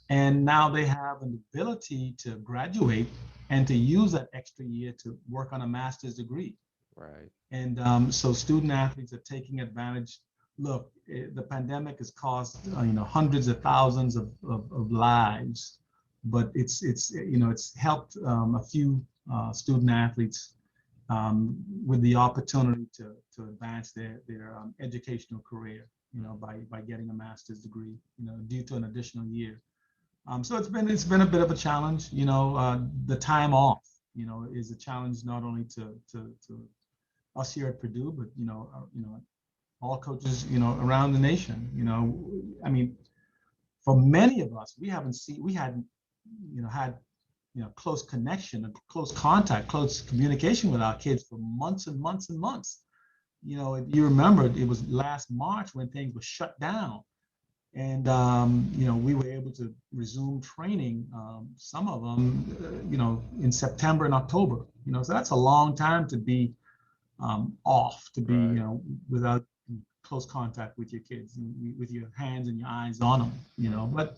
and now they have an ability to graduate and to use that extra year to work on a master's degree. Right. And so student athletes are taking advantage. Look, the pandemic has cost hundreds of thousands of lives, but it's helped a few student athletes with the opportunity to advance their educational career, by getting a master's degree, due to an additional year. So it's been a bit of a challenge. The time off, is a challenge not only to us here at Purdue, but all coaches, around the nation. I mean, for many of us, we hadn't had close connection, close contact, close communication with our kids for months and months and months. If you remember, it was last March when things were shut down, and we were able to resume training, some of them, in September and October. So that's a long time to be off, to be without close contact with your kids, with your hands and your eyes on them. But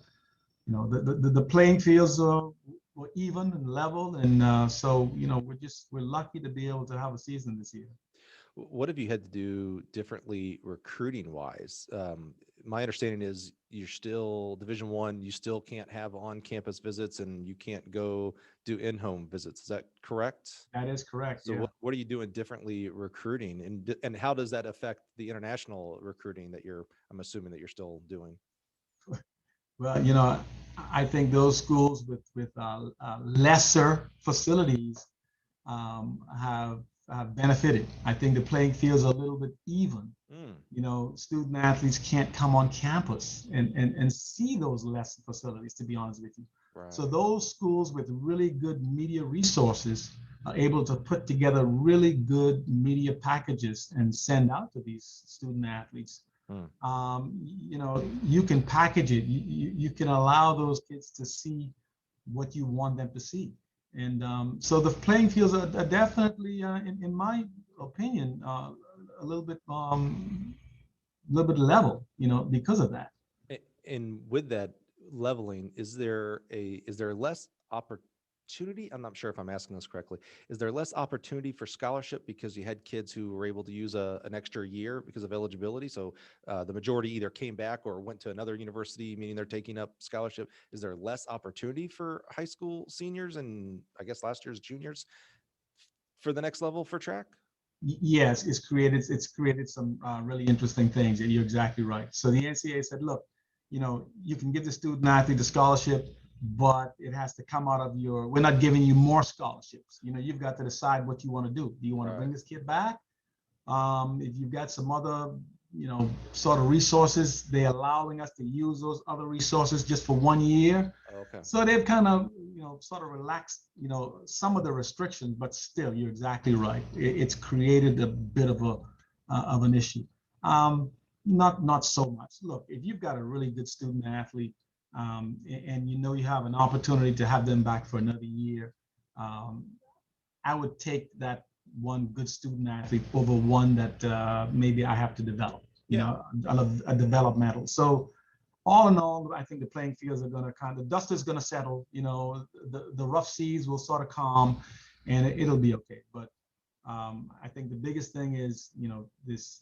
the playing fields were even and level, and so we're lucky to be able to have a season this year. What have you had to do differently recruiting wise? My understanding is you're still Division I, you still can't have on-campus visits and you can't go do in-home visits. Is that correct? That is correct. So yeah. what are you doing differently recruiting, and how does that affect the international recruiting that I'm assuming that you're still doing? Well, I think those schools with lesser facilities have benefited. I think the playing field's a little bit even. You know, student athletes can't come on campus and see those lesson facilities, to be honest with you. Right. So those schools with really good media resources are able to put together really good media packages and send out to these student athletes. You know, you can package it. You can allow those kids to see what you want them to see. And so the playing fields are definitely, in my opinion, a little bit level, you know, because of that. And with that leveling, is there less opportunity? I'm not sure if I'm asking this correctly. Is there less opportunity for scholarship because you had kids who were able to use an extra year because of eligibility? So the majority either came back or went to another university, meaning they're taking up scholarship. Is there less opportunity for high school seniors and I guess last year's juniors for the next level for track? Yes, it's created some really interesting things, and you're exactly right. So the NCAA said, look, you know, you can give the student athlete the scholarship, but it has to come out of we're not giving you more scholarships. You know, you've got to decide what you want to do. Do you want to bring this kid back? If you've got some other, you know, sort of resources, they're allowing us to use those other resources just for 1 year. Okay. So they've kind of, you know, sort of relaxed, you know, some of the restrictions, but still, you're exactly right. It's created a bit of an issue. Not so much. Look, if you've got a really good student athlete, and you know you have an opportunity to have them back for another year, I would take that one good student athlete over one that maybe I have to develop, you know, a developmental. So all in all, I think the playing fields are going to the dust is going to settle, you know, the rough seas will sort of calm and it'll be okay. But I think the biggest thing is, you know, this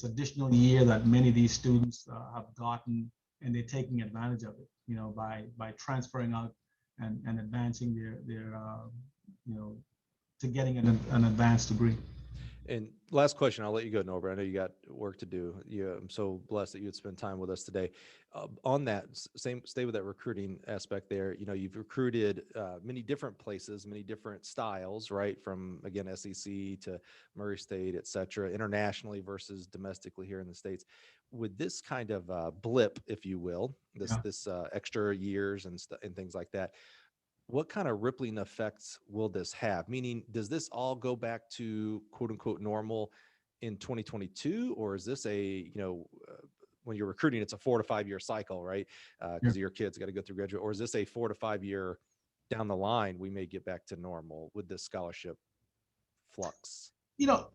additional year that many of these students have gotten, and they're taking advantage of it, you know, by transferring out and advancing their you know, to getting an advanced degree. And last question, I'll let you go, Norbert. I know you got work to do. I'm so blessed that you would spend time with us today. On that stay with that recruiting aspect there. You know, you've recruited many different places, many different styles, right? From, again, SEC to Murray State, et cetera, internationally versus domestically here in the States. With this kind of blip, if you will, this extra years and things like that, what kind of rippling effects will this have? Meaning, does this all go back to quote unquote normal in 2022? Or is this when you're recruiting, it's a 4 to 5 year cycle, right? Because your kids got to go through graduate, or is this a 4 to 5 year down the line, we may get back to normal with this scholarship flux? You know,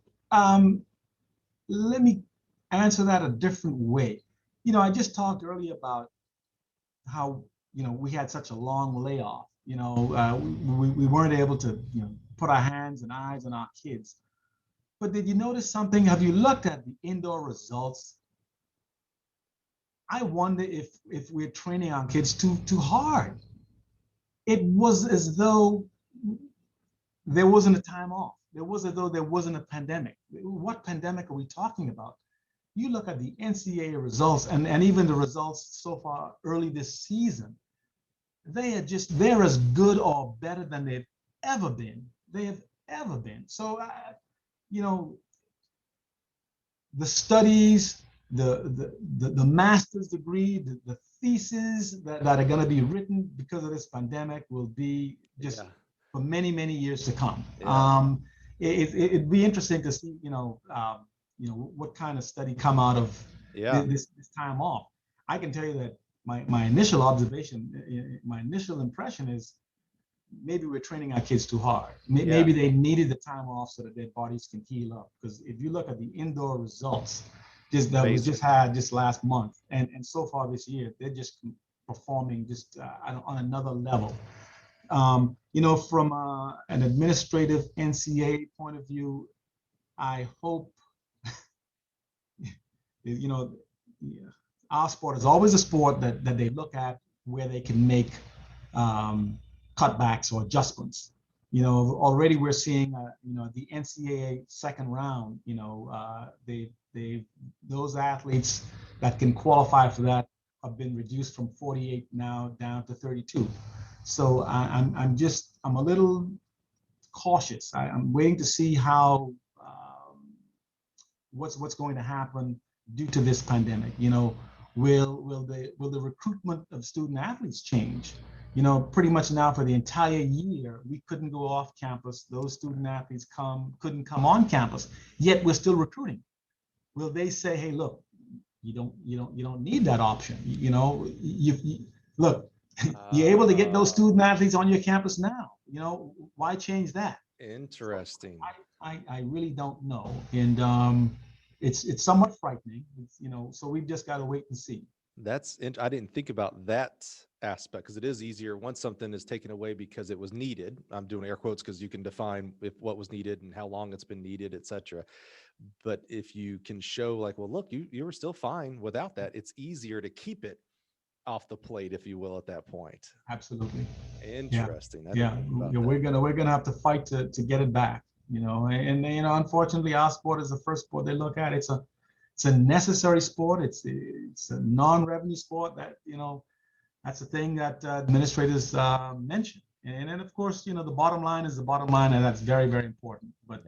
let me answer that a different way. You know, I just talked earlier about how, you know, we had such a long layoff. You know, we weren't able to, you know, put our hands and eyes on our kids. But did you notice something? Have you looked at the indoor results? I wonder if we're training our kids too hard. It was as though there wasn't a time off. It was as though there wasn't a pandemic. What pandemic are we talking about? You look at the NCAA results and even the results so far early this season, they're as good or better than they've ever been. They have ever been. So, you know, the studies, the master's degree, the theses that are going to be written because of this pandemic will be just for many, many years to come. It'd be interesting to see, you know, what kind of study come out of this time off. I can tell you that my initial observation, my initial impression is maybe we're training our kids too hard. Maybe they needed the time off so that their bodies can heal up. Because if you look at the indoor results that we just had this last month, and so far this year, they're just performing just on another level. You know, from an administrative NCAA point of view, I hope, you know, our sport is always a sport that they look at where they can make cutbacks or adjustments. You know, already we're seeing, you know, the NCAA second round, you know, those athletes that can qualify for that have been reduced from 48 now down to 32. So I'm a little cautious. I'm waiting to see how what's going to happen due to this pandemic. Will the recruitment of student athletes change? Pretty much now for the entire year, we couldn't go off campus. Those student athletes couldn't come on campus, yet we're still recruiting. Will they say, hey, look, you don't need that option. Look, you're able to get those student athletes on your campus now. Why change that? Interesting. So I really don't know. And it's somewhat frightening, so we've just got to wait and see. I didn't think about that aspect, because it is easier once something is taken away because it was needed. I'm doing air quotes because you can define what was needed and how long it's been needed, et cetera. But if you can show like, well, look, you were still fine without that, it's easier to keep it off the plate, if you will, at that point. Absolutely. Interesting. Yeah. We're gonna have to fight to get it back. And unfortunately, our sport is the first sport they look at. It's a necessary sport. It's a non-revenue sport. That's the thing that administrators mention. And then, of course, the bottom line is the bottom line, and that's very, very important. But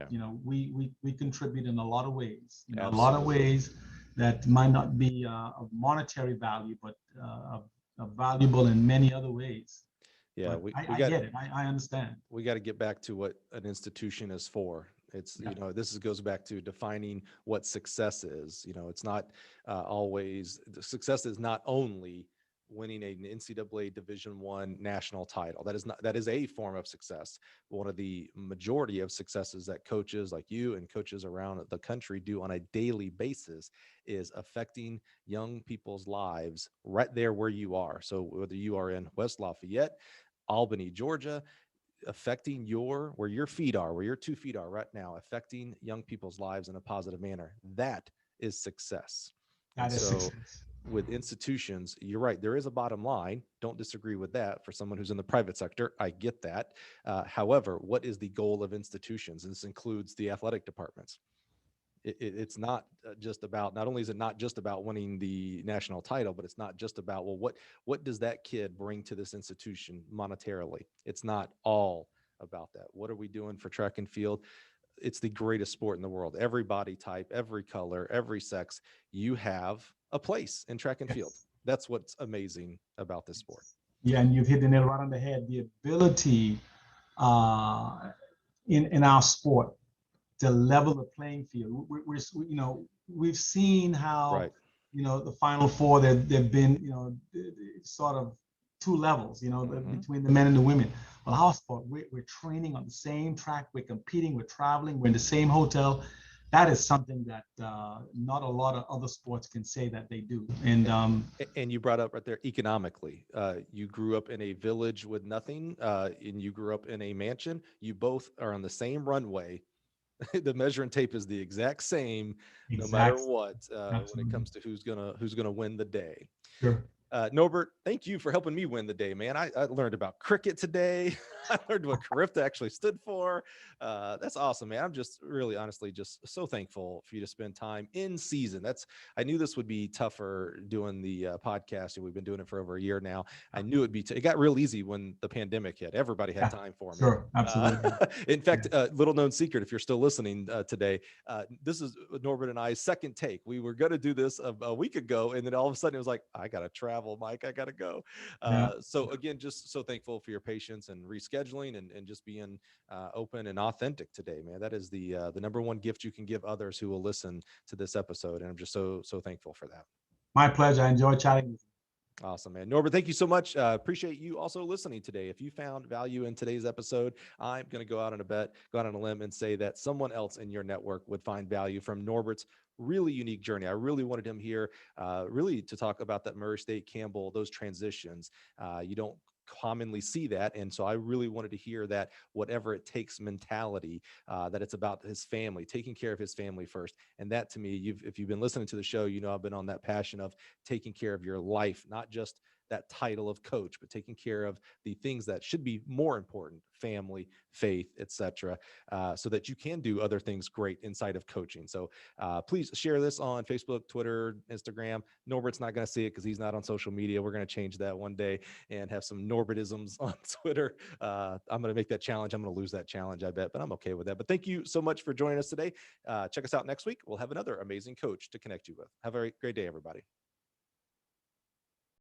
we contribute in a lot of ways. A lot of ways that might not be of monetary value, but valuable in many other ways. Yeah, I get it. I understand. We got to get back to what an institution is for. It's, goes back to defining what success is. It's not always, success is not only winning an NCAA Division I national title. That is a form of success. One of the majority of successes that coaches like you and coaches around the country do on a daily basis is affecting young people's lives right there where you are. So whether you are in West Lafayette, Albany, Georgia, affecting where your feet are, where your 2 feet are right now, affecting young people's lives in a positive manner. That is success. That is success. With institutions, you're right. There is a bottom line. Don't disagree with that. For someone who's in the private sector, I get that. However, what is the goal of institutions? And this includes the athletic departments. It's not just about, not only is it not just about winning the national title, but it's not just about, well, what does that kid bring to this institution monetarily? It's not all about that. What are we doing for track and field? It's the greatest sport in the world. Every body type, every color, every sex, you have a place in track and field. That's what's amazing about this sport. Yeah, and you've hit the nail right on the head. The ability in our sport to level the playing field. We've seen how the Final Four, there've been sort of 2 levels, between the men and the women. Well, our sport, we're training on the same track, we're competing, we're traveling, we're in the same hotel. That is something that not a lot of other sports can say that they do. And you brought up right there economically. You grew up in a village with nothing, and you grew up in a mansion. You both are on the same runway. The measuring tape is the exact same, no matter what, when it comes to who's gonna win the day. Sure. Norbert, thank you for helping me win the day, man. I learned about cricket today. I learned what Carifta actually stood for. That's awesome, man. I'm just really, honestly, just so thankful for you to spend time in season. I knew this would be tougher doing the podcast, and we've been doing it for over a year now. I knew it'd be. It got real easy when the pandemic hit. Everybody had time for me. Sure, absolutely. In fact, little known secret, if you're still listening today, this is Norbert and I's second take. We were going to do this a week ago, and then all of a sudden it was like, I got to travel, Mike. I got to go. So again, just so thankful for your patience and rescheduling and just being open and authentic today, man. That is the number one gift you can give others who will listen to this episode. And I'm just so thankful for that. My pleasure. I enjoyed chatting with you. Awesome, man. Norbert, thank you so much. Appreciate you also listening today. If you found value in today's episode, I'm going to go out on a limb and say that someone else in your network would find value from Norbert's really unique journey. I really wanted him here really to talk about that Murray State, Campbell, those transitions. You don't commonly see that. And so I really wanted to hear that whatever it takes mentality, that it's about his family, taking care of his family first. And that, to me, if you've been listening to the show, I've been on that passion of taking care of your life, not just that title of coach, but taking care of the things that should be more important: family, faith, etc., so that you can do other things great inside of coaching. So please share this on Facebook, Twitter, Instagram. Norbert's not going to see it because he's not on social media. We're going to change that one day and have some Norbertisms on Twitter. I'm going to make that challenge. I'm going to lose that challenge, I bet, but I'm okay with that. But thank you so much for joining us today. Check us out next week. We'll have another amazing coach to connect you with. Have a great day, everybody.